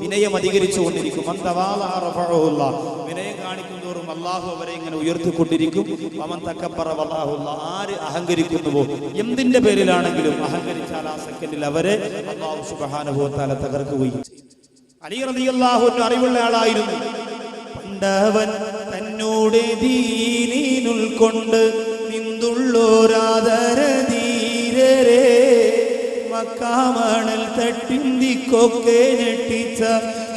വിനയം അധികരിച്ചു കൊണ്ടിരിക്കും. വിനയം കാണിക്കുന്നതോറും അള്ളാഹു അവരെ ഇങ്ങനെ ഉയർത്തിക്കൊണ്ടിരിക്കും. ആര് അഹങ്കരിക്കുന്നുവോ, എന്തിന്റെ പേരിലാണെങ്കിലും അഹങ്കരിച്ചാൽ ആ സെക്കൻഡിൽ അവരെ അള്ളാഹു സുബ്ഹാനഹു വ തആല തകർക്കുകയും ചെയ്യും. അലി റളിയല്ലാഹു അൻഹു അറിവുള്ള ആളായിരുന്നു. പണ്ടവൻ തന്നോട് ദീനിനുൾക്കൊണ്ട് നിന്തുള്ളോരാദരധീരരെ മക്കാമണൽ തട്ടിന്തിക്കൊക്കെ ഞെട്ടിച്ച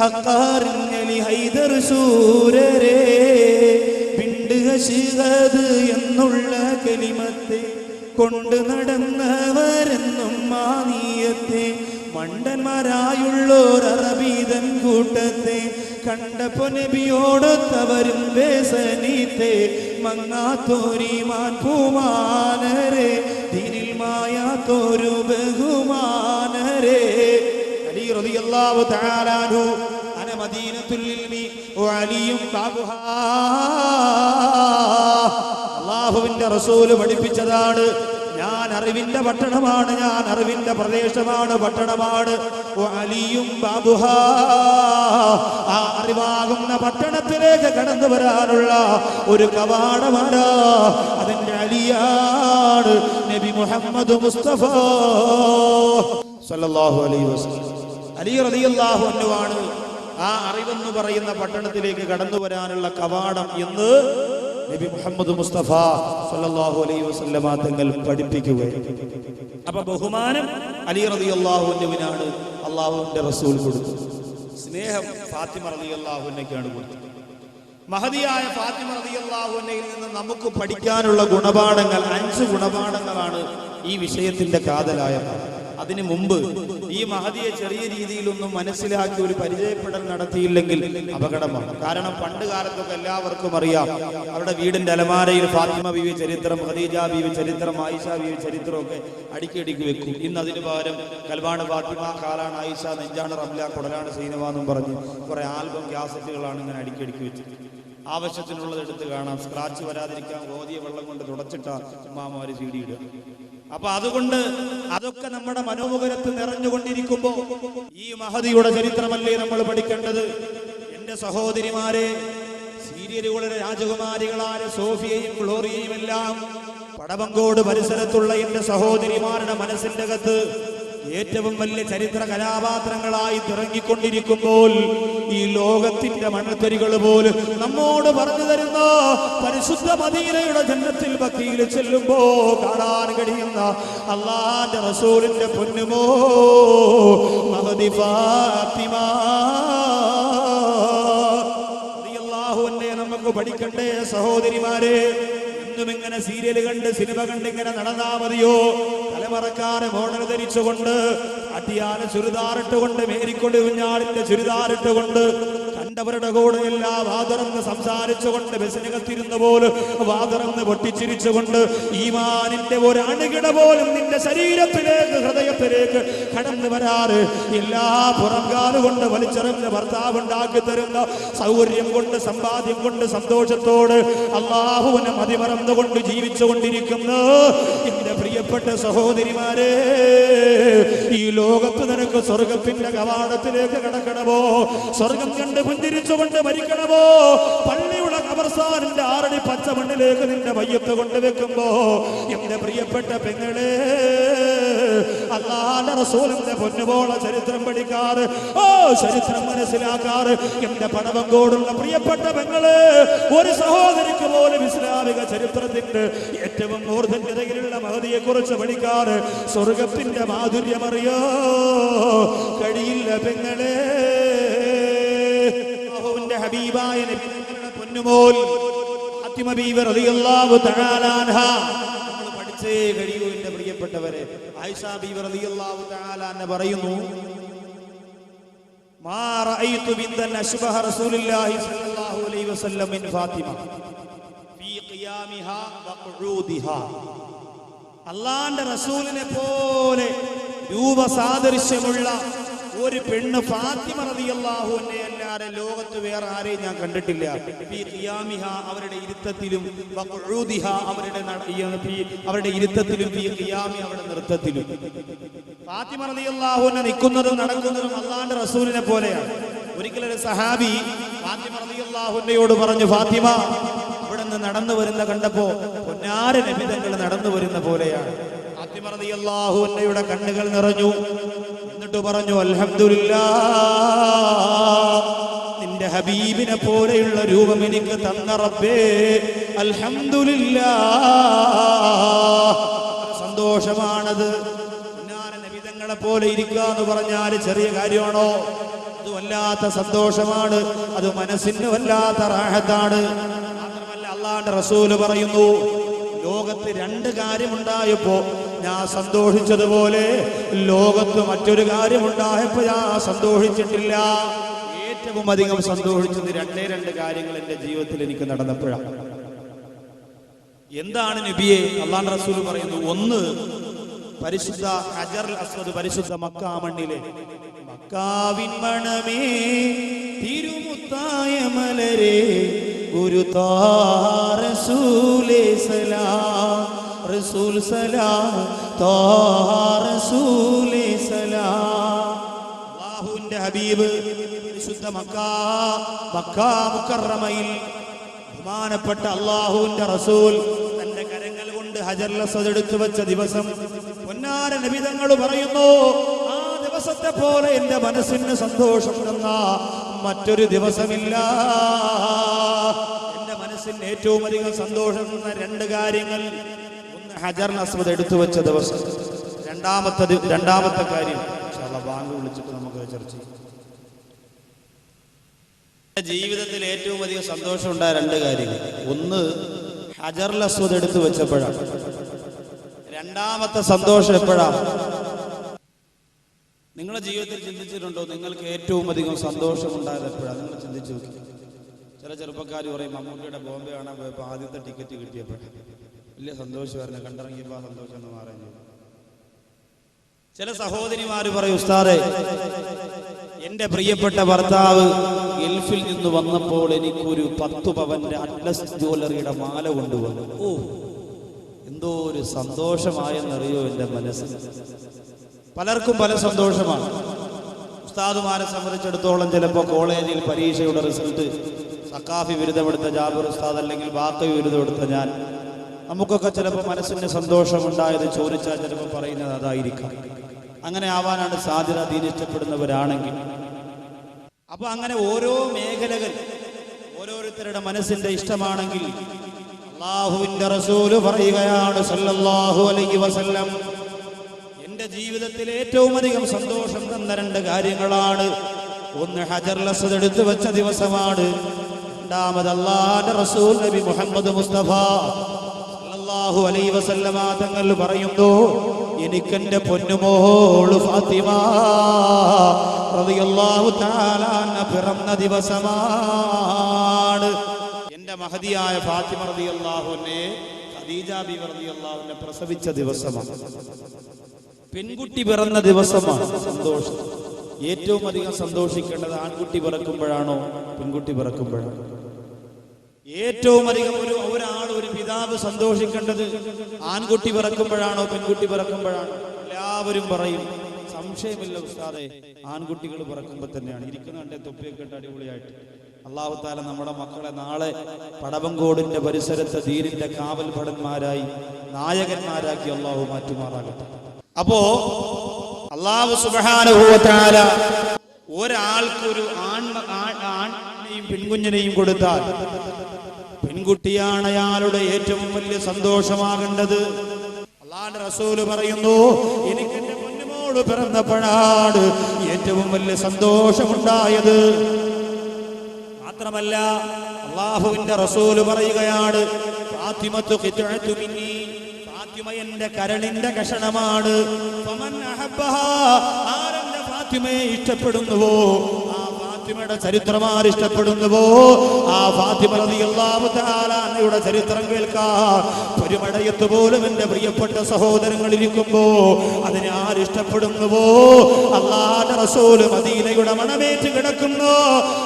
ഹഖാറിന്നലി ഹൈദർ ശൂരരെ ബിണ്ട് അശ്ഹദ് എന്നുള്ള കലിമത്തെ കൊണ്ട് നടന്നവരെന്നും മാനിയത്തെ മണ്ടന്മാരായുള്ളോർ അറബീതൻ കൂട്ടത്തെ കണ്ടപ്പോ നബിയോടൊത്തവരും വേസനീത്തെ മങ്ങാത്തോരിമാൻ പൂമാനരെ ദീനിൽ മായാത്തോരു ബഹുമാനരെ. അലി റളിയല്ലാഹു തആല അൻഹു അന മദീനത്തുൽ ഇൽമി വഅലിയും ബാബുഹാ. അല്ലാഹുവിന്റെ റസൂൽ പഠിപ്പിച്ചതാണ്, ഞാൻ അറിവിന്റെ പട്ടണമാണ്, ഞാൻ അറിവിന്റെ പ്രദേശമാണ്, പട്ടണമാണ്. അലിയും ബാബുഹാ, ആ അറിവാകുന്ന പട്ടണത്തിലേക്ക് കടന്നു വരാനുള്ള ഒരു കവാടമാണ്, അതിന്റെ അലിയാണ് നബി മുഹമ്മദ് മുസ്തഫ സല്ലല്ലാഹു അലൈഹി വസല്ലം. അലി റളിയല്ലാഹു അൻഹു ആണ് ആ അറിവെന്ന് പറയുന്ന പട്ടണത്തിലേക്ക് കടന്നു വരാനുള്ള കവാടം എന്ന് നബി മുഹമ്മദ് മുസ്തഫ സല്ലല്ലാഹു അലൈഹി വസല്ലമ തങ്ങൾ പഠിപ്പിക്കുകയാണ്. അപ്പൊ ബഹുമാനം അലി റളിയല്ലാഹു അൻഹുവിനാണ് അല്ലാഹുവിന്റെ റസൂൽ കൊടുത്തത്. സ്നേഹം ഫാത്തിമ റളിയല്ലാഹു അൻഹയ്ക്കാണ് കൊടുത്തത്. മഹദിയായ ഫാത്തിമ റളിയല്ലാഹു അൻഹയിൽ നിന്ന് നമുക്ക് പഠിക്കാനുള്ള ഗുണപാഠങ്ങൾ 5 ഗുണപാഠങ്ങളാണ് ഈ വിഷയത്തിന്റെ കാതലായ. അതിനു മുമ്പ് ഈ മഹദിയെ ചെറിയ രീതിയിലൊന്നും മനസ്സിലാക്കി ഒരു പരിചയപ്പെടൽ നടത്തിയില്ലെങ്കിൽ അപകടമാണ്. കാരണം പണ്ട് കാലത്തൊക്കെ എല്ലാവർക്കും അറിയാം, അവരുടെ വീടിന്റെ അലമാരയിൽ ഫാത്തിമ ബീവി ചരിത്രം, ഖദീജ ബീവി ചരിത്രം, ആയിഷ ബീവി ചരിത്രമൊക്കെ അടുക്കി വെക്കും. ഇന്ന് അതിന് പകരം കൽബാണ് ഫാത്തിമ, കാലാണ് ആയിഷ, നെഞ്ചാണ് റംല, കുടലാണ് സൈനവ എന്നും പറഞ്ഞ് കുറെ ആൽബം കാസറ്റുകളാണ് ഇങ്ങനെ അടുക്കി വെച്ചത്. ആവശ്യത്തിനുള്ളത് എടുത്ത് കാണാം. സ്ക്രാച്ച് വരാതിരിക്കാൻ ഗോതിയ വെള്ളം കൊണ്ട് തുടച്ചിട്ട ഉമ്മാമാര് CD ഇടുക. അപ്പൊ അതുകൊണ്ട് അതൊക്കെ നമ്മുടെ മനോമുഖരത്ത് നിറഞ്ഞുകൊണ്ടിരിക്കുമ്പോ ഈ മഹദിയുടെ ചരിത്രമല്ലേ നമ്മൾ പഠിക്കേണ്ടത്? എന്റെ സഹോദരിമാരെ, സീരിയലുകളുടെ രാജകുമാരികളായ സോഫിയയും ഗ്ലോറിയയും എല്ലാം പടവങ്കോട് പരിസരത്തുള്ള എന്റെ സഹോദരിമാരുടെ മനസ്സിന്റെ അകത്ത് ഏറ്റവും വലിയ ചരിത്ര കഥാപാത്രങ്ങളായി തിറങ്ങിക്കൊണ്ടിരിക്കുമ്പോൾ ഈ ലോകത്തിന്റെ മണൽത്തരികൾ പോലും നമ്മോട് പറഞ്ഞു തരുന്ന പരിശുദ്ധ മദീനയുടെ ജന്നത്തിൽ ബഖീൽ ചെല്ലുമ്പോ കാണാൻ കഴിയുന്ന അല്ലാഹുവിന്റെ റസൂലിന്റെ പൊന്നുമോ മഹദി ഫാത്തിമ റളിയല്ലാഹു അൻഹ നമുക്ക് പഠിക്കണ്ടേ സഹോദരിമാരെ? ഇങ്ങനെ സീരിയൽ കണ്ട് സിനിമ കണ്ട് ഇങ്ങനെ നടന്നാ മതിയോ? തലമറക്കാരെ മോഡൽ ധരിച്ചുകൊണ്ട്, അട്ടിയാന ചുരിദാറിട്ടുകൊണ്ട്, മേരിക്കൊടി കുഞ്ഞാളിന്റെ ചുരിദാറിട്ടുകൊണ്ട്, കണ്ടവരുടെ കൂടെ എല്ലാം വാതറന്ന് സംസാരിച്ചുകൊണ്ട്, ബസ്സിനകത്തിരുന്ന പോലും വാതറന്ന് പൊട്ടിച്ചിരിച്ചുകൊണ്ട്, ഈമാനിന്റെ ഒരു അണുകിട പോലും നിന്റെ ശരീരത്തിലേക്ക്, ഹൃദയത്തിലേക്ക് കടന്നു വരാറ്, എല്ലാ പുറംകാലുകൊണ്ട് വലിച്ചെറിഞ്ഞ് ഭർത്താവ് ഉണ്ടാക്കി തരുന്ന സൗകര്യം കൊണ്ട്, സമ്പാദ്യം കൊണ്ട്, സന്തോഷത്തോട് അല്ലാഹുവിനെ മതിമറന്നുകൊണ്ട് ജീവിച്ചുകൊണ്ടിരിക്കുന്ന എന്റെ പ്രിയപ്പെട്ട സഹോദരിമാരെ, ഈ ലോകത്ത് നിനക്ക് സ്വർഗത്തിന്റെ കവാടത്തിലേക്ക് കടക്കണമോ? സ്വർഗം കണ്ട് പുഞ്ചിരിച്ചുകൊണ്ട് മരിക്കണമോ? പള്ളിയുടെ ഖബർസ്ഥാനിന്റെ 6 അടി പച്ച മണ്ണിലേക്ക് നിന്റെ മയ്യത്ത് കൊണ്ടുവെക്കുമ്പോ എന്റെ പ്രിയപ്പെട്ട പെങ്ങളെ, അല്ലാഹുവിന്റെ റസൂലിന്റെ പൊന്നുപോള ചരിത്രം പഠിക്കാറ്, ചരിത്രം മനസ്സിലാക്കാറ് എന്റെ പടവങ്കോടുള്ള പ്രിയപ്പെട്ട പെങ്ങളെ, ഒരു സഹോദരിക്ക് പോലും ഇസ്ലാമിക ചരിത്രത്തിന്റെ ഏറ്റവും മൂർധന്യതയിലുള്ള മഹദിയെ കുറിച്ച് പഠിക്കാറ്, സ്വർഗത്തിന്റെ മാധുര്യമറിയോ കഴിയില്ല പെങ്ങളെ. ഹബീബായ നബിയുടെ പൊന്നുമോൾ ഫാത്തിമ ബീവി റളിയല്ലാഹു തആല അൻഹ നമ്മൾ പഠിച്ചേ കഴിയൂ എന്റെ പ്രിയപ്പെട്ടവരെ. ആയിഷ ബീവി റളിയല്ലാഹു തആല അൻഹ പറയുന്നു, മാ റഅയ്തു ബിന്തൻ അശ്ബഹ റസൂലുള്ളാഹി സ്വല്ലല്ലാഹു അലൈഹി വസല്ലം മിൻ ഫാത്തിമ ഫീ ഖിയാമിഹാ വഖുഊദിഹാ. അല്ലാഹുവിന്റെ റസൂലിനെ പോലെ രൂപസാദൃശ്യമുള്ള ഒരു പെണ്ണ് ഫാത്തിമ റളിയല്ലാഹു അൻഹ അല്ലാതെ ലോകത്ത് വേറെ ആരെയും ഞാൻ കണ്ടിട്ടില്ല. ഫീ ഖിയാമിഹാ അവരുടെ ഇരുത്തത്തിലും, വഖുഊദിഹാ അവരുടെ ഇരുത്തത്തിലും, ഫീ ഖിയാമി അവരുടെ നൃത്തത്തിലും. ഫാത്തിമ റളിയല്ലാഹു അൻഹ നിൽക്കുന്നതും നടക്കുന്നതും അല്ലാഹുവിന്റെ റസൂലിനെ പോലെയാണ്. ഒരിക്കലൊരു സഹാബി ഫാത്തിമ റളിയല്ലാഹു അൻഹയോട് പറഞ്ഞു, ഫാത്തിമ അവിടെ നിന്ന് നടന്നു വരുന്ന കണ്ടപ്പോ പൊന്നാര നബി തങ്ങൾ നടന്നു വരുന്ന പോലെയാണ്. ഫാത്തിമ റളിയല്ലാഹു അൻഹയുടെ കണ്ണുകൾ നിറഞ്ഞു. എന്നിട്ട് പറഞ്ഞു, അൽഹംദുലില്ലാഹ്, നിന്റെ ഹബീബിനെ പോലെയുള്ള രൂപം എനിക്ക് തന്ന റബ്ബേ, അൽഹംദുലില്ലാഹ്. സന്തോഷമാണത്. നബിതങ്ങളെ പോലെ ഇരിക്കുക എന്ന് പറഞ്ഞാൽ ചെറിയ കാര്യമാണോ? അത് വല്ലാത്ത സന്തോഷമാണ്. അത് മനസ്സിന് വല്ലാത്ത റാഹത്താണ്. മാത്രമല്ല അല്ലാഹുവിന്റെ റസൂല് പറയുന്നു, ലോകത്ത് രണ്ട് കാര്യമുണ്ടായപ്പോ ഞാൻ സന്തോഷിച്ചതുപോലെ ലോകത്ത് മറ്റൊരു കാര്യമുണ്ടായപ്പോ ഞാൻ സന്തോഷിച്ചിട്ടില്ല. ഏറ്റവും അധികം സന്തോഷിച്ചത് രണ്ട് കാര്യങ്ങൾ എന്റെ ജീവിതത്തിൽ എനിക്ക് നടന്നപ്പോഴാണ്. എന്താണ് നബിയെ? അല്ലാഹുവിന്റെ റസൂൽ പറയുന്നു, ഒന്ന് പരിശുദ്ധ ഹജറുൽ അസ്വദ്, പരിശുദ്ധ മക്കാ മണ്ണിലെ മക്കാവിൻ മണമേ തിരുമുത്തായ മലരെ ഗുരുതാ റസൂലേ സലാം, റസൂൽ സലാം താ റസൂലേ സലാം. അല്ലാഹുവിന്റെ ഹബീബ് പരിശുദ്ധ മക്കാ മുക്കറമയിൽ ബഹുമാനപ്പെട്ട അല്ലാഹുവിന്റെ റസൂൽ തന്റെ കരങ്ങൾ കൊണ്ട് ഹജറുൽ അസ്വദ് എടുത്തു വെച്ച ദിവസം പൊന്നാര നബി തങ്ങൾ പറയുന്നു, ആ ദിവസത്തെ പോലെ എന്റെ മനസ്സിന് സന്തോഷം തന്ന മറ്റൊരു ദിവസമില്ല. എന്റെ മനസ്സിന് ഏറ്റവും അധികം സന്തോഷം തന്ന രണ്ട് കാര്യങ്ങൾ, ഒന്ന് ഹജറുൽ അസ്വദ് എടുത്തു വെച്ച ദിവസം, രണ്ടാമത്തെ കാര്യം ഇൻഷാ അല്ലാഹ് ബാങ്ക് വിളിച്ചിട്ട് നമുക്ക് ചർച്ച ചെയ്യാം. ജീവിതത്തിൽ ഏറ്റവും അധികം സന്തോഷം ഉണ്ടായ രണ്ട് കാര്യങ്ങൾ, ഒന്ന് ഹജറുൽ അസ്വദ് എടുത്തു വെച്ചപ്പോഴാണ്. രണ്ടാമത്തെ സന്തോഷം എപ്പോഴാണ്? നിങ്ങളുടെ ജീവിതത്തിൽ ചിന്തിച്ചിട്ടുണ്ടോ നിങ്ങൾക്ക് ഏറ്റവും അധികം സന്തോഷം ഉണ്ടായത് എപ്പോഴാണ്? നിങ്ങൾ ചിന്തിച്ചു നോക്കി. ചില ചെറുപ്പക്കാർ പറയും, മമ്മൂട്ടിയുടെ ബോംബെ കാണാൻ പോയപ്പോൾ ആദ്യത്തെ ടിക്കറ്റ് കിട്ടിയപ്പോൾ വലിയ സന്തോഷമായിരുന്നു, കണ്ടിറങ്ങിയപ്പോൾ ആ സന്തോഷം എന്ന് മാറാൻ. ചില സഹോദരിമാര് പറയും, ഉസ്താദേ എന്റെ പ്രിയപ്പെട്ട ഭർത്താവ് ഗൾഫിൽ നിന്ന് വന്നപ്പോൾ എനിക്കൊരു 10 പവന്റെ അറ്റ്ലസ് ജ്വല്ലറിയുടെ മാല കൊണ്ടുവന്നു. ഓ, എന്തോ ഒരു സന്തോഷമായെന്നറിയോ എൻ്റെ മനസ്സിൽ. പലർക്കും പല സന്തോഷമാണ്. ഉസ്താദുമാരെ സംബന്ധിച്ചിടത്തോളം ചിലപ്പോൾ കോളേജിൽ പരീക്ഷയുടെ റിസൾട്ട്, സക്കാഫി ബിരുദമെടുത്ത ജാബിർ ഉസ്താദ് അല്ലെങ്കിൽ ബാക്കവി ബിരുദമെടുത്ത ഞാൻ, നമുക്കൊക്കെ ചിലപ്പോൾ മനസ്സിന് സന്തോഷമുണ്ടായത് ചോദിച്ചാൽ ചിലപ്പോൾ പറയുന്നത് അതായിരിക്കാം. അങ്ങനെ ആവാനാണ് സാധ്യത, ദീൻ ഇഷ്ടപ്പെടുന്നവരാണെങ്കിൽ. അപ്പൊ അങ്ങനെ ഓരോ മേഖലകൾ ഓരോരുത്തരുടെ മനസ്സിന്റെ ഇഷ്ടമാണെങ്കിൽ അല്ലാഹുവിന്റെ റസൂല് പറയുകയാണ് സല്ലല്ലാഹു അലൈഹി വസല്ലം, എന്റെ ജീവിതത്തിൽ ഏറ്റവും അധികം സന്തോഷം തന്ന രണ്ട് കാര്യങ്ങളാണ്. ഒന്ന് ഹജറുൽ അസ്വദ് എടുത്തു വെച്ച ദിവസമാണ്. രണ്ടാമത് അല്ലാഹുവിന്റെ റസൂൽ നബി മുഹമ്മദ് മുസ്തഫ സല്ലല്ലാഹു അലൈഹി വസല്ലമ തങ്ങൾ പറയുന്നു, എനിക്കെന്റെ പൊന്നുമോള് ഫാത്തിമ റളിയല്ലാഹു തആല അൻഹ പിറന്ന ദിവസമാണ്. എന്റെ മഹദിയായ ഫാത്തിമ റളിയല്ലാഹു അൻഹയെ ഖദീജ ബിബി റളിയല്ലാഹു അൻഹ പ്രസവിച്ച ദിവസമാണ്. പെൺകുട്ടി പിറന്ന ദിവസമാണ്. സന്തോഷം. ഏറ്റവും അധികം സന്തോഷിക്കേണ്ടത് ആൺകുട്ടി പിറക്കുമ്പോഴാണോ പെൺകുട്ടി പിറക്കുമ്പോഴാണോ? ഏറ്റവും അധികം ഒരു പിതാവ് സന്തോഷിക്കേണ്ടത് ആൺകുട്ടി പിറക്കുമ്പോഴാണോ പെൺകുട്ടി പിറക്കുമ്പോഴാണോ? എല്ലാവരും പറയും, സംശയമില്ല ഉസ്താദേ, ആൺകുട്ടികൾ പിറക്കുമ്പോൾ തന്നെയാണ്. ഇരിക്കുന്നുണ്ട് തൊപ്പിയൊക്കെ ഇട്ട് അടിപൊളിയായിട്ട്. അല്ലാഹു തആല നമ്മുടെ മക്കളെ നാളെ പടവങ്കോടിന്റെ പരിസരത്ത് ദീനിന്റെ കാവൽ ഭടന്മാരായി നായകന്മാരാക്കി അല്ലാഹു മാറ്റുമാറാകട്ടെ. അപ്പോ അല്ലാഹു സുബ്ഹാനഹു വ തആല ഒരാൾക്കൊരു ആണിനെയും പെൺകുഞ്ഞിനെയും കൊടുത്താൽ പെൺകുട്ടിയാണ് അയാളുടെ ഏറ്റവും വലിയ സന്തോഷമാകേണ്ടത്. അല്ലാഹുവിന്റെ റസൂല് പറയുന്നു, എനിക്ക് എന്റെ പൊന്നുമോള് പിറന്നപ്പോഴാണ് ഏറ്റവും വലിയ സന്തോഷമുണ്ടായത്. മാത്രമല്ല അല്ലാഹുവിന്റെ റസൂല് പറയുകയാണ്, ഫാത്തിമത്തു ഖിത്അത്തു മിന്നി, ഫാത്തിമ എന്റെ കരളിന്റെ കഷണമാണ്. ഫമൻ അഹബ്ബഹാ, ആരെന്റെ ഫാത്തിമയെ ഇഷ്ടപ്പെടുന്നുവോ, ആ ഫാത്തിമയുടെ ചരിത്രമാർ ഇഷ്ടപ്പെടുന്നുവോ, ആ ഫാത്തിമ റളിയല്ലാഹു തആല അൻഹയുടെ ചരിത്രം കേൾക്കാൻ പരിമടയത്ത് പോലും എന്റെ പ്രിയപ്പെട്ട സഹോദരങ്ങൾ ഇരിക്കുമ്പോ അതിനെ ആരിഷ്ടപ്പെടുന്നുവോ, അല്ലാഹുവിന്റെ റസൂൽ മദീനയുടെ മണമേറ്റ് കിടക്കുന്നു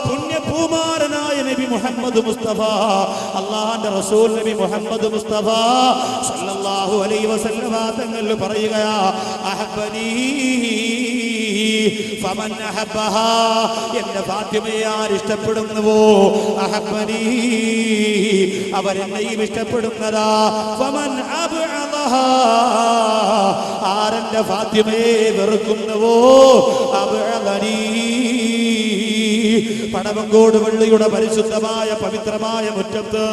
പുണ്യപൂമാരനായ നബി മുഹമ്മദ് മുസ്തഫ, അല്ലാഹുവിന്റെ റസൂൽ നബി മുഹമ്മദ് മുസ്തഫ സല്ലല്ലാഹു അലൈഹി വസല്ലമ തങ്ങൾ പറയുകയാ, അഹബ്ബനീ ഫമൻ അഹബ്ബഹാ എന്റെ ഫാത്തിമയെ ആര് ഇഷ്ടപ്പെടുന്നുവോ അഹബ്ബനി അവരെന്നെയും ഇഷ്ടപ്പെടുന്നതാ. ഫമൻ അബ്അദഹാ ആരെന്റെ ഫാത്തിമയെ വെറുക്കുന്നുവോ അബ്അദനി പടവങ്കോട് പള്ളിയുടെ പരിശുദ്ധമായ പവിത്രമായ മുറ്റത്ത്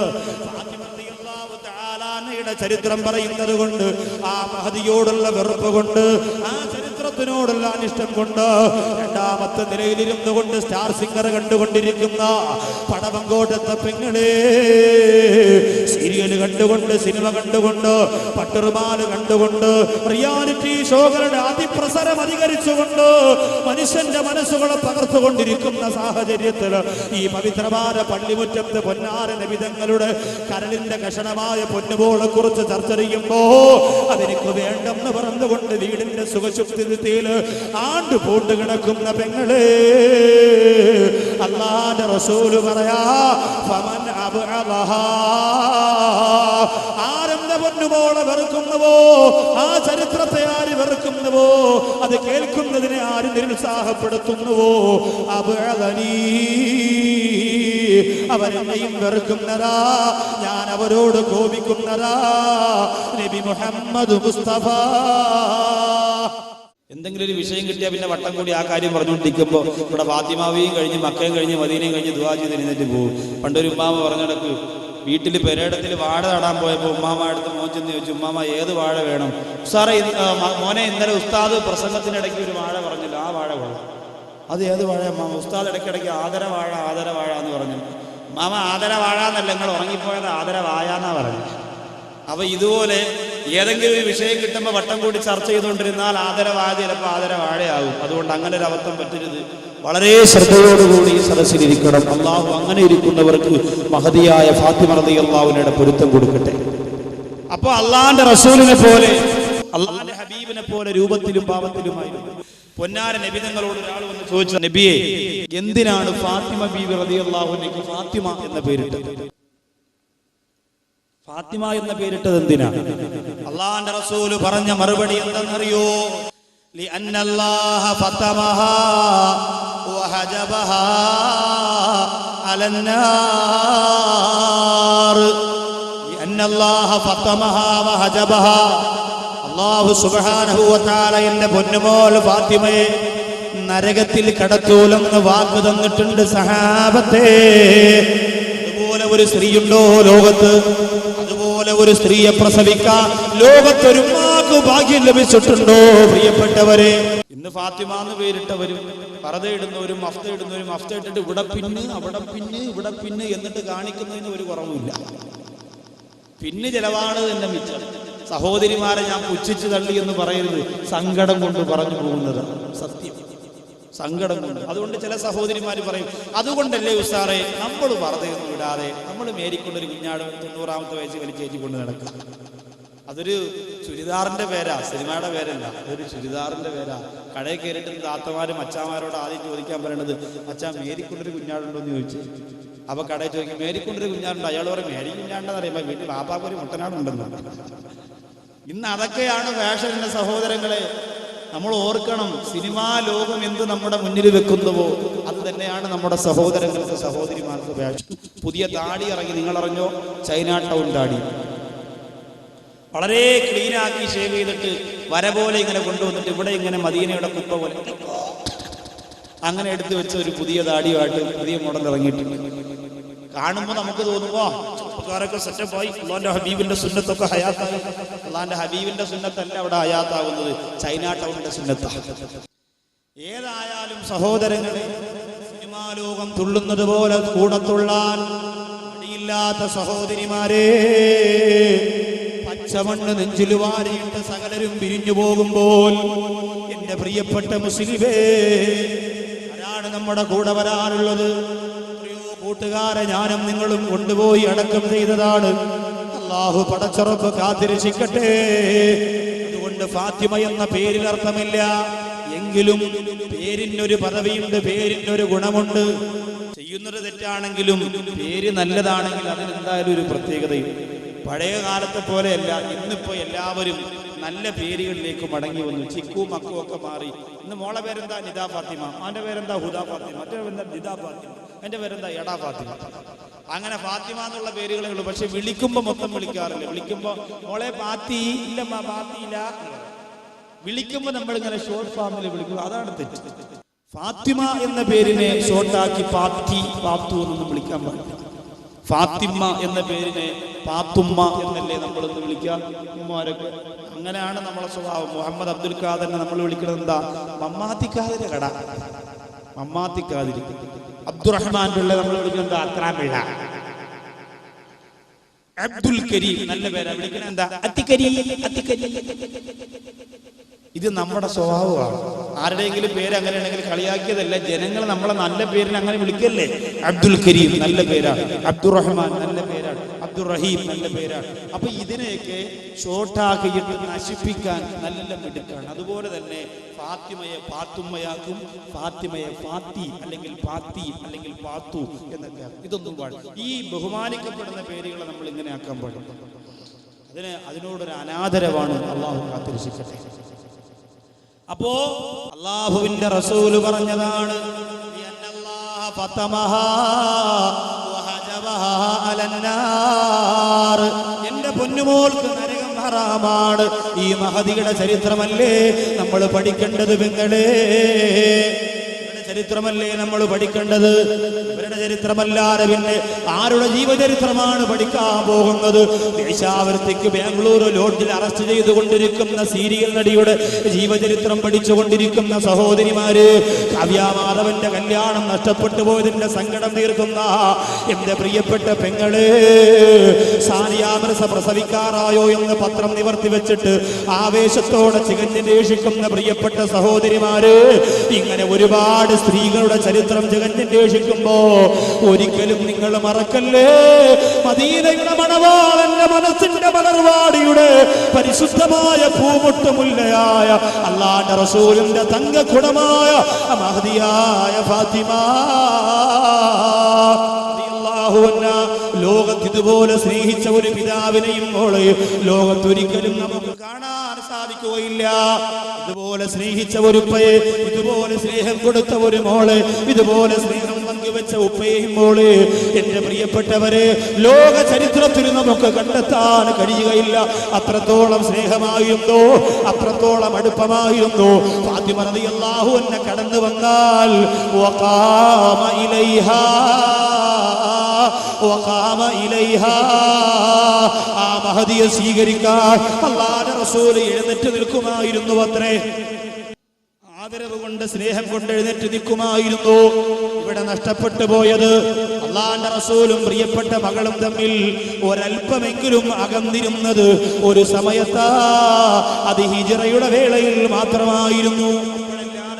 ചരിത്രം പറയുന്നത് കൊണ്ട്, ആ മഹദിയോടുള്ള വെറുപ്പ് കൊണ്ട്, ആ ചരിത്രത്തിനോടുള്ള അനിഷ്ടം കൊണ്ട്, രണ്ടാമത്തെ നിലയിലിരുന്നു കൊണ്ട് സ്റ്റാർ സിംഗർ കണ്ടുകൊണ്ടിരിക്കുന്ന പടവങ്കോട്ടത്തെ പെങ്ങളെ സീരിയൽ കണ്ടുകൊണ്ട്, സിനിമ കണ്ടുകൊണ്ട്, പട്ടുറുമാല് കണ്ടുകൊണ്ട്, റിയാലിറ്റി ഷോകളുടെ അതിപ്രസരം അധികരിച്ചുകൊണ്ട് മനുഷ്യന്റെ മനസ്സുകളെ പകർത്തുകൊണ്ടിരിക്കുന്ന സാഹചര്യത്തിൽ ഈ പവിത്രമായ പള്ളിമുറ്റത്ത് പൊന്നാര നബിതങ്ങളുടെ കരളിന്റെ കഷണമായ പൊന്നുപോളെ കുറിച്ച് ചർച്ച ചെയ്യുമ്പോ അതെനിക്ക് വേണ്ടെന്ന് പറഞ്ഞുകൊണ്ട് വീടിന്റെ സുഖശുദ്ധിയിൽ ആണ്ട് പൂണ്ട് കിടക്കുന്ന പെങ്ങളെ അല്ലാഹുവിന്റെ റസൂല് പറയാ ഫമൻ അബ്അദഹാ ആരെന്റെ പൊന്നുപോളെ വെറുക്കുന്നുവോ, ആ ചരിത്രത്തെ ആര് വെറുക്കുന്നുവോ, അത് കേൾക്കുന്നതിനെ ആര് നിരുത്സാഹപ്പെടുത്തുന്നുവോ അബ്അദനി അവരെന്നെയും വെറുക്കുന്നതാ, ഞാൻ അവരോട് കോപിക്കുന്നതാ. നബി മുഹമ്മദ് മുസ്തഫ. എന്തെങ്കിലും ഒരു വിഷയം കിട്ടിയാൽ പിന്നെ വട്ടം കൂടി ആ കാര്യം പറഞ്ഞുകൊണ്ടിരിക്കുമ്പോൾ ഇവിടെ ഫാത്തിമാവിയും കഴിഞ്ഞ് മക്കയും കഴിഞ്ഞ് മദീനയും കഴിഞ്ഞ് ദുആ ചെയ്ത് എഴുന്നേറ്റ് പോകും. പണ്ടൊരു ഉമ്മാമ പറഞ്ഞിടക്ക് വീട്ടിൽ പെരേടത്തിൽ വാഴ നടാൻ പോയപ്പോൾ ഉമ്മാമ അടുത്ത് മോൻ ചെന്ന് ചോദിച്ചു, ഉമ്മാമ ഏത് വാഴ വേണം? സാറേ മോനെ ഇന്നലെ ഉസ്താദ് പ്രസംഗത്തിനിടയ്ക്ക് ഒരു വാഴ പറഞ്ഞില്ല, ആ വാഴ കൊള്ളാം. അത് ഏത് വാഴ മാമ? ഉസ്താദ് ഇടയ്ക്കിടയ്ക്ക് ആദരവാഴ എന്ന് പറഞ്ഞു. മാമ ആദരവാഴ എന്നല്ല, നിങ്ങൾ ഉറങ്ങിപ്പോയത് ആദരവായാന്നാ പറഞ്ഞു. അപ്പൊ ഇതുപോലെ ഏതെങ്കിലും ഒരു വിഷയം കിട്ടുമ്പോൾ വട്ടം കൂടി ചർച്ച ചെയ്തുകൊണ്ടിരുന്നാൽ ആദരവാഴ ചിലപ്പോൾ ആദരവാഴയാകും. അതുകൊണ്ട് അങ്ങനെ ഒരു അബദ്ധം പറ്റരുത്. വളരെ ശ്രദ്ധയോടുകൂടി ഈ സദസ്സിലിരിക്കണം. അള്ളാഹു അങ്ങനെ ഇരിക്കുന്നവർക്ക് മഹദിയായ ഫാത്തിമ റളിയല്ലാഹുവിന്റെ പൊരുത്തം കൊടുക്കട്ടെ. അപ്പൊ അള്ളാന്റെ റസൂലിനെ പോലെ, അള്ളാന്റെ ഹബീബിനെ പോലെ രൂപത്തിലും ഭാവത്തിലുമായിരുന്നു. പൊന്നാര നബി തങ്ങളോട് ഒരാൾ വന്ന് ചോദിച്ചു, നബിയെ എന്തിനാണ് ഫാത്തിമ ബീവി റളിയല്ലാഹു അൻഹയ്ക്ക് ഫാത്തിമ എന്ന പേരിട്ടത്? ഫാത്തിമ എന്ന പേരിട്ടത് എന്തിനാണ്? അള്ളാന്റെ റസൂല് പറഞ്ഞ മറുപടി എന്തെന്നറിയോ? ലിഅന്നല്ലാഹ ഫതമഹാ വഹജബഹാ അലന്നാർ. ലിഅന്നല്ലാഹ ഫതമഹാ വഹജബഹാ അല്ലാഹു സുബ്ഹാനഹു വ തആല എന്റെ പൊന്നുമോൾ ഫാത്തിമയെ നരകത്തിൽ കടത്തൂലെന്ന് വാക്ക് തന്നിട്ടുണ്ട് സഹാബത്തെ. അതുപോലെ ഒരു സ്ത്രീയുണ്ടോ ലോകത്ത്? അതുപോലെ ഒരു സ്ത്രീയെ പ്രസവിക്കാൻ ലോകത്തൊരു ഉമ്മാക്ക് ഭാഗ്യം ലഭിച്ചിട്ടുണ്ടോ പ്രിയപ്പെട്ടവരെ? ഇന്ന് ഫാത്തിമ എന്ന് പേരിട്ടവരും പർദ ഇടുന്നവരും മഫ്ത ഇടുന്നവരും മഫ്ത ഇട്ടിട്ട് ഇവിടെ പിന്ന് അവിടെ പിന്ന് ഇവിടെ പിന്ന് എന്നിട്ട് കാണിക്കുന്നതിന് ഒരു കുറവുമില്ല. പിന്നെ ചെലവാണ് തന്നെ മിച്ചം. സഹോദരിമാരെ ഞാൻ പുച്ഛിച്ചു തള്ളി എന്ന് പറയരുത്, സങ്കടം കൊണ്ട് പറഞ്ഞു പോകുന്നത് സത്യം, സങ്കടം കൊണ്ട്. അതുകൊണ്ട് ചില സഹോദരിമാര് പറയും, അതുകൊണ്ടല്ലേ ഉസ്താറെ നമ്മൾ പർദ്ദയൊന്നും ഇടാതെ നമ്മൾ മേരിക്കൊണ്ടൊരു കുഞ്ഞാട് 90ാമത്തെ വയസ്സ് വലിച്ചേറ്റി കൊണ്ട് നടക്കുക. അതൊരു ചുരിദാറിന്റെ പേരാ, സിനിമയുടെ പേരല്ല, അതൊരു ചുരിദാറിന്റെ പേരാ. കടയിൽ കയറിയിട്ട് താത്തമാരും അച്ചാമാരോട് ആദ്യം ചോദിക്കാൻ പറയണത്, അച്ഛാ മേരിക്കൊണ്ടൊരു കുഞ്ഞാടുണ്ടോ എന്ന് ചോദിച്ചു. അപ്പൊ കടയിൽ ചോദിക്കും മേരിക്കൊണ്ടൊരു കുഞ്ഞാടുണ്ട്. അയാൾ പറയും മേരി കുഞ്ഞാണ്ടെന്ന് അറിയുമ്പോൾ വീട്ടിൽ വാപ്പാക്കൊരു മുട്ടനാടുണ്ടെന്ന്. ഇന്ന് അതൊക്കെയാണ് ഫാഷൻ. എന്ന സഹോദരങ്ങളെ നമ്മൾ ഓർക്കണം, സിനിമാ ലോകം എന്ത് നമ്മുടെ മുന്നിൽ വെക്കുന്നുവോ അത് തന്നെയാണ് നമ്മുടെ സഹോദരങ്ങൾക്ക് സഹോദരിമാർക്ക് ഫാഷൻ. പുതിയ താടി ഇറങ്ങി, നിങ്ങളറിഞ്ഞോ? ചൈന ടൗൺ താടി വളരെ ക്ലീനാക്കി ഷേവ് ചെയ്തിട്ട് വര പോലെ ഇങ്ങനെ കൊണ്ടുവന്നിട്ട് ഇവിടെ ഇങ്ങനെ മദീനയുടെ കുപ്പ പോലെ അങ്ങനെ എടുത്തു വെച്ച ഒരു പുതിയ താടിയുമായിട്ട് പുതിയ മോഡൽ ഇറങ്ങിയിട്ടുണ്ട്. കാണുമ്പോൾ നമുക്ക് തോന്നുമ്പോ ചെറുപ്പക്കാരൊക്കെ സെറ്റപ്പായി, അള്ളാന്റെ ഹബീബിന്റെ സുന്നത്തൊക്കെ ഹയാത്തായി. അള്ളാന്റെ ഹബീബിന്റെ സുന്നത്തല്ല അവിടെ ഹയാത്താവുന്നത്, ചൈന ടൗണിന്റെ സുന്നത്താണ്. ഏതായാലും സഹോദരങ്ങളെ, സിനിമാ ലോകം തുള്ളുന്നത് പോലെ കൂടെ തുള്ളാൻ മടിയില്ലാത്ത സഹോദരിമാരെ, പച്ചമണ്ണ് നെഞ്ചിൽ വാരിയിട്ട് സകലരും പിരിഞ്ഞു പോകുമ്പോൾ എന്റെ പ്രിയപ്പെട്ട മുസ്ലിമേ, ആരാണ് നമ്മുടെ കൂടെ വരാനുള്ളത്? കൂട്ടുകാരെ ഞാനും നിങ്ങളും കൊണ്ടുപോയി അടക്കം ചെയ്തതാണ്. അല്ലാഹു പടച്ചറപ്പ് കാത്തിരക്ഷിക്കട്ടെ. അതുകൊണ്ട് ഫാത്തിമ എന്ന പേരിൽ അർത്ഥമില്ല, എങ്കിലും പേരിനൊരു പദവിയുണ്ട്, പേരിനൊരു ഗുണമുണ്ട്. ചെയ്യുന്നത് തെറ്റാണെങ്കിലും പേര് നല്ലതാണെങ്കിൽ അതിനെന്തായാലും ഒരു പ്രത്യേകതയും. പഴയ കാലത്തെ പോലെയല്ല, ഇന്നിപ്പോ എല്ലാവരും നല്ല പേരുകളിലേക്ക് മടങ്ങി വന്നു. ചിക്കു മക്കു ഒക്കെ മാറി. ഇന്ന് മോളെ പേരെന്താ? നിദാ ഫാത്തിമ. അവന്റെ പേരെന്താ? ഹുദാ ഫാത്തിമ. മറ്റേ പേരെന്താ? നിദാ ഫാത്തിമ. എന്റെ പേരെന്താ? എടാ ഫാത്തിമ. അങ്ങനെ ഫാത്തിമ എന്നുള്ള പേരുകളേ ഉള്ളൂ. പക്ഷെ വിളിക്കുമ്പോ മൊത്തം വിളിക്കാറില്ല. വിളിക്കുമ്പോ മോളെ പാത്തി ഇല്ലമ്മ പാത്തിയില്ല. വിളിക്കുമ്പോ നമ്മളിങ്ങനെ ഷോർട്ട് ഫാമിൽ വിളിക്കും. അതാണ് തെറ്റ്. ഫാത്തിമ എന്ന പേരിനെ ഷോർട്ടാക്കി പാത്തി പാത്തു എന്നൊന്നും വിളിക്കാൻ പാടില്ല. ഫാത്തിമ എന്ന പേരിനെ പാത്തുമ്മ എന്നല്ലേ നമ്മളൊന്ന് വിളിക്കാം ഉമ്മമാരൊക്കെ. അങ്ങനെയാണ് നമ്മളെ സ്വഭാവം. മുഹമ്മദ് അബ്ദുൽ ഖാദറിനെ നമ്മൾ വിളിക്കുന്നത് എന്താ? മമ്മാത്തിക്കാതിരി കട, മമ്മാത്തിക്കാതിരി. അബ്ദുറഹ്മാൻ പിള്ള നമ്മൾ വിളിക്കുന്നത് എന്താ? അത്രാം പിള്ള. അബ്ദുൽ കരീം നല്ല പേരാ വിളിക്കുന്നത് എന്താ? അത്തിക്കരി, അത്തിക്കരി. ഇത് നമ്മുടെ സ്വഭാവമാണ്. ആരുടെയെങ്കിലും പേര് അങ്ങനെയാണെങ്കിൽ കളിയാക്കിയതല്ല. ജനങ്ങൾ നമ്മളെ നല്ല പേരിന് അങ്ങനെ വിളിക്കല്ലേ. അബ്ദുൽ കരീം നല്ല പേരാണ്, അബ്ദുറഹ്മാൻ നല്ല പേരാണ്, അബ്ദുറഹീം നല്ല പേരാണ്. അപ്പൊ ഇതിനെയൊക്കെ ഷോർട്ടാക്കിയിട്ട് നശിപ്പിക്കാൻ നല്ല മിടുക്കാണ്. അതുപോലെ തന്നെ ഫാത്തിമയെ പാത്തുമ്മയാക്കും, ഫാത്തിമയെ ഫാത്തി അല്ലെങ്കിൽ പാത്തി അല്ലെങ്കിൽ പാത്തു എന്നൊക്കെ. ഇതൊന്നും പാടില്ല. ഈ ബഹുമാനിക്കപ്പെടുന്ന പേരുകളെ നമ്മൾ ഇങ്ങനെ ആക്കാൻ പാടില്ല. അതിനോടൊരു അനാദരവാണ്. അള്ളാഹു കാത്തിരക്ഷിക്കട്ടെ. അപ്പോ അല്ലാഹുവിന്റെ റസൂല് പറഞ്ഞതാണ്, എന്റെ പൊന്നുമോൾക്ക് നരകം ഹറാമാണ്. ഈ മഹദിയുടെ ചരിത്രമല്ലേ നമ്മൾ പഠിക്കേണ്ടത്? പെങ്ങളെ, ചരിത്രമല്ലേ നമ്മൾ പഠിക്കേണ്ടത്? ഇവരുടെ ചരിത്രമല്ലാതെ പിന്നെ ആരുടെ ജീവചരിത്രമാണ് പഠിക്കാൻ പോകുന്നത്? ദേശാവൃത്തിക്ക് ബാംഗ്ലൂർ ലോഡ്ജിൽ അറസ്റ്റ് ചെയ്തുകൊണ്ടിരിക്കുന്ന സീരിയൽ നടിയുടെ ജീവചരിത്രം പഠിച്ചുകൊണ്ടിരിക്കുന്ന സഹോദരിമാര്, കാവ്യാമാധവന്റെ കല്യാണം നഷ്ടപ്പെട്ടു പോയതിന്റെ സങ്കടം തീർക്കുന്ന എന്റെ പ്രിയപ്പെട്ട പെങ്ങള്, സാനിയാമൃസ പ്രസവിക്കാറായോ എന്ന് പത്രം നിവർത്തി വെച്ചിട്ട് ആവേശത്തോടെ ചികഞ്ഞന്വേഷിക്കുന്ന പ്രിയപ്പെട്ട സഹോദരിമാര്, ഇങ്ങനെ ഒരുപാട് സ്ത്രീകളുടെ ചരിത്രം ചികഞ്ഞന്വേഷിക്കുമ്പോ ഒരിക്കലും നിങ്ങൾ മറക്കല്ലേ, മദീനയുടെ മണവാളന്റെ മനസ്സിന്റെ മലർവാടിയുടെ പരിശുദ്ധമായ പൂമുട്ടുമുല്ലയായ അല്ലാഹുവിന്റെ റസൂലിന്റെ തങ്കക്കുടമായ മഹദിയായ ഫാത്തിമ ലോകത്ത് ഇതുപോലെ സ്നേഹിച്ച ഒരു പിതാവിനെയും മോളെയും ലോകത്തൊരിക്കലും നമുക്ക് കാണാൻ സാധിക്കുകയില്ല. ഇതുപോലെ സ്നേഹിച്ച ഒരു ഉപ്പയെ, ഇതുപോലെ സ്നേഹം കൊടുത്ത ഒരു മോളെ, ഇതുപോലെ സ്നേഹം പങ്കുവെച്ച ഉപ്പയെയും മോളെ, എന്റെ പ്രിയപ്പെട്ടവരെ, ലോക ചരിത്രത്തിൽ നമുക്ക് കണ്ടെത്താൻ കഴിയുകയില്ല. അത്രത്തോളം സ്നേഹമായിരുന്നു, അത്രത്തോളം അടുപ്പമായിരുന്നു. ഫാത്തിമ റളിയല്ലാഹു അൻഹ കടന്നു വന്നാൽ വഖാമ ഇലൈഹാ വഖാമ ഇലൈഹാ, ആ മഹദിയെ സ്വീകരിക്കാൻ അല്ലാഹുവിന്റെ റസൂൽ എഴുന്നേറ്റ് നിൽക്കുമായിരുന്നു. അത്രേ ആദരവ് കൊണ്ട്, സ്നേഹം കൊണ്ട് എഴുന്നേറ്റ് നിൽക്കുമായിരുന്നു. ഇവിടെ നഷ്ടപ്പെട്ടു പോയത് അല്ലാഹുവിന്റെ റസൂലും പ്രിയപ്പെട്ട മകളും തമ്മിൽ ഒരല്പമെങ്കിലും അകന്നിരുന്നത് ഒരു സമയത്താ. അത് ഹിജ്റയുടെ വേളയിൽ മാത്രമായിരുന്നു.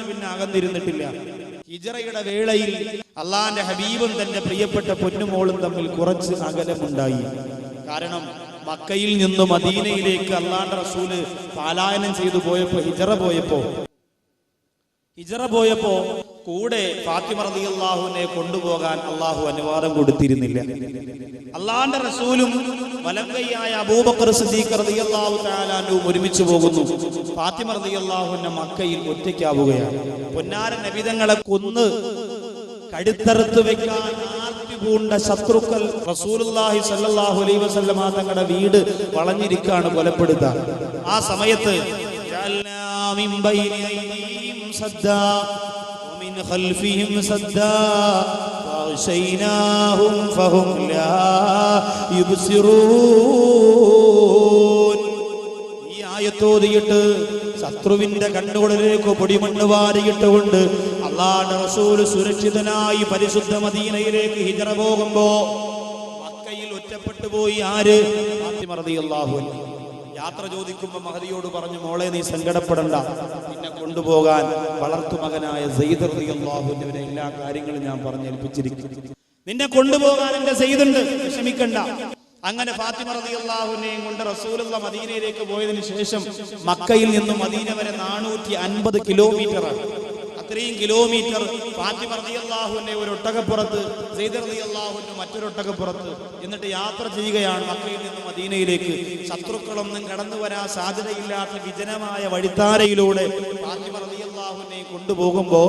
പിന്നെ അകന്നിരുന്നിട്ടില്ല. ഹിജ്റയുടെ വേളയിൽ അള്ളാന്റെ ഹബീബും തന്റെ പ്രിയപ്പെട്ട പൊന്നുമോളും തമ്മിൽ കുറച്ച് അകലമുണ്ടായി. കാരണം മക്കയിൽ നിന്ന് മദീനയിലേക്ക് അള്ളാന്റെ റസൂല് പലായനം ചെയ്തു പോയപ്പോ, ഹിജ്റ പോയപ്പോ കൂടെ ഫാത്തിമ റളിയല്ലാഹുവിനെ കൊണ്ടുപോകാൻ അള്ളാഹു അനുവാദം കൊടുത്തിരുന്നില്ല. അള്ളാന്റെ റസൂലും വലങ്കയ്യായ അബൂബക്കർ സിദ്ദീഖ് റളിയല്ലാഹു തആല അൻഹു ഒരുമിച്ച് പോകുന്നു. ഫാത്തിമ റളിയല്ലാഹു അൻഹ മക്കയിൽ ഒറ്റയ്ക്കാവുകയാണ്. പൊന്നാര നബിതങ്ങളെ കൊന്ന് കഴുത്തറുത്ത് വെക്കാൻ ആർത്തി പൂണ്ട ശത്രുക്കൾ റസൂലുള്ളാഹി സ്വല്ലല്ലാഹു അലൈഹി വസല്ലമ തങ്ങളുടെ വീട് വളഞ്ഞിരിക്കാണ് കൊലപ്പെടുത്താൻ. ആ സമയത്ത് خلفهم سدا فغشيناهم فهم لا يبصرون. ഈ ആയത്തോതിയിട്ട് ശത്രുവിന്റെ കണ്ണുകളിലേക്ക് പൊടിമണ്ണ് വാരിയിട്ടുകൊണ്ട് അല്ലാഹുവിന്റെ റസൂൽ സുരക്ഷിതനായി പരിശുദ്ധ മദീനയിലേക്ക് ഹിജ്റ പോകുമ്പോ മക്കയിൽ ഒറ്റപ്പെട്ടു പോയി ആര്? ഫാത്തിമ റളിയല്ലാഹു അൻഹ. യാത്ര ചോദിക്കുമ്പോൾ മഹദിയോട് പറഞ്ഞു, മോളെ നീ സങ്കടപ്പെടണ്ട, നിന്നെ കൊണ്ടുപോകാൻ വളർത്തുമകനായ സയ്യിദ് റളിയല്ലാഹു അൻഹുവിനെ എല്ലാ കാര്യങ്ങളും ഞാൻ പറഞ്ഞേൽപ്പിച്ചിരിക്കും. നിന്നെ കൊണ്ടുപോകാൻ എന്റെ സയ്യിദുണ്ട്, വിഷമിക്കണ്ട. അങ്ങനെ ഫാത്തിമ റളിയല്ലാഹു അൻഹയെയും കൊണ്ട് റസൂലുള്ള മദീനയിലേക്ക് പോയതിനു ശേഷം മക്കയിൽ നിന്നും മദീന വരെ 450 കിലോമീറ്ററാണ്. ഇത്രയും കിലോമീറ്റർ ഫാത്തിമ റളിയല്ലാഹു അൻഹ ഒരു ഒട്ടകപ്പുറത്ത്, സെയ്ദ് റളിയല്ലാഹു അൻഹു മറ്റൊരു ഒട്ടകപ്പുറത്ത്, എന്നിട്ട് യാത്ര ചെയ്യുകയാണ് മക്കയിൽ നിന്ന് മദീനയിലേക്ക്. ശത്രുക്കളൊന്നും കടന്നു വരാൻ സാധ്യതയില്ലാത്ത വിജനമായ വഴിത്താരയിലൂടെ ഫാത്തിമ റളിയല്ലാഹു അൻഹയെ കൊണ്ടുപോകുമ്പോ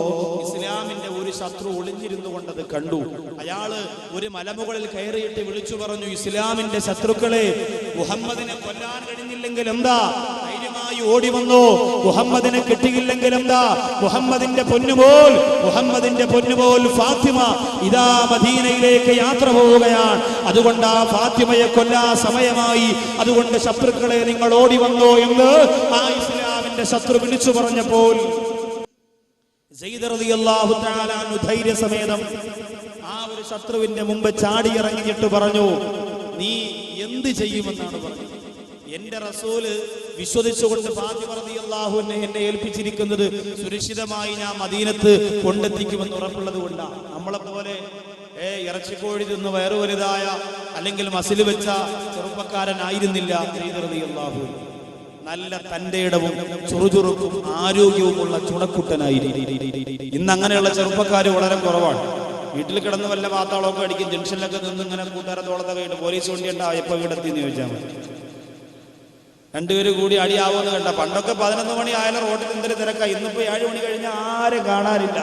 ഇസ്ലാമിന്റെ ഒരു ശത്രു ഒളിഞ്ഞിരുന്നു കൊണ്ടത് കണ്ടു. അയാള് ഒരു മലമുകളിൽ കയറിയിട്ട് വിളിച്ചു പറഞ്ഞു, ഇസ്ലാമിന്റെ ശത്രുക്കളെ, മുഹമ്മദിനെ കൊല്ലാൻ കഴിഞ്ഞില്ലെങ്കിൽ എന്താ, ധൈര്യമായി ഓടി വന്നോ. മുഹമ്മദിനെ കിട്ടിയില്ലെങ്കിൽ എന്താ, മുഹമ്മദിന്റെ പൊന്നുപോൽ ഫാത്തിമ ഇതാ മദീനയിലേക്ക് യാത്ര പോവുകയാണ്. അതുകൊണ്ട് ആ ഫാത്തിമയെ കൊല്ലാ സമയമായി, അതുകൊണ്ട് ശത്രുക്കളെ നിങ്ങൾ ഓടി വന്നോ എന്ന് ആ ഇസ്ലാമിന്റെ ശത്രു വിളിച്ചു പറഞ്ഞപ്പോൾ സെയ്ദ് റളിയല്ലാഹു തആല അൻഹു ധൈര്യസമേതം ആ ഒരു ശത്രുവിന്റെ മുമ്പ് ചാടി ഇറങ്ങിയിട്ട് പറഞ്ഞു, നീ എന്ത് ചെയ്യുമെന്നാണ് പറഞ്ഞത്. എന്റെ റസൂല് വിശ്വസിച്ചുകൊണ്ട് ഫാത്തിമ റളിയല്ലാഹു അൻഹ എന്നെ ഏൽപ്പിച്ചിരിക്കുന്നത് സുരക്ഷിതമായി ഞാൻ മദീനത്ത് കൊണ്ടെത്തിക്കുമെന്ന് ഉറപ്പുള്ളത് കൊണ്ടാണ്. നമ്മളെ പോലെ ഇറച്ചിക്കോഴി തിന്ന് വയറു വലുതായ അല്ലെങ്കിൽ മസിൽ വെച്ച ചെറുപ്പക്കാരനായിരുന്നില്ല സെയ്ദ് റളിയല്ലാഹു അൻഹു. നല്ല തന്റെയിടവും ചുറുചുറുക്കും ആരോഗ്യവുമുള്ള ചുണക്കുട്ടനായിരുന്നു. ഇന്ന് അങ്ങനെയുള്ള ചെറുപ്പക്കാർ വളരെ കുറവാണ്. വീട്ടിൽ കിടന്ന് വല്ല വാത്താളമൊക്കെ അടിക്കും, ജംഗ്ഷനിലൊക്കെ നിന്ന് ഇങ്ങനെ കൂട്ടുകാരെ തോളത്തൊക്കെ ഇട്ട് പോലീസ് വണ്ടി ഉണ്ടാവും, എപ്പോൾ വീടെത്തിന്ന് ചോദിച്ചാൽ മതി. രണ്ടുപേര് കൂടി അടിയാവുമെന്ന് കണ്ട. പണ്ടൊക്കെ 11 മണി ആയാലും റോഡിൽ എന്തൊരു തിരക്കായി. ഇന്നിപ്പോ 7 മണി കഴിഞ്ഞാൽ ആരും കാണാനില്ല,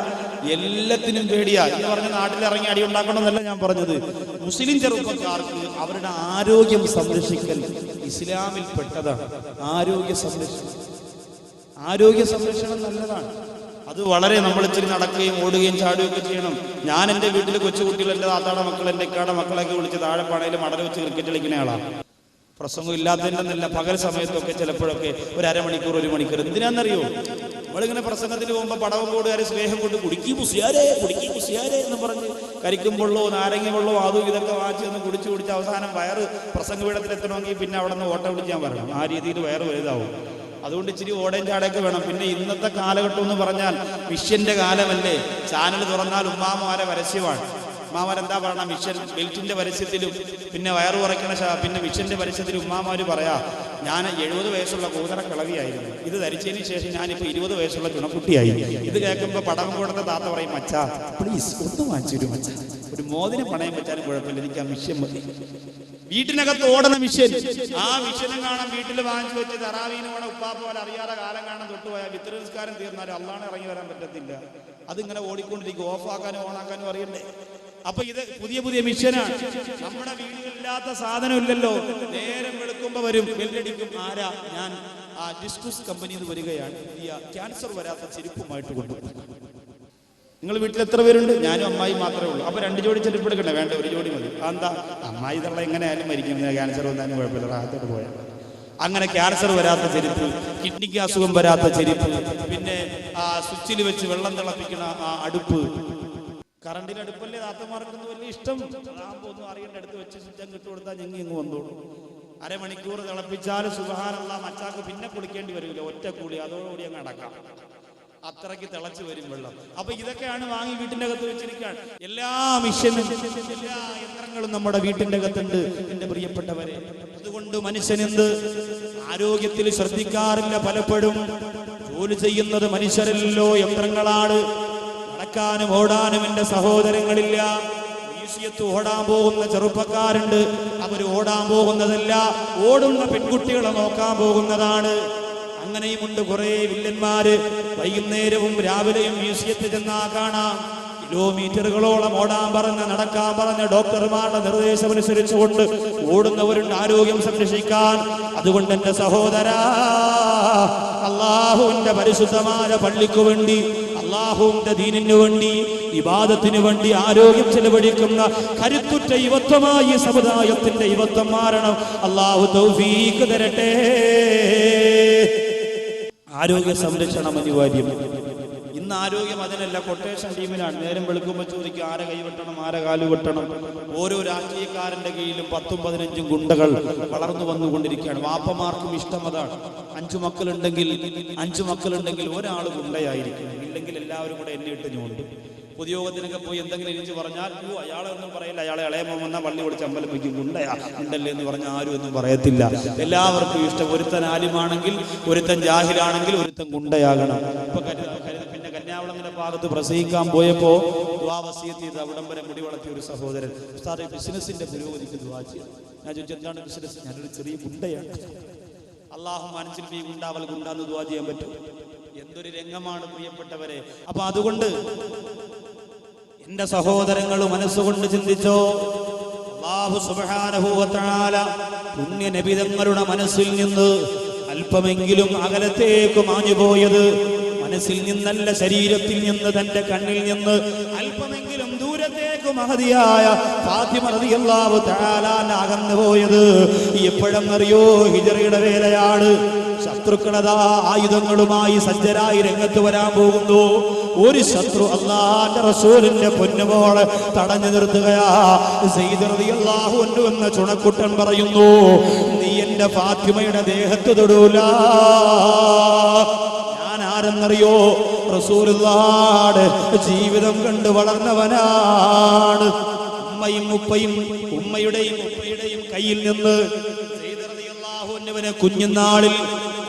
എല്ലാത്തിനും പേടിയാ എന്ന് പറഞ്ഞ് നാട്ടിലിറങ്ങി അടി ഉണ്ടാക്കണമെന്നല്ല ഞാൻ പറഞ്ഞത്. മുസ്ലിം ചെറുപ്പക്കാർക്ക് അവരുടെ ആരോഗ്യം സംരക്ഷിക്കൽ ഇസ്ലാമിൽ പെട്ടതാണ്. ആരോഗ്യ സംരക്ഷണം നല്ലതാണ്. അത് വളരെ നമ്മൾ ഇച്ചിരി നടക്കുകയും ഓടുകയും ചാടുകയൊക്കെ ചെയ്യണം. ഞാൻ എൻ്റെ വീട്ടിൽ കൊച്ചുകുട്ടികൾ, എൻ്റെ താത്താടെ മക്കൾ, എൻ്റെ ഇക്കാടെ മക്കളൊക്കെ വിളിച്ച് താഴെ പാടയിൽ മടൽ വെച്ച് ക്രിക്കറ്റ് കളിക്കുന്ന ആളാണ്. പ്രസംഗം ഇല്ലാത്തതിനെന്നല്ല, പകൽ സമയത്തൊക്കെ ചിലപ്പോഴൊക്കെ ഒരു അരമണിക്കൂർ 1 മണിക്കൂർ. എന്തിനാണെന്നറിയോ, നമ്മളിങ്ങനെ പ്രസംഗത്തിന് പോകുമ്പോൾ പടവം കൂടുകാർ സ്നേഹം കൊണ്ട് കുടിക്കി കുസിയാരേ എന്ന് പറഞ്ഞ് കരിക്കും വെള്ളമോ നാരങ്ങ വെള്ളമോ അതും ഇതൊക്കെ വാങ്ങിച്ച് ഒന്ന് കുടിച്ച് അവസാനം വയറ് പ്രസംഗപീഠത്തിലെത്തണമെങ്കിൽ പിന്നെ അവിടെ നിന്ന് ഓട്ടം വിളിക്കാൻ പറയണം. ആ രീതിയിൽ വയറ് വലുതാവും. അതുകൊണ്ട് ഇച്ചിരി ഓടേം ചാടയൊക്കെ വേണം. പിന്നെ ഇന്നത്തെ കാലഘട്ടം എന്ന് പറഞ്ഞാൽ മിഷ്യന്റെ കാലമല്ലേ. ചാനൽ തുറന്നാൽ ഉമ്മാമാരെ പരസ്യമാണ്. ഉമ്മാമാരെന്താ പറയണ, മിഷൻ ബെൽറ്റിന്റെ പരസ്യത്തിലും പിന്നെ വയറ് കുറയ്ക്കണ പിന്നെ മിഷന്റെ പരസ്യത്തിലും ഉമ്മാമാര് പറയാ, ഞാൻ 70 വയസ്സുള്ള കൂതറ കിളവിയായിരുന്നു, ഇത് ധരിച്ചതിന് ശേഷം ഞാനിപ്പോ 20 വയസ്സുള്ള ചുണക്കുട്ടിയായി. ഇത് കേൾക്കുമ്പോ പടം കൊടുത്ത താത്ത പറയും, മച്ചാ പ്ലീസ് ഒന്ന് വാങ്ങിച്ചു മച്ചാ, ഒരു മോതിരം പണയം വെച്ചാലും കുഴപ്പമില്ല, എനിക്ക് ആ മിഷൻ മതി. വീട്ടിനകത്ത് ഓടണ മിഷൻ, ആ മിഷനും കാണാൻ വീട്ടിൽ വാങ്ങിച്ചു വെച്ച് തറാവീന് കൂടെ ഉപ്പാപ്പ പോലെ അറിയാതെ കാലം കാണാൻ തൊട്ടുപോയാൽ വിത്ര നിസ്കാരം തീർന്നാലും അള്ളാഹ് ഇറങ്ങി വരാൻ പറ്റത്തില്ല. അതിങ്ങനെ ഓടിക്കൊണ്ടിരിക്കും, ഓഫാക്കാനും ഓണാക്കാനും അറിയണ്ടേ. അപ്പൊ ഇത് പുതിയ മിഷനാണ്. നമ്മുടെ വീടുകളില്ലാത്ത സാധനമില്ലല്ലോ. നേരം വെളുക്കുമ്പോ വരും, ബെല്ലടിക്കും. ആരാ? ഞാൻ ആ ഡിസ്കുസ് കമ്പനിയിൽ നിന്ന് വരികയാണ്, ക്യാൻസർ വരാത്ത ചെരുപ്പുമായിട്ട് കൊണ്ടുപോകും. നിങ്ങൾ വീട്ടിൽ എത്ര പേരുണ്ട്? ഞാനും അമ്മായി മാത്രമേ ഉള്ളൂ. അപ്പൊ 2 ജോഡി ചെരുപ്പ് എടുക്കണ്ടേ? വേണ്ട, 1 ജോഡി മതി. എന്താ, അമ്മായി തള്ള എങ്ങനെയായാലും മരിക്കും, ക്യാൻസർ വന്നാലും കുഴപ്പമില്ല, റാഹത്തോട്ട് പോയാൽ. അങ്ങനെ ക്യാൻസർ വരാത്ത ചെരുപ്പ്, കിഡ്നിക്ക് അസുഖം വരാത്ത ചെരുപ്പ്, പിന്നെ ആ സ്വിച്ചിൽ വെച്ച് വെള്ളം തിളപ്പിക്കുന്ന ആ അടുപ്പ്, കറണ്ടിന്റെ അടുപ്പല്ലേ താത്തമാർക്കൊന്നും വലിയ ഇഷ്ടം. അതാകുമ്പോ ഒന്നും അറിയേണ്ട, അടുത്ത് വെച്ച് സ്വിച്ചം കിട്ടു കൊടുത്താൽ ഞങ്ങി ഇങ്ങ് വന്നോളൂ. അരമണിക്കൂർ തിളപ്പിച്ചാൽ സുബ്ഹാനല്ലാഹ് മച്ചാക്ക് പിന്നെ കുളിക്കേണ്ടി വരില്ല, ഒറ്റ കൂടി അതോടുകൂടി അങ്ങ് അടക്കാം. അത്രയ്ക്ക് തിളച്ചു വരും വെള്ളം. അപ്പൊ ഇതൊക്കെയാണ് വാങ്ങി വീട്ടിന്റെ അകത്ത് വെച്ചിരിക്കുകയാണ്. എല്ലാ മിഷനും എല്ലാ യന്ത്രങ്ങളും നമ്മുടെ വീട്ടിന്റെ അകത്തുണ്ട് എന്റെ പ്രിയപ്പെട്ടവരെ. അതുകൊണ്ട് മനുഷ്യനെന്ത് ആരോഗ്യത്തിൽ ശ്രദ്ധിക്കാറില്ല. പലപ്പോഴും ജോലി ചെയ്യുന്നത് മനുഷ്യരല്ലോ, യന്ത്രങ്ങളാണ്. നടക്കാനും ഓടാനും എന്റെ സഹോദരങ്ങളില്ല. മ്യൂസിയത്ത് ഓടാൻ പോകുന്ന ചെറുപ്പക്കാരുണ്ട്, അവർ ഓടാൻ പോകുന്നതല്ല, ഓടുന്ന പെൺകുട്ടികളെ നോക്കാൻ പോകുന്നതാണ്. അങ്ങനെയുമുണ്ട് കുറെ വില്ലന്മാര്. വൈകുന്നേരവും രാവിലെയും മ്യൂസിയത്തിൽ ചെന്നാ കാണാം, കിലോമീറ്ററുകളോളം ഓടാൻ പറഞ്ഞ് നടക്കാൻ പറഞ്ഞ് ഡോക്ടർമാരുടെ നിർദ്ദേശമനുസരിച്ചുകൊണ്ട് ഓടുന്നവരുണ്ട് ആരോഗ്യം സംരക്ഷിക്കാൻ. അതുകൊണ്ട് എന്റെ സഹോദരാ, അള്ളാഹുവിന്റെ പരിശുദ്ധമായ പള്ളിക്കു വേണ്ടി, അള്ളാഹുവിന്റെ ദീനിനു വേണ്ടി, ഇബാദത്തിന് വേണ്ടി ആരോഗ്യം ചെലവഴിക്കുന്ന കരുത്തുറ്റ യുവത്വമായി സമുദായത്തിന്റെ യുവത്വം മാറണം. അള്ളാഹു തൗഫീഖ് തരട്ടെ. ആരോഗ്യ സംരക്ഷണം അനിവാര്യം. ഇന്ന് ആരോഗ്യം അതിനല്ല, കൊട്ടേഷൻ ടീമിനാണ്. നേരം വെളുക്കുമ്പോൾ ചോദിക്കും ആരെ കൈവെട്ടണം, ആരെ കാല് വെട്ടണം. ഓരോ രാഷ്ട്രീയക്കാരന്റെ കീഴിലും 10ഉം 15ഉം ഗുണ്ടകൾ വളർന്നു വന്നുകൊണ്ടിരിക്കുകയാണ്. വാപ്പമാർക്കും ഇഷ്ടം അതാണ്. 5 മക്കളുണ്ടെങ്കിൽ ഒരാൾ ഗുണ്ടയായിരിക്കും, ഇല്ലെങ്കിൽ എല്ലാവരും കൂടെ എന്നെ ഇട്ട് ഞോണ്ട്. പൊതുയോഗത്തിനൊക്കെ പോയി എന്തെങ്കിലും എഴുതി പറഞ്ഞാൽ അയാളെ ഒന്നും പറയില്ല, അയാളെ ഇളയമോ വന്നാൽ വള്ളി പൊളിച്ച് അമ്പലം വയ്ക്കും, ഗുണ്ടയാ ഉണ്ടല്ലേ എന്ന് പറഞ്ഞാൽ ആരും ഒന്നും പറയത്തില്ല. എല്ലാവർക്കും ഇഷ്ടം ഒരുത്തൻ ആലിമാണെങ്കിൽ, ഒരുത്തൻ ജാഹിലാണെങ്കിൽ ഒരുത്തൻ ഗുണ്ടയാകണം. ഇപ്പൊ പിന്നെ കന്യാകുളങ്ങനെ ഭാഗത്ത് പ്രസംഗിക്കാൻ പോയപ്പോ ദുആ വസിയത്ത് ചെയ്ത് അവിടം വരെ മുടി വളർത്തിയ ഒരു സഹോദരൻ, ഉസ്താദെ ബിസിനസിന്റെ പുരോഗതിക്ക് ദുആ ചെയ്യാം. ഞാൻ ചോദിച്ചു എന്താണ് ബിസിനസ്? ഞാനൊരു ചെറിയ ഗുണ്ടയാണ്. അള്ളാഹു മനസ്സിൽ ഈ ഗുണ്ടാവൽ ഗുണ്ടാന്ന് ദുആ ചെയ്യാൻ പറ്റും? എന്തൊരു രംഗമാണ് പ്രിയപ്പെട്ടവരെ. അപ്പൊ അതുകൊണ്ട് എന്റെ സഹോദരങ്ങൾ മനസ്സുകൊണ്ട് ചിന്തിച്ചോ, അല്ലാഹു സുബ്ഹാനഹു വ തആല പുണ്യ നബി തങ്ങളുടെ മനസ്സിൽ നിന്ന് അല്പമെങ്കിലും അകലത്തേക്ക് മാഞ്ഞുപോയത്, മനസ്സിൽ നിന്നല്ല ശരീരത്തിൽ നിന്ന്, തന്റെ കണ്ണിൽ നിന്ന് അല്പമെങ്കിലും ദൂരത്തേക്ക് മഹദിയായ ഫാത്തിമ റളിയല്ലാഹു തആല അകന്നു പോയത് എപ്പോഴെന്നറിയോ? ഹിജ്റയുടെ വേലയാണ്. ശത്രുക്കളതാ ആയുധങ്ങളുമായി സജ്ജരായി രംഗത്ത് വരാൻ പോകുന്നു. ഒരു ശത്രു അല്ലാഹുവിന്റെ റസൂലിന്റെ പൊന്നുമോളെ തടഞ്ഞു നിർത്തുകയാ. സയ്യിദ് റളിയല്ലാഹു അൻഹു എന്ന ചുണക്കുട്ടൻ പറയുന്നു, നീ എന്റെ ഫാത്തിമയുടെ ദേഹത്ത് തൊടൂല. ഞാൻ ആരെന്നറിയോ? റസൂലുള്ളാഹിയുടെ ജീവിതം കണ്ട് വളർന്നവനാണ്. ഉമ്മയുടെയും ഉപ്പയുടെയും കയ്യിൽ നിന്ന് സയ്യിദ് റളിയല്ലാഹു അൻഹുവിനെ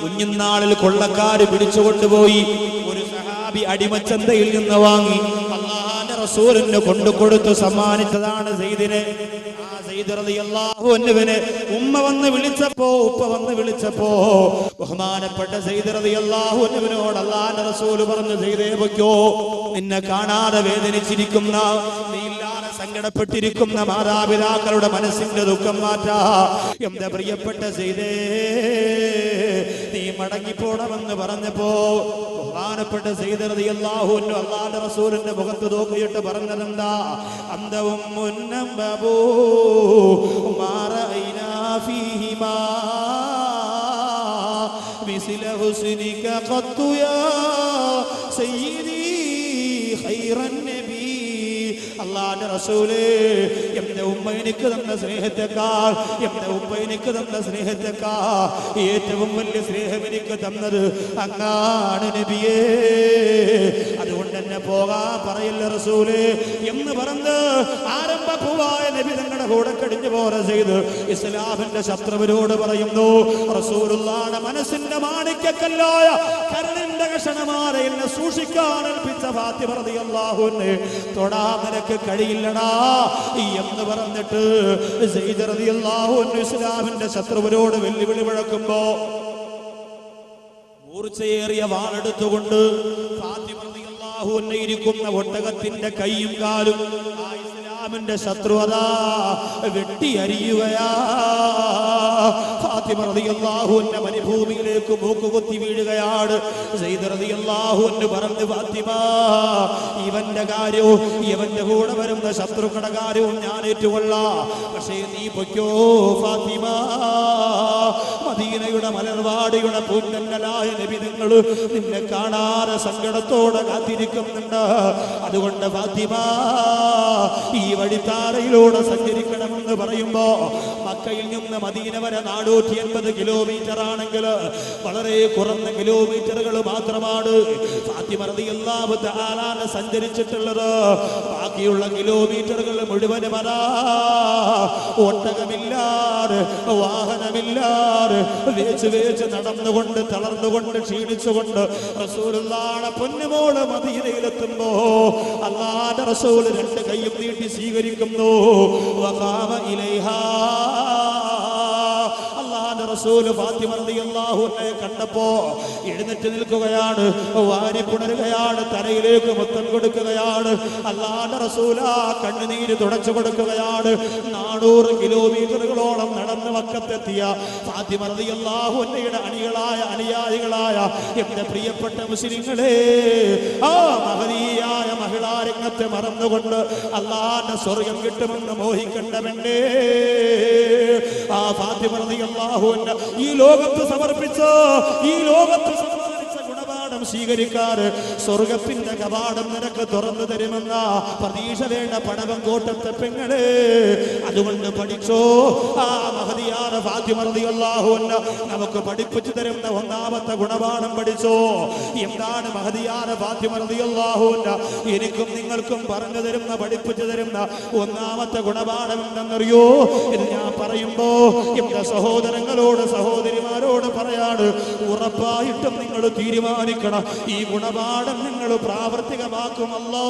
കുഞ്ഞുനാളിൽ കൊള്ളക്കാര് പിടിച്ചുകൊണ്ടുപോയി ഒരു സഹാബി അടിമച്ചന്തയിൽ നിന്ന് വാങ്ങി അല്ലാഹുവിന്റെ റസൂലിന് കൊണ്ടുകൊടുത്ത് സമ്മാനിച്ചതാണ് സയ്യിദിനെ. ആ സയ്യിദ് റളിയല്ലാഹു അൻഹുവിനെ ഉമ്മ വന്ന് വിളിച്ചപ്പോ, ഉപ്പ വന്ന് വിളിച്ചപ്പോ ബഹുമാനപ്പെട്ട സയ്യിദ് റളിയല്ലാഹു അൻഹുവിനോട് അല്ലാഹുവിന്റെ റസൂൽ പറഞ്ഞു, സയ്യിദേ പൊയ്ക്കോ, നിന്നെ കാണാതെ വേദനിച്ചിരിക്കുന്ന, നീ ഇല്ലാതെ സങ്കടപ്പെട്ടിരിക്കുന്ന മാതാപിതാക്കളുടെ മനസ്സിന്റെ ദുഃഖം മാറ്റാ. എന്റെ പ്രിയപ്പെട്ട സയ്യിദേ, നീ മടങ്ങിപ്പോണമെന്ന് പറഞ്ഞപ്പോ ബഹുമാനപ്പെട്ട സയ്യിദ് റളിയല്ലാഹു അൻഹു അല്ലാഹുവിന്റെ റസൂലിന്റെ മുഖത്ത് നോക്കിയിട്ട് പറഞ്ഞതെന്താ? അന്തവും മുന്നംബൂ മാറൈനാ ഫീഹിമാ മിസ്ല ഹുസ്നിക ഖത്തു യാ സയ്യിദി ഖൈറൻ നബി. അല്ലാഹുവിന്റെ റസൂലേ, എന്റെ ഉമ്മ എനിക്ക് തന്ന സ്നേഹത്തെക്കാൾ, എന്റെ ഉപ്പ എനിക്ക് തന്ന സ്നേഹത്തെക്കാൾ ഏറ്റവും വലിയ സ്നേഹം എനിക്ക് തന്നത് അങ്ങാണ് നബിയേ. അതുകൊണ്ട് എന്നെ പോകാൻ പറയില്ല റസൂലേ എന്ന് പറഞ്ഞ് ആരംഭപ്പൂവായ നബി തങ്ങളുടെ കൂടെ കടിഞ്ഞു പോലെ ചെയ്ത് ഇസ്ലാമിന്റെ ശത്രുവിനോട് പറയുന്നു, റസൂലുള്ളാഹിയുടെ മനസ്സിന്റെ മാണിക്യക്കല്ലായ കരളിന്റെ കഷണമാരെ എന്നെ സൂക്ഷിക്കാൻ ഏൽപ്പിച്ച ഫാത്തിമ റളിയല്ലാഹു അൻഹ തൊടാൻ നിനക്ക് കഴിയില്ലടാ എന്ന് പറഞ്ഞിട്ട് സയ്യിദ് റളിയല്ലാഹു അൻഹു ഇസ്ലാമിന്റെ ശത്രുവിനോട് വെല്ലുവിളി മുഴക്കുമ്പോ മൂർച്ചയേറിയ വാളെടുത്തുകൊണ്ട് ഫാത്തിമ റളിയല്ലാഹു അൻഹ ഇരിക്കുന്ന ഒട്ടകത്തിന്റെ കൈയും കാലും ആ ഇസ്ലാമിന്റെ ശത്രു അതാ വെട്ടി അരിയുകയാ. ഫാത്തിമ റളിയല്ലാഹു അൻഹ മരുഭൂമിയിലേക്ക് മൂക്കുകുത്തി വീഴുകയാണ്. സയ്യിദ് റളിയല്ലാഹു അൻഹു പറഞ്ഞു, ഫാത്തിമ, ഇവന്റെ കാര്യവും ഇവന്റെ കൂടെ വരുന്ന ശത്രുക്കളുടെ കാര്യവും ഞാൻ ഏറ്റുകൊള്ളാം. പക്ഷേ നീ പൊയ്ക്കോ ഫാത്തിമ. മദീനയുടെ മലർവാടിയുടെ പൂന്തന്നലായ നബി നിങ്ങൾ നിന്നെ കാണാതെ സങ്കടത്തോടെ കാത്തിരിക്കുന്നുണ്ട്. അതുകൊണ്ട് ഫാത്തിമ, ഈ വഴിത്താരയിലൂടെ സഞ്ചരിക്കണമെന്ന് പറയുമ്പോ മക്കയിൽ നിന്ന് മദീന വരെ 480 കിലോമീറ്റർ ആണെങ്കിൽ വളരെ കുറഞ്ഞ കിലോമീറ്ററുകൾ മാത്രമാണ് ഫാത്തിമ റളിയല്ലാഹു തആല സഞ്ചരിച്ചിട്ടുള്ളത്. ബാക്കിയുള്ള കിലോമീറ്ററുകൾ മുഴുവനും അതാ ഒട്ടകമില്ലാതെ, വാഹനമില്ലാതെ വേച്ച് നടന്നുകൊണ്ട്, തളർന്നുകൊണ്ട്, ക്ഷീണിച്ചുകൊണ്ട് റസൂലുള്ളാഹിയുടെ പൊന്നുമോള് മദീനയിലെത്തുമ്പോ അല്ലാഹുവിന്റെ റസൂൽ രണ്ട് കൈയും നീട്ടി സ്വീകരിക്കുന്നു. വഖാമ ഇലൈഹാ. അല്ലാഹുവിന്റെ റസൂൽ ഫാത്തിമ റളിയല്ലാഹു അൻഹയെ കണ്ടപ്പോ എഴുന്നേറ്റ് നിൽക്കുകയാണ്, വാരി പുണരുകയാണ്, തലയിലേക്ക് മുത്തം കൊടുക്കുകയാണ്. അല്ലാഹുവിന്റെ റസൂൽ ആ കണ്ണുനീര് തുടച്ചു കൊടുക്കുകയാണ്. 400 കിലോമീറ്ററുകളോളം നടന്ന് മക്കത്തെത്തിയ ഫാത്തിമ റളിയല്ലാഹു അൻഹയുടെ അനുയായികളായ എന്റെ പ്രിയപ്പെട്ട മുസ്ലിങ്ങളെ, ആ മഹദീയായ മഹിളാ രംഗത്തെ മറന്നുകൊണ്ട് അല്ലാഹുവിന്റെ സ്വർഗം കിട്ടുമെന്ന് മോഹിക്കണ്ടവന്റെ ആ ഫാത്തിമ റളിയല്ലാഹു അൻഹ ഈ ലോകത്ത് സമർപ്പിച്ച, ഈ ലോകത്ത് ഗുണപാഠം സ്വീകരിക്കാറ് സ്വർഗത്തിന്റെ കവാടം നിനക്ക് തുറന്നു തരുമെന്ന പ്രതീക്ഷ വേണ്ട പടവം കോട്ടത്തെ പെങ്ങളെ. അതുകൊണ്ട് പഠിച്ചോ. ആ മഹദിയായ ഫാത്തിമ റളിയല്ലാഹു അൻഹ നമുക്ക് പഠിപ്പിച്ചു തരുന്ന ഒന്നാമത്തെ ഗുണപാഠം പഠിച്ചോ. എന്താണ് മഹദിയായ ഫാത്തിമ റളിയല്ലാഹു അൻഹ എനിക്കും നിങ്ങൾക്കും പറഞ്ഞു തരുന്ന, പഠിപ്പിച്ചു തരുന്ന ഒന്നാമത്തെ ഗുണപാഠം എന്തെന്നറിയോ? ഇത് ഞാൻ പറയുമ്പോ എന്റെ സഹോദരങ്ങളോട്, സഹോദരിമാരോട് പറയാണ്, ഉറപ്പായിട്ടും നിങ്ങൾ തീരുമാനിക്കണം, ഈ ഗുണപാഠം നിങ്ങൾ പ്രാവർത്തികമാക്കുമല്ലോ.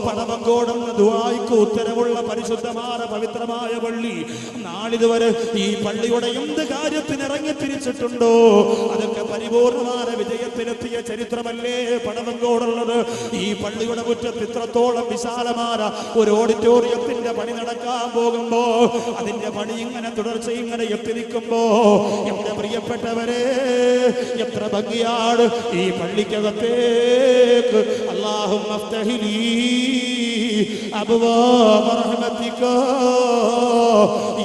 പടവങ്കോട് ദുആയ്ക്ക് ഉത്തരവുള്ള പരിശുദ്ധമായ പവിത്രമായ പള്ളി നാളിതുവരെ ഈ പള്ളിയുടെ എന്ത് കാര്യത്തിന് ഇറങ്ങി തിരിച്ചിട്ടുണ്ടോ അതൊക്കെ പരിപൂർണമായ വിജയത്തിലെത്തിയ ചരിത്രമല്ലേ പടവങ്കോടുള്ളത്. ഈ പള്ളിയുടെ മുറ്റത്ത് ഇത്രത്തോളം വിശാലമായ ഒരു ഓഡിറ്റോറിയത്തിന്റെ പണി നടക്കാൻ പോകുമ്പോ അതിന്റെ പണി ഇങ്ങനെ തുടർച്ച ഇങ്ങനെ എത്തി നിൽക്കുമ്പോ എന്റെ പ്രിയപ്പെട്ടവരെ എത്ര ഭംഗിയാണ് ഈ പള്ളിക്കകത്തേക്ക് അല്ലാഹുമ്മ അഫ്തഹി ലീ അബ്വാബ റഹ്മതിക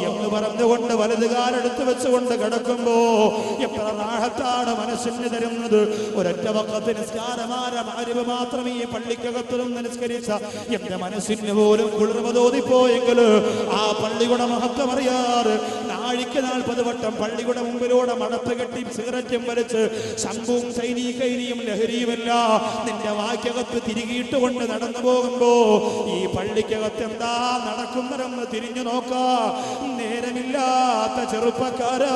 എന്ന് പറഞ്ഞുകൊണ്ട് വലതുകാലെടുത്ത് വെച്ചുകൊണ്ട് കിടക്കുമ്പോ എത്ര റാഹത്താണ് മനസ്സിന് തരുന്നത്. ഒരൊറ്റ വഖത്ത് നിസ്കാരമായ മഗ്‌രിബ് മാത്രമേ ഈ പള്ളിക്കകത്ത് നിന്ന് നിസ്കരിച്ച എന്റെ മനസ്സിന് പോലും കുളിർമ തോന്നിപ്പോയെങ്കിൽ ആ പള്ളിയുടെ മഹത്വം അറിയാറ് നാഴിക്ക് 40 വട്ടം പള്ളിയുടെ മുമ്പിലൂടെ മടത്ത് കെട്ടി സിഗരറ്റും വലിച്ച് ശംഖും സൈനികൈനിയും ലഹരിയുമല്ല നിന്റെ വാക്യകത്ത് തിരികിയിട്ടുകൊണ്ട് നടന്നു പോകുമ്പോ ഈ പള്ളിക്കകത്ത് എന്താ നടക്കുന്നതെന്ന് തിരിഞ്ഞു നോക്കാ നേരമില്ലാത്ത ചെറുപ്പക്കാരാ.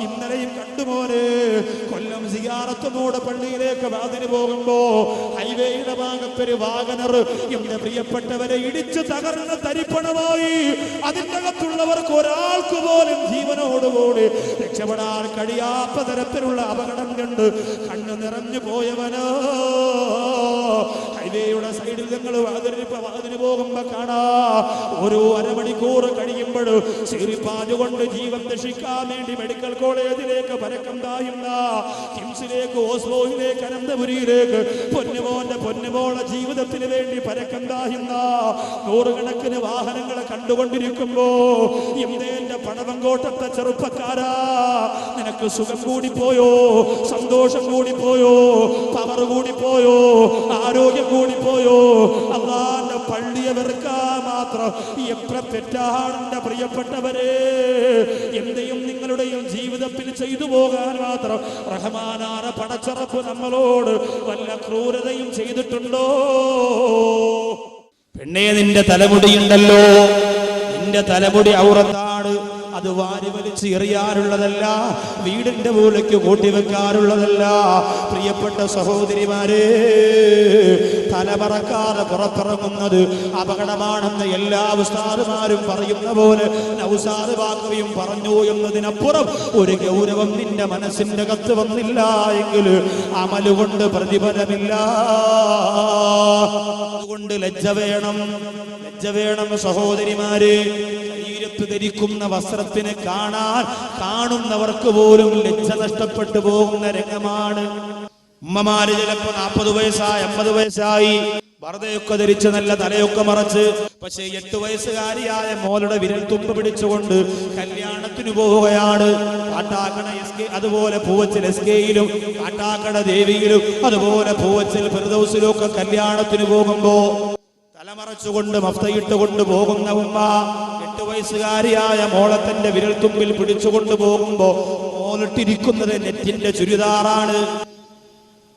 ഇന്നലെയും കണ്ടുമോനെ കൊല്ലം സിയാറത്തുമൂട് പള്ളിയിലേക്ക് വാതിന് പോകുമ്പോ ഹൈവേയുടെ ഭാഗത്തൊരു വാഗനർ എന്റെ പ്രിയപ്പെട്ടവരെ ഇടിച്ചു തകർന്ന് തരിപ്പണമായി. അതിൻ്റെ അകത്തുള്ളവർക്ക് ഒരാൾക്ക് പോലും ജീവനോടുകൂടി രക്ഷപ്പെടാൻ കഴിയാത്ത തരത്തിലുള്ള അപകടം കണ്ട് കണ്ണു നിറഞ്ഞു പോയവനോ. ഹൈവേയുടെ സൈഡിൽ ഞങ്ങൾ വാതിന് പോകുമ്പോ കാണാ ഓരോ അരമണിക്കൂർ കഴിയുമ്പോൾ ശീറിപ്പാഞ്ഞുകൊണ്ട് ജീവൻ രക്ഷിക്കാൻ വേണ്ടി മെഡിക്കൽ കോളേജിലേക്ക് പരക്കം തായുന്ന കിംസിലേക്ക് ഓസ്ലോയിലേക്ക് അനന്തപുരിയിലേക്ക് പൊന്നുമോളെ ജീവിതത്തിന് വേണ്ടി പരക്കം തായുന്ന നൂറുകണക്കിന് വാഹനങ്ങളെ കണ്ടുകൊണ്ടിരിക്കുമ്പോ എന്റെ പടവങ്കോട്ടത്തെ ചെറുപ്പക്കാരാ നിനക്ക് സുഖം കൂടിപ്പോയോ, സന്തോഷം കൂടിപ്പോയോ, പവർ കൂടിപ്പോയോ, ആരോഗ്യം കൂടിപ്പോയോ? അല്ലാഹുവിന്റെ പള്ളിയെ വെറുക്കാൻ മാത്രം എത്ര തെറ്റാണെന്റെ പ്രിയപ്പെട്ടവരെ. എന്റെയും നിങ്ങളുടെയും ജീവിതത്തിൽ ചെയ്തു പോകാൻ മാത്രം റഹ്മാനായ പടച്ചറപ്പ് നമ്മളോട് വല്ല ക്രൂരതയും ചെയ്തിട്ടുണ്ടോ? പെണ്ണേ, നിന്റെ തലമുടിയുണ്ടല്ലോ, നിന്റെ തലമുടി ഔറത്താണ്. അത് വാരി വലിച്ച് എറിയാറുള്ളതല്ല, വീടിന്റെ മൂലയ്ക്ക് കൂട്ടിവെക്കാറുള്ളതല്ല. പ്രിയപ്പെട്ട സഹോദരിമാരെ, തലമറക്കാതെ പുറത്തിറങ്ങുന്നത് അപകടമാണെന്ന് എല്ലാ ഉസ്താദുമാരും പറയുന്ന പോലെ നൗസാദ് ബാക്കവിയും പറഞ്ഞു എന്നതിനപ്പുറം ഒരു ഗൗരവം നിന്റെ മനസ്സിന്റെ അകത്ത് വന്നില്ല എങ്കിൽ അമലുകൊണ്ട് പ്രതിഫലമില്ല. അതുകൊണ്ട് ലജ്ജ വേണം, ലജ്ജ വേണം സഹോദരിമാരെ. ധരിക്കുന്ന വസ്ത്രത്തിന് കാണുന്നവർക്ക് പോലും ലജ്ജ നഷ്ടപ്പെട്ടു പോകുന്ന രംഗമാണ്. ഉമ്മമാര് ചിലപ്പോ 40 വയസ്സായി 50 വയസ്സായി പർദ്ദയൊക്കെ ധരിച്ച് നല്ല തലയൊക്കെ മറച്ച്, പക്ഷേ 8 വയസ്സുകാരിയായ മോളുടെ വിരൽ തുമ്പ് പിടിച്ചുകൊണ്ട് കല്യാണത്തിന് പോവുകയാണ്. കാട്ടാക്കട അതുപോലെ പൂവച്ചൽ SKയിലും കാട്ടാക്കട ദേവിയിലും അതുപോലെ പൂവച്ചൽ ഫിർദൗസിലും ഒക്കെ കല്യാണത്തിന് പോകുമ്പോ തലമറച്ചുകൊണ്ട് മഫ്തയിട്ടുകൊണ്ട് പോകുന്ന ഉമ്മ 8 വയസ്സുകാരിയായ മോളെ തന്റെ വിരൽ തുമ്പിൽ പിടിച്ചുകൊണ്ട് പോകുമ്പോ മോളിട്ടിരിക്കുന്നത് നെറ്റിന്റെ ചുരിദാറാണ്.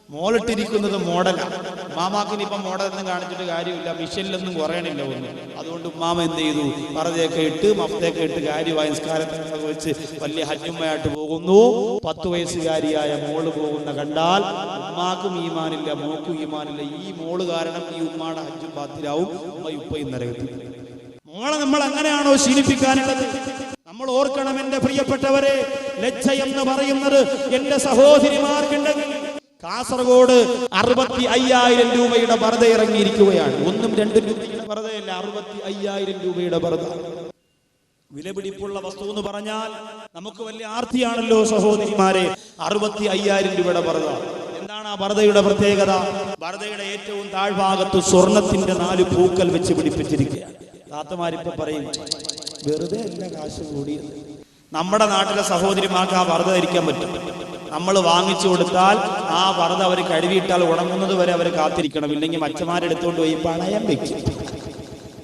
മോളിട്ടിരിക്കുന്നത് മോഡലാണ്. ഉമ്മാമാക്കിന് ഇപ്പം മോഡലൊന്നും കാണിച്ചിട്ട് കാര്യമില്ല, മിഷനിലൊന്നും കുറയണില്ല ഒന്നും. അതുകൊണ്ട് ഉമ്മാമ എന്ത് ചെയ്തു, പർദ്ദയൊക്കെ ഇട്ട് മഫ്തയൊക്കെ ഇട്ട് കാര്യമായി നിസ്കാരത്തൊക്കെ വെച്ച് വലിയ ഹജ്ജുമ്മയായിട്ട് പോകുന്നു. 10 വയസ്സുകാരിയായ മോള് പോകുന്ന കണ്ടാൽ ഉമ്മാക്കും ഈമാനില്ല, മോക്കും ഈമാനില്ല. ഈ മോള് കാരണം ഈ ഉമ്മാടെ ഹജ്ജും ബാത്തിലാവും, ഉപ്പയും നരകത്തിൽ. മോളെ നമ്മൾ അങ്ങനെയാണോ ശീലിപ്പിക്കാനുള്ളത്? നമ്മൾ ഓർക്കണം എന്റെ പ്രിയപ്പെട്ടവരെ, ലജ്ജ എന്ന് പറയുന്നത് എന്റെ സഹോദരിമാർക്കുണ്ടെങ്കിൽ കാസർഗോഡ് 65,000 രൂപയുടെ പർദ്ദ ഇറങ്ങിയിരിക്കുകയാണ്. 1-2 രൂപയുടെ പർദ്ദയല്ല, 65,000 രൂപയുടെ പർദ്ദ. വിലപിടിപ്പുള്ള വസ്തു എന്ന് പറഞ്ഞാൽ നമുക്ക് വലിയ ആർത്തിയാണല്ലോ സഹോദരിമാരെ. 65,000 രൂപയുടെ പർദ്ദ. എന്താണ് ആ പർദ്ദയുടെ പ്രത്യേകത? പർദ്ദയുടെ ഏറ്റവും താഴ്ഭാഗത്ത് സ്വർണത്തിന്റെ 4 പൂക്കൾ വെച്ച് പിടിപ്പിച്ചിരിക്കുകയാണ്. താത്തമാരിപ്പോ പറയും വെറുതെ അല്ല കാശ് കൂടിയത്. നമ്മുടെ നാട്ടിലെ സഹോദരിമാർക്ക് ആ പർദ്ദ ധരിക്കാൻ പറ്റും. നമ്മൾ വാങ്ങിച്ചു കൊടുത്താൽ ആ പർദ്ദ അവർ കഴുകിയിട്ടാൽ ഉണങ്ങുന്നത് വരെ അവർ കാത്തിരിക്കണം. ഇല്ലെങ്കിൽ മച്ചമാരെടുത്തുകൊണ്ട് പോയി പണയം വെക്കും.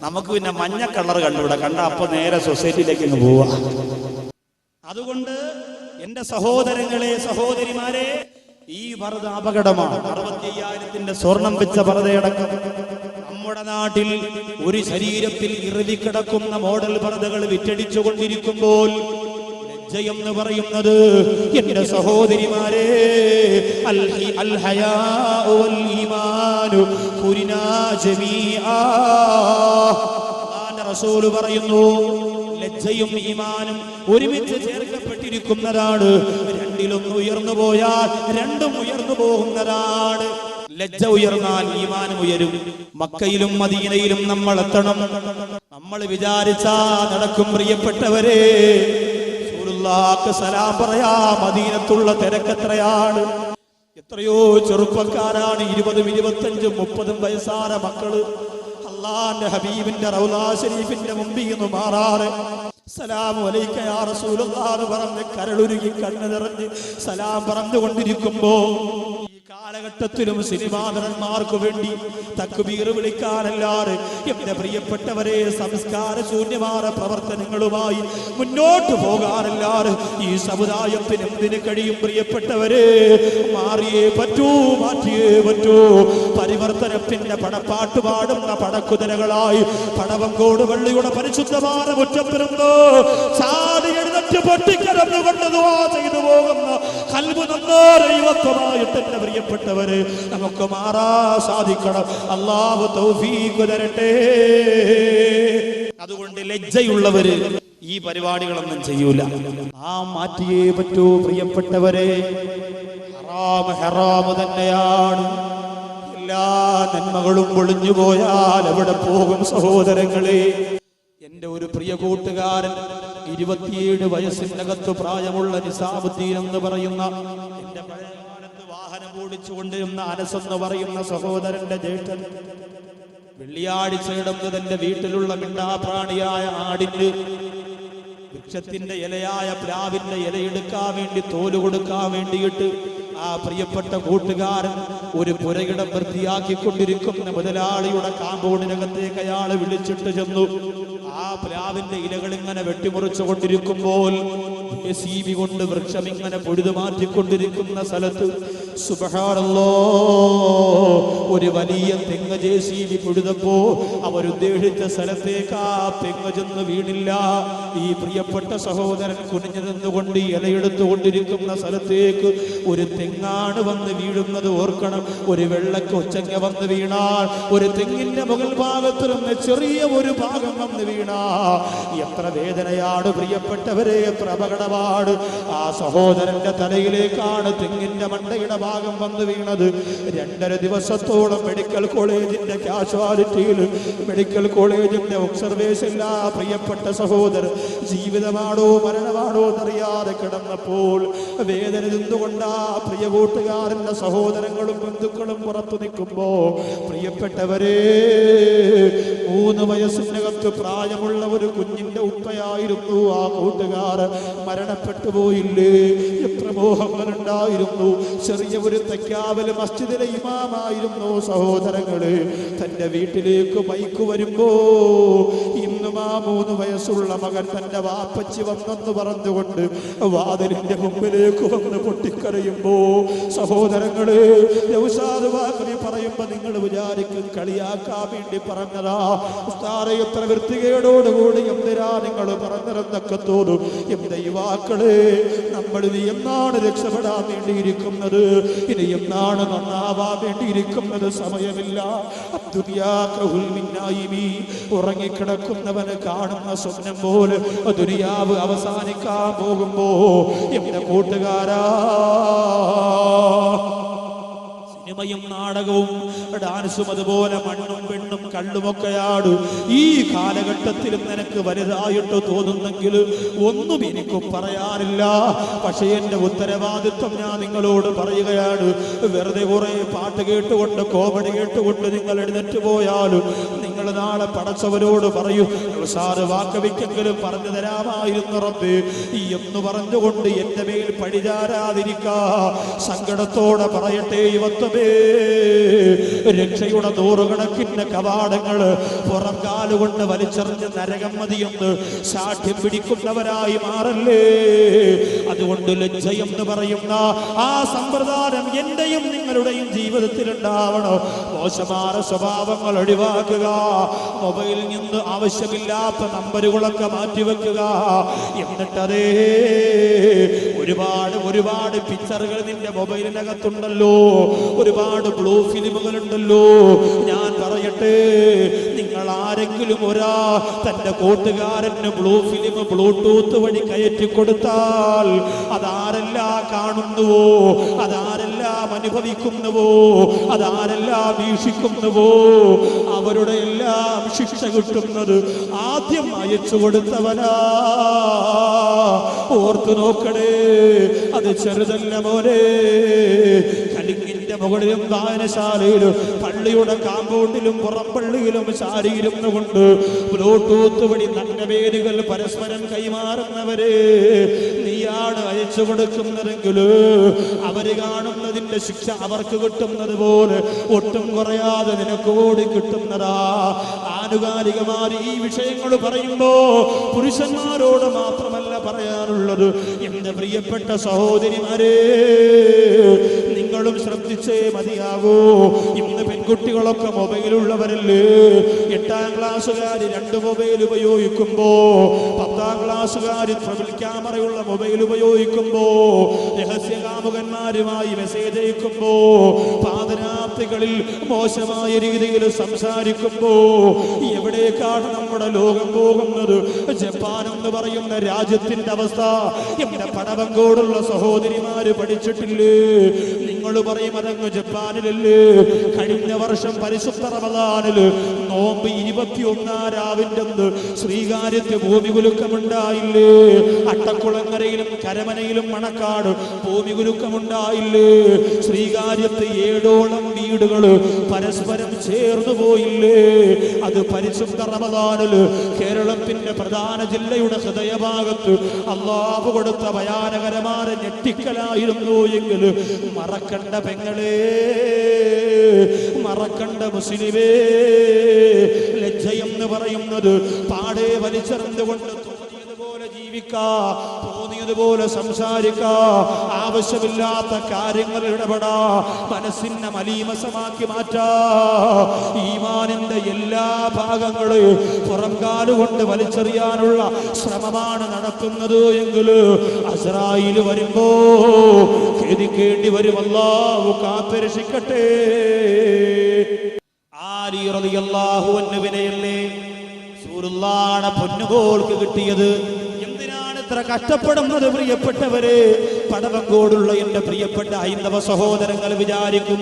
നമുക്ക് പിന്നെ മഞ്ഞ കളർ കണ്ടുകൂടാ, കണ്ട അപ്പൊ നേരെ സൊസൈറ്റിയിലേക്ക് അങ്ങ് പോവാ. അതുകൊണ്ട് എന്റെ സഹോദരങ്ങളെ, സഹോദരിമാരെ, ഈ പർദ്ദ അപകടമാണ്. 65,000 സ്വർണം വെച്ച പർദ്ദയടക്കം നമ്മുടെ നാട്ടിൽ ഒരു ശരീരത്തിൽ ഇറുതി കിടക്കുന്ന മോഡൽ പർദ്ദകൾ വിറ്റടിച്ചു കൊണ്ടിരിക്കുമ്പോൾ ലജ്ജ എന്ന് പറയുന്നത് എന്റെ സഹോദരിമാരെ, അൽ ഹയാഉ വൽ ഈമാനു ഖുരിനാ ജമീആ. അല്ലാഹുവിന്റെ റസൂൽ പറയുന്നു, ലജ്ജയും ഈമാനും ഒരുമിച്ച് ചേർക്കപ്പെട്ടിരിക്കുന്നതാണ്. രണ്ടിലൊന്ന് ഉയർന്നു പോയാൽ രണ്ടും ഉയർന്നു പോകുന്നതാണ്. ലജ്ജ ഉയർന്നാൽ ഈമാനും ഉയരും. മക്കയിലും മദീനയിലും നമ്മൾ എത്തണം. നമ്മൾ വിചാരിച്ചാ നടക്കും. പ്രിയപ്പെട്ടവരെ, റസൂലുള്ളാഹിക്ക് സലാം പറയാ മദീനത്തുള്ള തിരക്കെത്രയാണ്. എത്രയോ ചെറുപ്പക്കാരാണ്, 20, 25, 30 വയസ്സായ മക്കള് അല്ലാഹുവിന്റെ ഹബീബിന്റെ റൗളാ ശരീഫിന്റെ മുമ്പിൽ നിന്ന് മാറാറ്. സലാമു അലൈക യാ റസൂലുള്ളാഹ് എന്ന് പറഞ്ഞ് കരളുരുകി കണ്ണ് നിറഞ്ഞ് സലാം പറഞ്ഞുകൊണ്ടിരിക്കുമ്പോ, ഈ കാലഘട്ടത്തിലും സിനിമാ നടന്മാർക്ക് വേണ്ടി തക്ബീർ വിളിക്കാനല്ലാതെ എന്റെ പ്രിയപ്പെട്ടവരെ സംസ്കാര ശൂന്യമായ പ്രവർത്തനങ്ങളുമായി മുന്നോട്ട് പോകാനല്ലാതെ ഈ സമുദായത്തിന് എന്തിന് കഴിയും? പ്രിയപ്പെട്ടവരെ, മാറിയേ പറ്റൂ, മാറ്റിയേ പറ്റൂ. പരിവർത്തനത്തിന്റെ പടപ്പാട്ട് പാടുന്ന പടക്കുതിരകളായി പടവങ്കോട് പള്ളിയുടെ പരിശുദ്ധമായ മുറ്റപ്പിരുന്ന് ചാടി എഴുന്നേറ്റ് പൊട്ടിക്കരന്നുകൊണ്ട് ദുആ ചെയ്തു പോകുന്ന ഖൽബ് ദൈവത്വമായിട്ട് എന്റെ പ്രിയപ്പെട്ടവരെ നമുക്ക് മാറാ സാധിക്കണം. അല്ലാഹു തൗഫീഖ് തരട്ടെ. അതുകൊണ്ട് ലജ്ജയുള്ളവര് ഈ പരിപാടികളൊന്നും ചെയ്യൂല. നാം മാറ്റിയേ പറ്റൂ. പ്രിയപ്പെട്ടവരെ, ഹറാം ഹറാം തന്നെയാണ്. എല്ലാ നന്മകളും ഒളിഞ്ഞു പോയാൽ എവിടെ പോകും സഹോദരങ്ങളെ? എന്റെ ഒരു പ്രിയ കൂട്ടുകാരൻ, 27 വയസ്സിനകത്ത് പ്രായമുള്ള നിസാമുദ്ദീൻ എന്ന് പറയുന്ന, എന്റെ പഴയ കാലത്ത് വാഹനം ഓടിച്ചുകൊണ്ടിരുന്ന അനസ് എന്ന് പറയുന്ന സഹോദരന്റെ ജ്യേഷ്ഠൻ, വെള്ളിയാഴ്ച ഇടന്ന് തന്റെ വീട്ടിലുള്ള മിണ്ടാപ്രാണിയായ ആടിന് വൃക്ഷത്തിന്റെ ഇലയായ പ്ലാവിന്റെ ഇലയെടുക്കാൻ വേണ്ടി, തോല് കൊടുക്കാൻ വേണ്ടിയിട്ട് ആ പ്രിയപ്പെട്ട കൂട്ടുകാരൻ ഒരു പുരയിടം വൃത്തിയാക്കിക്കൊണ്ടിരിക്കുന്ന മുതലാളിയുടെ കാമ്പൗണ്ടിനകത്തേക്ക് അയാള് വിളിച്ചിട്ട് ചെന്നു. ആ പ്ലാവിന്റെ ഇലകൾ ഇങ്ങനെ വെട്ടിമുറിച്ചു കൊണ്ടിരിക്കുമ്പോൾ JCB കൊണ്ട് വൃക്ഷം ഇങ്ങനെ പൊഴുതു മാറ്റിക്കൊണ്ടിരിക്കുന്ന സ്ഥലത്ത് സുബ്ഹാനല്ലാഹ് ഒരു വലിയ തെങ്ങ് JCB പൊഴുതപ്പോ അവരുദ്ദേശിച്ച സ്ഥലത്തേക്ക് ആ തെങ്ങ് ചെന്ന് വീണില്ല. ഈ പ്രിയപ്പെട്ട സഹോദരൻ കുനിഞ്ഞു നിന്നുകൊണ്ട് ഇലയെടുത്തുകൊണ്ടിരിക്കുന്ന സ്ഥലത്തേക്ക് ഒരു തെങ്ങാണ് വന്ന് വീഴുന്നത്. ഓർക്കണം, ഒരു വെള്ളക്കൊച്ചങ്ങ വന്ന് വീണാൽ, ഒരു തെങ്ങിന്റെ മുകൾ ഭാഗത്ത് നിന്ന് ചെറിയ ഒരു ഭാഗം വന്ന് വീണാ എത്ര വേദനയാണ് പ്രിയപ്പെട്ടവരെ, എത്ര അപകടമാണ്. ആ സഹോദരന്റെ തലയിലേക്കാണ് തെങ്ങിന്റെ മണ്ടയുടെ ഭാഗം വന്ന് വീണത്. 2.5 ദിവസത്തോളം മെഡിക്കൽ കോളേജിന്റെ കാഷ്വാലിറ്റിയിൽ, മെഡിക്കൽ കോളേജിന്റെ ഒബ്സർവേഷനിൽ ആ പ്രിയപ്പെട്ട സഹോദരൻ ജീവിതമാണോ മരണമാണോ എന്നറിയാതെ കിടന്നപ്പോൾ വേദന നിന്നുകൊണ്ട് ആ പ്രിയ കൂട്ടുകാരന്റെ സഹോദരങ്ങളും ബന്ധുക്കളും പുറത്തു നിൽക്കുമ്പോ, പ്രിയപ്പെട്ടവരെ, 3 വയസ്സിനകത്ത് പ്രായമുള്ള ഒരു കുഞ്ഞിന്റെ ഉപ്പയായിരുന്നു ആ കൂട്ടുകാരൻ. മരണപ്പെട്ടു പോയില്ലേ? എത്ര മോഹങ്ങളുണ്ടായിരുന്നു. ചെറിയ ഒരു തെക്കാവൽ മസ്ജിദിലെ ഇമാമായിരുന്നു സഹോദരങ്ങള്. തന്റെ വീട്ടിലേക്ക് ബൈക്ക് വരുമ്പോ ഇന്നും ആ 3 വയസ്സുള്ള മകൻ തന്റെ വാപ്പച്ചി വന്നെന്ന് പറഞ്ഞുകൊണ്ട് വാതിലിന്റെ മുമ്പിലേക്ക് വന്ന് പൊട്ടിക്കരയുമ്പോ, സഹോദരങ്ങള്, നൗഷാദ് വാക്കറി പറയുമ്പോ നിങ്ങൾ വിചാരിക്കും കളിയാക്കാൻ വേണ്ടി പറഞ്ഞതാ. ഉസ്താദേ, എത്ര വൃത്തികേടോടുകൂടി എന്തിനാ നിങ്ങൾ പറഞ്ഞതെന്നൊക്കെ തോന്നും. എന്റെ യുവാക്കള്, നമ്മൾ ഇനി എന്നാണ് രക്ഷപ്പെടാൻ വേണ്ടിയിരിക്കുന്നത്? ഇനി എന്നാണ് നന്നാവാൻ വേണ്ടിയിരിക്കുന്നത്? സമയമില്ല. ഉറങ്ങിക്കിടക്കുന്നവന് കാണുന്ന സ്വപ്നം പോലെ ദുനിയാവ് അവസാനിക്കാൻ പോകുമ്പോ എന്റെ കൂട്ടുകാരാ, സിനിമയും നാടകവും ഡാൻസും അതുപോലെ മണ്ണും പെണ്ണും കള്ളുമൊക്കെയാണ്. ഈ കാലഘട്ടത്തിലും നിനക്ക് വലുതായിട്ട് തോന്നുന്നെങ്കിൽ ഒന്നും എനിക്ക് പറയാറില്ല. പക്ഷേ എന്റെ ഉത്തരവാദിത്വം ഞാൻ നിങ്ങളോട് പറയുകയാണ്. വെറുതെ കുറെ പാട്ട് കേട്ടുകൊണ്ട്, കോമഡി കേട്ടുകൊണ്ട് നിങ്ങൾ എഴുന്നേറ്റ് പോയാലും നിങ്ങൾ നാളെ പടച്ചവരോട് പറയൂ, സാറ് വാക്കവിക്കെങ്കിലും പറഞ്ഞു തരാമായിരുന്നു റബ്ബേ എന്ന് പറഞ്ഞുകൊണ്ട് എന്റെ മേൽ പഴിചാരാതിരിക്കാ. സങ്കടത്തോടെ പറയട്ടെ, യുവത്വമേ, രക്ഷയുടെ 100 കണക്കിന് കവാടങ്ങൾ പുറം കാലുകൊണ്ട് വലിച്ചെറിഞ്ഞ് നരകം മതിയെന്ന് സാഠ്യം പിടിക്കുന്നവരായി മാറല്ലേ. അതുകൊണ്ട് ലജ്ജയെന്ന് പറയുന്ന ആ സമ്പ്രദായം എന്റെയും നിങ്ങളുടെയും ജീവിതത്തിൽ ഉണ്ടാവണം. മോശമായ സ്വഭാവങ്ങൾ ഒഴിവാക്കുക. മൊബൈലിൽ നിന്ന് ആവശ്യമില്ലാത്ത നമ്പറുകളൊക്കെ മാറ്റിവെക്കുക. എന്നിട്ടതേ ഒരുപാട് പിക്ചറുകൾ നിന്റെ മൊബൈലിനകത്തുണ്ടല്ലോ, ഒരുപാട് ബ്ലൂ ഫിലിമുകൾ ഉണ്ടല്ലോ. ഞാൻ പറയട്ടെ, നിങ്ങൾ ആരെങ്കിലും തന്റെ കൂട്ടുകാരന് ബ്ലൂ ഫിലിം ബ്ലൂടൂത്ത് വഴി കയറ്റി കൊടുത്താൽ അതാരെല്ലാം കാണുന്നുവോ, അതാരെല്ലാം അനുഭവിക്കുന്നുവോ, അതാരെല്ലാം വീക്ഷിക്കുന്നുവോ, അവരുടെ എല്ലാം ശിക്ഷ കിട്ടുന്നത് ആദ്യം അയച്ചു കൊടുത്തവനാ. ഓർത്തു നോക്കണേ, അത് ചെറുതല്ല മോനെ. കലിങ്ങിന്റെ മുകളിലും വായനശാലയിലും പള്ളിയുടെ കാമ്പൗണ്ടിലും പുറംപള്ളിയിലും ശാരീരുന്നു കൊണ്ട് ബ്ലൂടൂത്ത് വഴി നല്ല പേരുകൾ പരസ്പരം കൈമാറുന്നവരെ നീയാണ് അയച്ചു കൊടുക്കുന്നതെങ്കിൽ അവര് കാണുന്നതിന്റെ ശിക്ഷ അവർക്ക് കിട്ടുന്നത് പോലെ ഒട്ടും കുറയാതെ നിനക്ക് കൂടി കിട്ടുന്നതാ. ആനുകാലികമായി ഈ വിഷയങ്ങൾ പറയുമ്പോ പുരുഷന്മാരോട് മാത്രമല്ല പറയാനുള്ളത്. എന്റെ പ്രിയപ്പെട്ട സഹോദരിമാരെ, നിങ്ങളും ശ്രദ്ധിച്ചേ മതിയാകൂ. ഇന്ന് പെൺകുട്ടികളൊക്കെ മൊബൈലുള്ളവരല്ലേ. 8ാം ക്ലാസ്സുകാര് 2 മൊബൈൽ ഉപയോഗിക്കുമ്പോ, 10ാം ക്ലാസ്സുകാര് ട്രിപ്പിൾ ക്യാമറയുള്ള മൊബൈൽ ഉപയോഗിക്കുമ്പോ, രഹസ്യകാമുകന്മാരുമായി മെസ്സേജ് അയക്കുമ്പോ, പാതിരാത്രികളിൽ മോശമായ രീതിയിൽ സംസാരിക്കുമ്പോ, എവിടേക്കാണ് നമ്മുടെ ലോകം പോകുന്നത്? ജപ്പാൻ എന്ന് പറയുന്ന രാജ്യത്തിന്റെ അവസ്ഥ എന്റെ പടവങ്കോടുള്ള സഹോദരിമാര് പഠിച്ചിട്ടില്ലേ? നിങ്ങൾ പറയും അതങ്ങ് ജപ്പാനിലല്ലേ. കഴിഞ്ഞ വർഷം പരിശുദ്ധ റമദാനില് നോമ്പ് 21 രാവിന്റെ അന്ന് ശ്രീകാര്യത്ത് ഭൂമി കുലുക്കമുണ്ടായില്ലേ? അട്ടക്കുളങ്ങരയിലും കരമനയിലും മണക്കാട് ഭൂമി കുലുക്കമുണ്ടായില്ലേ? ശ്രീകാര്യത്ത് 7ഓളം വീടുകൾ പരസ്പരം ചേർന്നു പോയില്ലേ? അത് പരിശുദ്ധ റമദാനില് കേരളത്തിന്റെ പ്രധാന ജില്ലയുടെ ഹൃദയഭാഗത്ത് അല്ലാഹു കൊടുത്ത ഭയാനകരമായ ഞെട്ടിക്കലായിരുന്നു എങ്കിൽ മറക്കണ്ട പെങ്ങളെ, മറക്കണ്ട മുസ്ലിമേ. ലജ്ജയെന്ന് പറയുന്നത് പാടെ വലിച്ചെറിഞ്ഞുകൊണ്ട് തോന്നിയതുപോലെ ജീവിക്കാ, തോന്നിയതുപോലെ സംസാരിക്കാ, ആവശ്യമില്ലാത്ത കാര്യങ്ങൾ ഇടപെടാ, മനസ്സിനെ മലീമസമാക്കി മാറ്റാ. ഈമാനിന്റെ എല്ലാ ഭാഗങ്ങളും പുറംകാലുകൊണ്ട് വലിച്ചെറിയാനുള്ള ശ്രമമാണ് നടത്തുന്നത് എങ്കിൽ അസ്രായിൽ വരുമ്പോ ഖേദിക്കേണ്ടി വരും. അല്ലാഹു കാത്തുരക്ഷിക്കട്ടെ. ആലി റളിയല്ലാഹു അൻഹുവിനെയല്ലേ റസൂലുള്ളാഹിയുടെ പൊന്നുകോൾക്ക് കിട്ടിയത്? എന്തിനാണ് ഇത്ര കഷ്ടപ്പെടുന്നത് പ്രിയപ്പെട്ടവരെ? പടവങ്കോടുള്ള എന്റെ പ്രിയപ്പെട്ട ഹൈന്ദവ സഹോദരങ്ങൾ വിചാരിക്കും,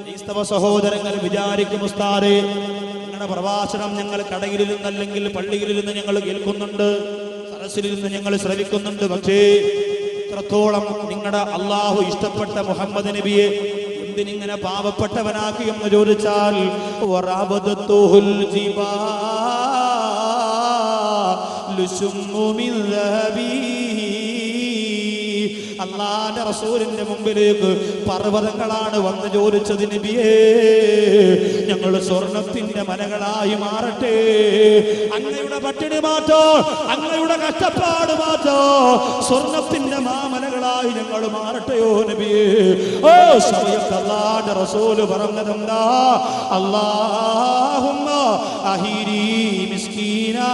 ക്രൈസ്തവ സഹോദരങ്ങൾ വിചാരിക്കും, ഉസ്താദേ നിങ്ങളുടെ പ്രഭാഷണം ഞങ്ങൾ കടയിൽ നിന്നല്ലെങ്കിൽ പള്ളിയിൽ നിന്ന് ഞങ്ങൾ കേൾക്കുന്നുണ്ട്, സദസ്സിൽ നിന്ന് ഞങ്ങൾ ശ്രവിക്കുന്നുണ്ട്. പക്ഷേ ഇത്രത്തോളം നിങ്ങളുടെ അള്ളാഹു ഇഷ്ടപ്പെട്ട മുഹമ്മദ് നബിയെ എന്തിനിങ്ങനെ പാവപ്പെട്ടവനാക്കി എന്ന് ചോദിച്ചാൽ, അല്ലാഹുവിന്റെ റസൂലിന്റെ മുമ്പിലേക്ക് പർവ്വതങ്ങളാണ് വന്ന് ചോദിച്ചത്, നബിയേ ഞങ്ങൾ സ്വർണത്തിന്റെ മലകളായി മാറട്ടെ, അങ്ങയുടെ പട്ടിണി മാറ്റോ, അങ്ങയുടെ കഷ്ടപ്പാട് മാറ്റോ, സ്വർണത്തിന്റെ മാമലകളായി ഞങ്ങൾ മാറട്ടെയോ നബിയേ. ഓ സമയത്ത് അല്ലാഹുവിന്റെ റസൂല് പറഞ്ഞതെന്താ? അല്ലാഹുമ്മ അഹീരി മിസ്കീനാ,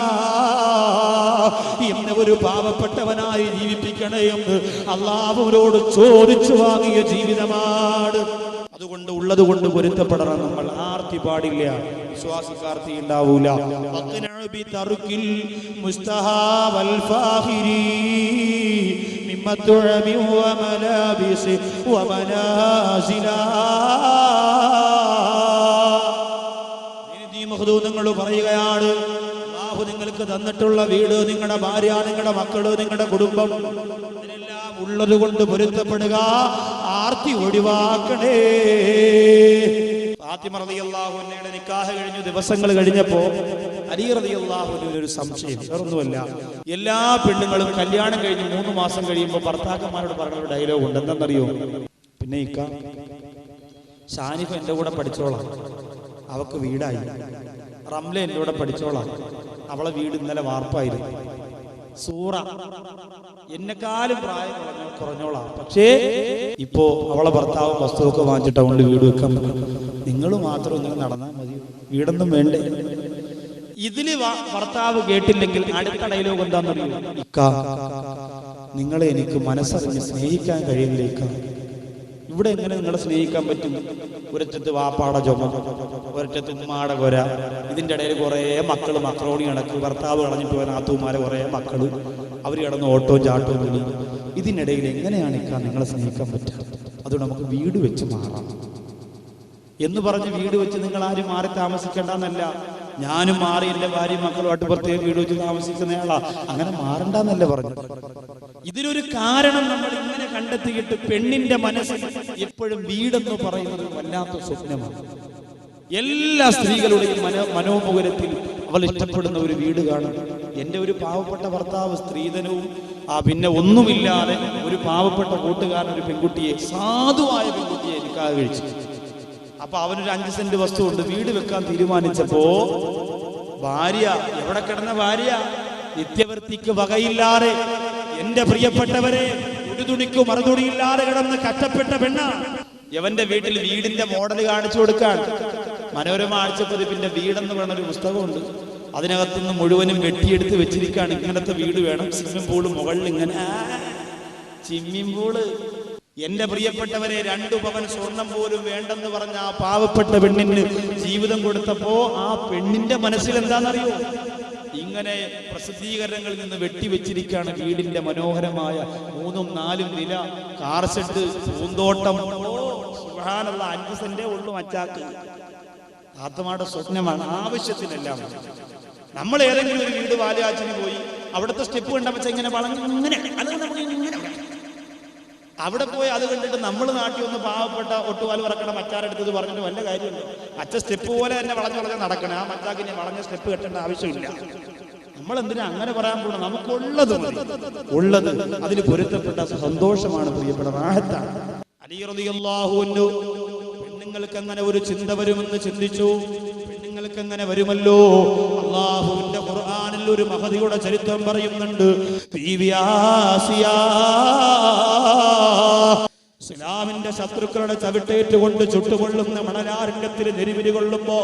എന്നെ ഒരു പാവപ്പെട്ടവനായി ജീവിപ്പിക്കണേ എന്ന് അല്ലാഹുവിനോട് ചോദിച്ചു വാങ്ങിയ ജീവിതമാണ്. അതുകൊണ്ട് ഉള്ളത് കൊണ്ട് പൊരുത്തപ്പെടണം നമ്മൾ. ആർത്തി പാടില്ല, വിശ്വാസിക്കാർത്തി ഉണ്ടാവൂല. നിങ്ങൾ പറയുകയാണ്, അല്ലാഹു നിങ്ങൾക്ക് തന്നിട്ടുള്ള വീട്, നിങ്ങളുടെ ഭാര്യ, നിങ്ങളുടെ മക്കള്, നിങ്ങളുടെ കുടുംബം, ഇതിനെല്ലാം ഉള്ളത് കൊണ്ട് പൊരുത്തപ്പെടുക, ആർത്തി ഒഴിവാക്കണേ. ഫാത്തിമ റളിയല്ലാഹു അൻഹയുടെ നിക്കാഹ് കഴിഞ്ഞു ദിവസങ്ങൾ കഴിഞ്ഞപ്പോ അലി റളിയല്ലാഹു അൻഹുവിന് ഒരു സംശയം. വേറൊന്നുമല്ല, എല്ലാ പെണ്ണുങ്ങളും കല്യാണം കഴിഞ്ഞ് 3 മാസം കഴിയുമ്പോൾ ഭർത്താക്കന്മാരോട് പറയുന്ന ഒരു ഡയലോഗ് ഉണ്ട്. എന്തെന്നറിയോ? പിന്നെ ഇക്ക ഷാനിഫ എൻ്റെ കൂടെ പഠിച്ചോളാം, അവക്ക് വീടായി. റംല എൻ്റെ കൂടെ പഠിച്ചോളാം, അവളെ വീട് ഇന്നലെ വാർപ്പായിരുന്നു. സൂറ എന്നെക്കാളും പ്രായം കുറഞ്ഞോളാം, പക്ഷേ ഇപ്പോ അവളെ ഭർത്താവും വസ്തുവൊക്കെ വാങ്ങിച്ചിട്ട് അവളുടെ വീട് വെക്കാൻ പറ്റും. നിങ്ങൾ മാത്രം ഇങ്ങനെ നടന്നാൽ മതി, വീടൊന്നും വേണ്ടേ? ഇതില് ഭർത്താവ് കേട്ടില്ലെങ്കിൽ അടുത്ത ഡയലോഗ് എന്താണെന്നറിയോ? ഇക്കാ, നിങ്ങളെ എനിക്ക് മനസ്സറിഞ്ഞ് സ്നേഹിക്കാൻ കഴിയില്ലേക്കാ. ഇവിടെ എങ്ങനെ നിങ്ങളെ സ്നേഹിക്കാൻ പറ്റും? ഒരറ്റത്ത് വാപ്പാടെ ചുമ, ഒരറ്റത്ത് ഉമ്മാടെ കൊര, ഇതിൻ്റെ ഇടയിൽ കുറേ മക്കൾ മക്രോണി കണക്ക്, ഭർത്താവ് കളഞ്ഞിട്ട് പോയ നാത്തൂമാരെ കുറേ മക്കൾ, അവർ കിടന്ന് ഓട്ടോ ചാട്ടോ തുണി. ഇതിനിടയിൽ എങ്ങനെയാണ് ഇക്കാ നിങ്ങളെ സ്നേഹിക്കാൻ പറ്റുക? അതുകൊണ്ട് നമുക്ക് വീട് വെച്ച് മാറാം എന്ന് പറഞ്ഞ് വീട് വെച്ച് നിങ്ങൾ ആരും മാറി താമസിക്കേണ്ടെന്നല്ല. ഞാനും മാറി എൻ്റെ ഭാര്യയും മക്കളുമായിട്ട് പ്രത്യേക വീട് വെച്ച് താമസിക്കുന്നയാളാ, അങ്ങനെ മാറണ്ടെന്നല്ല പറഞ്ഞു. ഇതിനൊരു കാരണം നമ്മൾ ഇങ്ങനെ കണ്ടെത്തിയിട്ട് പെണ്ണിന്റെ മനസ്സിൽ എപ്പോഴും വീടെന്ന് പറയുന്നത് വല്ലാത്ത സ്വപ്നമാണ്. എല്ലാ സ്ത്രീകളുടെയും മനോമുഖരത്തിൽ അവൾ ഇഷ്ടപ്പെടുന്ന ഒരു വീട് കാണും. എൻ്റെ ഒരു പാവപ്പെട്ട ഭർത്താവ് സ്ത്രീധനവും പിന്നെ ഒന്നുമില്ലാതെ ഒരു പാവപ്പെട്ട കൂട്ടുകാരൻ ഒരു പെൺകുട്ടിയെ, സാധുവായ പെൺകുട്ടിയെ നിക്കാഹ് കഴിച്ചു. അപ്പൊ അവനൊരു 5 സെന്റ് വസ്തു കൊണ്ട് വീട് വെക്കാൻ തീരുമാനിച്ചപ്പോ ഭാര്യ, എവിടെ കിടന്ന ഭാര്യ, നിത്യവൃത്തിക്ക് വകയില്ലാതെ, എന്റെ പ്രിയപ്പെട്ടവരെ, ഒരു തുണിക്ക് മറുതുണിയില്ലാതെ കിടന്ന് കഷ്ടപ്പെട്ട പെണ്ണാണ്. യവന്റെ വീട്ടിൽ വീടിന്റെ മോഡൽ കാണിച്ചു കൊടുക്കാൻ മനോരമ ആഴ്ചപ്പതിപ്പിന്റെ വീടെന്ന് പറയുന്ന ഒരു പുസ്തകമുണ്ട്. അതിനകത്തുനിന്ന് മുഴുവനും വെട്ടിയെടുത്ത് വെച്ചിരിക്കുകയാണ്. ഇങ്ങനത്തെ വീട് വേണം, സ്വിമ്മിംഗ് പൂള് മുകളിൽ ഇങ്ങനെ, സ്വിമ്മിംഗ് പൂള്. എന്റെ പ്രിയപ്പെട്ടവരെ, 2 പവൻ സ്വർണം പോലും വേണ്ടെന്ന് പറഞ്ഞ ആ പാവപ്പെട്ട പെണ്ണിന് ജീവിതം കൊടുത്തപ്പോ ആ പെണ്ണിന്റെ മനസ്സിൽ എന്താണെന്നറിയോ? ഇങ്ങനെ പ്രസിദ്ധീകരണങ്ങളിൽ നിന്ന് വെട്ടിവെച്ചിരിക്കുകയാണ് വീടിന്റെ മനോഹരമായ 3ഉം 4ഉം നില, കാർ ഷെഡ്, പൂന്തോട്ടം. സുബ്ഹാനല്ലാഹ്, 5 സെന്റേ ഉള്ളൂ മച്ചാക്ക്. ആത്മാടെ സ്വപ്നമാണ്, ആവശ്യത്തിനെല്ലാം. നമ്മൾ ഏതെങ്കിലും ഒരു വീട് വാലുകാച്ചിന് പോയി അവിടുത്തെ സ്റ്റെപ്പ് കണ്ടപ്പോൾ ഇങ്ങനെ വളഞ്ഞ് ഇങ്ങനെ, അത് നമുക്ക് ഇങ്ങനെ അവിടെ പോയി അത് കണ്ടിട്ട് നമ്മൾ നാട്ടിൽ ഒന്ന് പാവപ്പെട്ട ഒട്ടുപാൽ പറക്കണം മച്ചാരെടുത്തത് പറഞ്ഞിട്ട് വല്ല കാര്യമുണ്ടോ? മറ്റ സ്റ്റെപ്പ് പോലെ തന്നെ വളഞ്ഞ് നടക്കണം. ആ മച്ചാക്കിനെ വളഞ്ഞ സ്റ്റെപ്പ് കെട്ടേണ്ട ആവശ്യമില്ല. നമ്മൾ എന്തിനാ അങ്ങനെ പറയാൻ പോകണം? നമുക്കുള്ളത് ഉള്ളത് അതിന് പൊരുത്തപ്പെട്ട സന്തോഷമാണ്, പ്രിയപ്പെട്ട റാഹത്താണ്. അലി റളിയല്ലാഹു അൻഹു പെണ്ണുങ്ങൾക്ക് അങ്ങനെ ഒരു ചിന്ത വരുമെന്ന് ചിന്തിച്ചു. പെണ്ണുങ്ങൾക്ക് അങ്ങനെ വരുമല്ലോ. അല്ലാഹുവിന്റെ ഖുർആനിൽ ഒരു മഹദിയുടെ ചരിത്രം പറയുന്നുണ്ട്. ബീവി ആസിയ ഇസ്ലാമിന്റെ ശത്രുക്കളുടെ ചവിട്ടേറ്റുകൊണ്ട് ചുട്ടുകൊള്ളുന്ന മണലാരണ്യത്തിൽ നെരിവിരി കൊള്ളുമ്പോ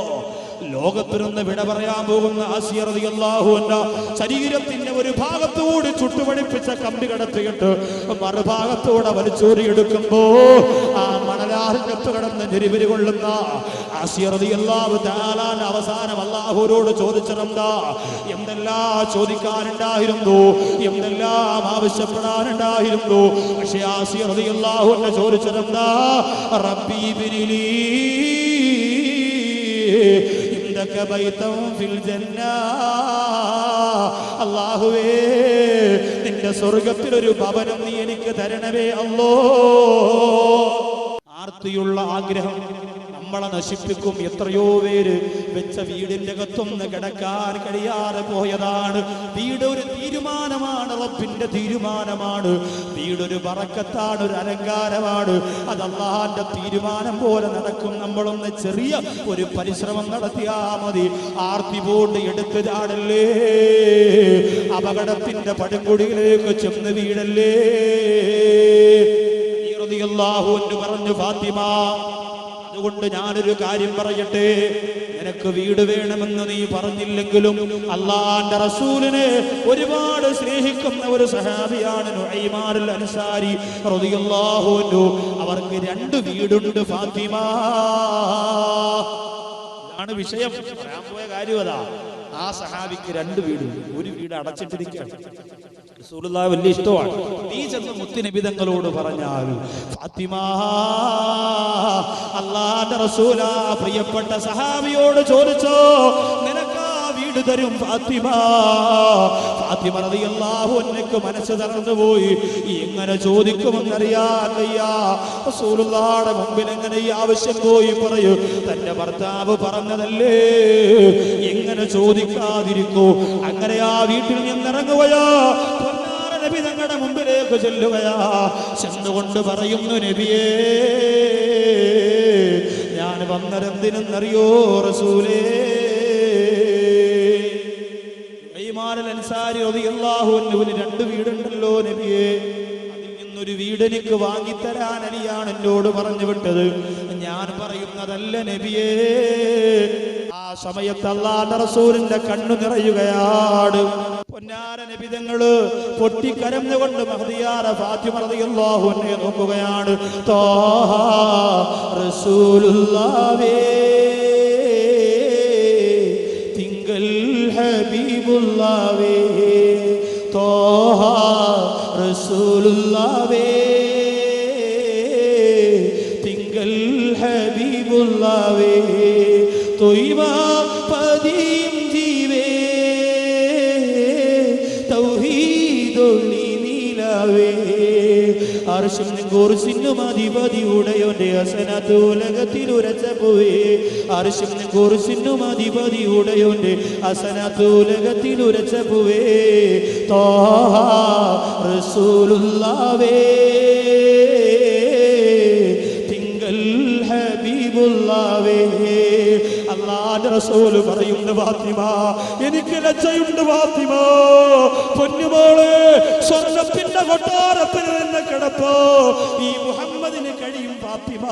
ലോകത്തിനൊന്ന് വിട പറയാൻ പോകുന്ന ആസിയ റളിയല്ലാഹു അൻഹ ശരീരത്തിന്റെ ഒരു ഭാഗത്തുകൂടി ചുട്ടുപടിപ്പിച്ച കമ്പി കടത്തിയിട്ട് മറുഭാഗത്തൂടെ വലിച്ചൂരിയെടുക്കുമ്പോ ആ മണലാരണ്യത്ത് കടന്ന് നെരിവിരി കൊള്ളുന്ന ആസിയ റളിയല്ലാഹു തആല അവസാനം അല്ലാഹുവോട് ചോദിച്ചതെന്താ? എന്തെല്ലാം ചോദിക്കാനുണ്ടായിരുന്നു, എന്തെല്ലാം ആവശ്യപ്പെടാനുണ്ടായിരുന്നു. പക്ഷെ ആസിയ റളിയല്ലാഹു അൻഹ ചോദിച്ചതെന്താ? റബ്ബി ബിനിലി ഇൻദക ബൈതൻ ഫിൽ ജന്ന. അല്ലാഹുവേ, നിന്റെ സ്വർഗ്ഗത്തിൽ ഒരു ഭവനം നീ എനിക്ക് തരണമേ അല്ലാഹ്. ആർത്തിയുള്ള ആഗ്രഹം നമ്മളെ നശിപ്പിക്കും. എത്രയോ പേര് വെച്ച വീടിന്റെ അകത്തൊന്ന് കിടക്കാൻ കഴിയാതെ പോയതാണ്. വീട് ഒരു തീരുമാനമാണ്, റബ്ബിന്റെ തീരുമാനമാണ്. വീടൊരു ബറക്കത്താണ്, ഒരു അലങ്കാരമാണ്. അത് അല്ലാഹുവിന്റെ തീരുമാനം പോലെ നടക്കും. നമ്മളൊന്ന് ചെറിയ ഒരു പരിശ്രമം നടത്തിയാ മതി. ആർത്തി പോണ്ട് എടുത്തു ചാടല്ലേ, അപകടത്തിന്റെ പടുകുടിയിലേക്ക് ചെന്ന് വീടല്ലേ. റളിയല്ലാഹു അൻഹു പറഞ്ഞു, ഫാത്തിമ, അതുകൊണ്ട് ഞാനൊരു കാര്യം പറയട്ടെ, നിനക്ക് വീട് വേണമെന്ന് നീ പറഞ്ഞില്ലെങ്കിലും അല്ലാഹുവിന്റെ റസൂലിനെ ഒരുപാട് സ്നേഹിക്കുന്ന ഒരു സഹാബിയാണ് നുഐമാനുൽ അൻസാരി റളിയല്ലാഹു അൻഹു. അവർക്ക് 2 വീടുണ്ട് ഫാത്തിമ. ഇതാണ് വിഷയം, പറയാൻ പോയ കാര്യം അതാ. ആ സഹാബിക്ക് 2 വീടുണ്ട്. ഒരു വീട് അടച്ചിട്ടിരിക്കുകയാണ്. റസൂലുള്ളാഹി വലിയ ഇഷ്ടമാണ്. നീ ചെന്ന് മുത്തുനബി തങ്ങളോട് പറഞ്ഞാൽ, ഫാത്തിമ, അല്ലാഹുവിന്റെ റസൂലാ പ്രിയപ്പെട്ട സഹാബിയോട് ചോദിച്ചോ, നിനക്ക് ആ വീട് തരും ഫാത്തിമ. ഫാത്തിമ റളിയല്ലാഹു അൻഹയ്ക്ക് മനസ്സ് തളർന്നുപോയി. എങ്ങനെ ചോദിക്കുമെന്നറിയാൻ വയ്യ. റസൂലുള്ളാഹിയുടെ മുമ്പിൽ എങ്ങനെ ഈ ആവശ്യം പോയി പറയൂ? തന്റെ ഭർത്താവ് പറഞ്ഞതല്ലേ, എങ്ങനെ ചോദിക്കാതിരിക്കൂ? അങ്ങനെ ആ വീട്ടിൽ നിന്നിറങ്ങുകയോ നബി തങ്ങളുടെ മുമ്പിലേക്ക് ചെല്ലുകയാ. ചെന്നുകൊണ്ട് പറയുന്നു, നബിയേ, ഞാൻ വന്നതെന്തിനെന്നറിയോ റസൂലേ? നുഐമാനുൽ അൻസാരി റളിയല്ലാഹു അൻഹുവിന് 2 വീടുണ്ടല്ലോ നബിയേ. അതിൽ നിന്നൊരു വീട് എനിക്ക് വാങ്ങിത്തരാൻ അലിയാണ് എന്നോട് പറഞ്ഞു വിട്ടത്. ഞാൻ പറയുന്നതല്ല നബിയേ. ആ സമയത്ത് അല്ലാഹുവിന്റെ റസൂലിന്റെ കണ്ണു നിറയുകയാണ്. പൊന്നാര നബി തങ്ങള് പൊട്ടിക്കരഞ്ഞുകൊണ്ട് മഹദിയായ ഫാത്തിമ റളിയല്ലാഹു അൻഹയെ നോക്കുകയാണ്. ത്വാഹ റസൂലുള്ളാഹേ തിങ്കൾ ഹബീബുള്ളാഹേ ത്വാഹ റസൂലുള്ളാഹേ തിങ്കൾ ഹബീബുള്ളാഹേ തൊയ്വ പതിയും ജീവേ തൗഹീദൊളി നീലാവേ അർശും കുർസിനും അധിപതിയുടയോന്റെ ഹസനത്ത് ഉലകത്തിൽ ഉരച്ചപ്പോവേ അർശും കുർസിനും അധിപതിയുടയോന്റെ ഹസനത്ത് ഉലകത്തിൽ ഉരച്ചപ്പോവേ ത്വാഹ റസൂലുള്ളാഹേ തിങ്കൾ ഹബീബുള്ളാഹേ അല്ലാഹുവിന്റെ റസൂൽ പറയുന്നു ഫാത്തിമ എനിക്ക് ലജ്ജയുണ്ട് ഫാത്തിമ പൊന്നുമോളെ സ്വർഗ്ഗത്തിന്റെ കൊട്ടാരത്തിൽ നിന്ന് കിടപ്പോ ഈ മുഹമ്മദിന് കഴിയും ഫാത്തിമ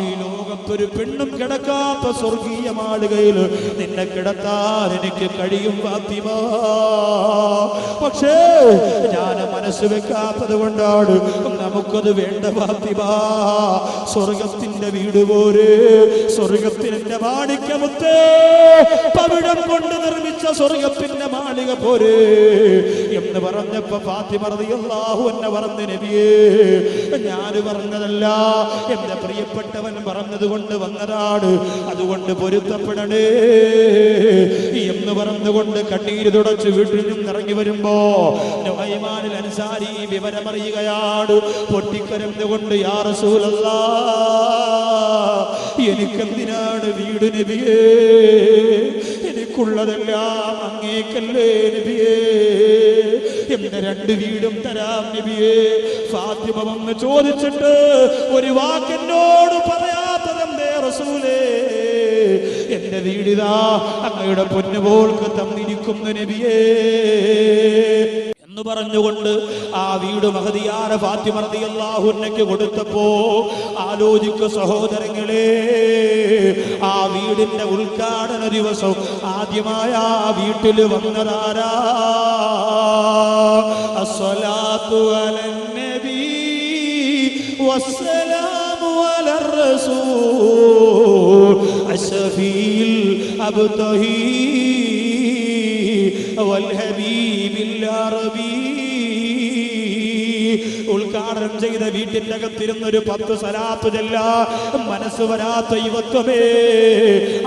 ഈ ലോകത്തൊരു പെണ്ണും കിടക്കാത്ത സ്വർഗീയ മാളികയിൽ നിന്നെ കിടത്താൻ എനിക്ക് കഴിയും ഫാത്തിമ പക്ഷേ ഞാൻ മനസ്സ് വെക്കാത്തത് കൊണ്ടാണ് നമുക്കത് വേണ്ട ഫാത്തിമ സ്വർഗത്തിന്റെ വീട് പോരെ സ്വർഗത്തിന്റെ മാണിക്യമുത്തേ പവിഴം കൊണ്ട് നിർമ്മിച്ച സ്വർഗത്തിന്റെ മാളിക പോരെ എന്ന് പറഞ്ഞപ്പോ ഫാത്തിമ റളിയല്ലാഹു അൻഹ പറഞ്ഞു നബിയേ ഞാൻ പറഞ്ഞതല്ല എന്റെ പ്രിയപ്പെട്ടവൻ പറഞ്ഞത് കൊണ്ട് വന്നതാണ് അതുകൊണ്ട് പൊരുത്തപ്പെടണേ എന്ന് പറഞ്ഞുകൊണ്ട് കണ്ണീര് തുടച്ച് വീട്ടിൽ നിന്ന് ഇറങ്ങി വരുമ്പോ നുഅയ്മാനുൽ അൻസാരി വിവരമറിയുകയാണ് പൊട്ടിക്കരഞ്ഞുകൊണ്ട് യാ റസൂലല്ലാഹ് എനിക്കെന്തിനാണ് വീട് നബിയേ എനിക്കുള്ളതെല്ലാം അങ്ങേക്കല്ലേ നബിയേ എന്റെ 2 വീടും തരാം നബിയേ ഫാത്തിമ വന്ന് ചോദിച്ചിട്ട് ഒരു വാക്കെന്നോട് പറയാത്തതെന്തേ റസൂലേ എന്റെ വീടിതാ അങ്ങയുടെ പൊന്നുപോൾക്ക് തന്നിരിക്കുന്നു നബിയേ എന്ന് പറഞ്ഞുകൊണ്ട് ആ വീട് മഹദിയായ ഫാത്തിമ റളിയല്ലാഹു അൻഹയ്ക്ക് കൊടുത്തപ്പോ ആലോചിക്കു സഹോദരങ്ങളെ ആ വീടിന്റെ ഉദ്ഘാടന ദിവസം ആദ്യമായ ആ വീട്ടിൽ വന്നതാരാ അസ്സലാത്തു അലൻ നബി വസ്സലാമു അലർ റസൂൽ അശ്ഫീൽ അബ്തഹി വൽഹബീബിൽ അറബി ഉദ്ഘാടനം ചെയ്ത വീട്ടിന്റെ അകത്തിരുന്നൊരു 10 സലാത്ത് ചൊല്ലാൻ മനസ്സ് വരാത്ത യുവത്വമേ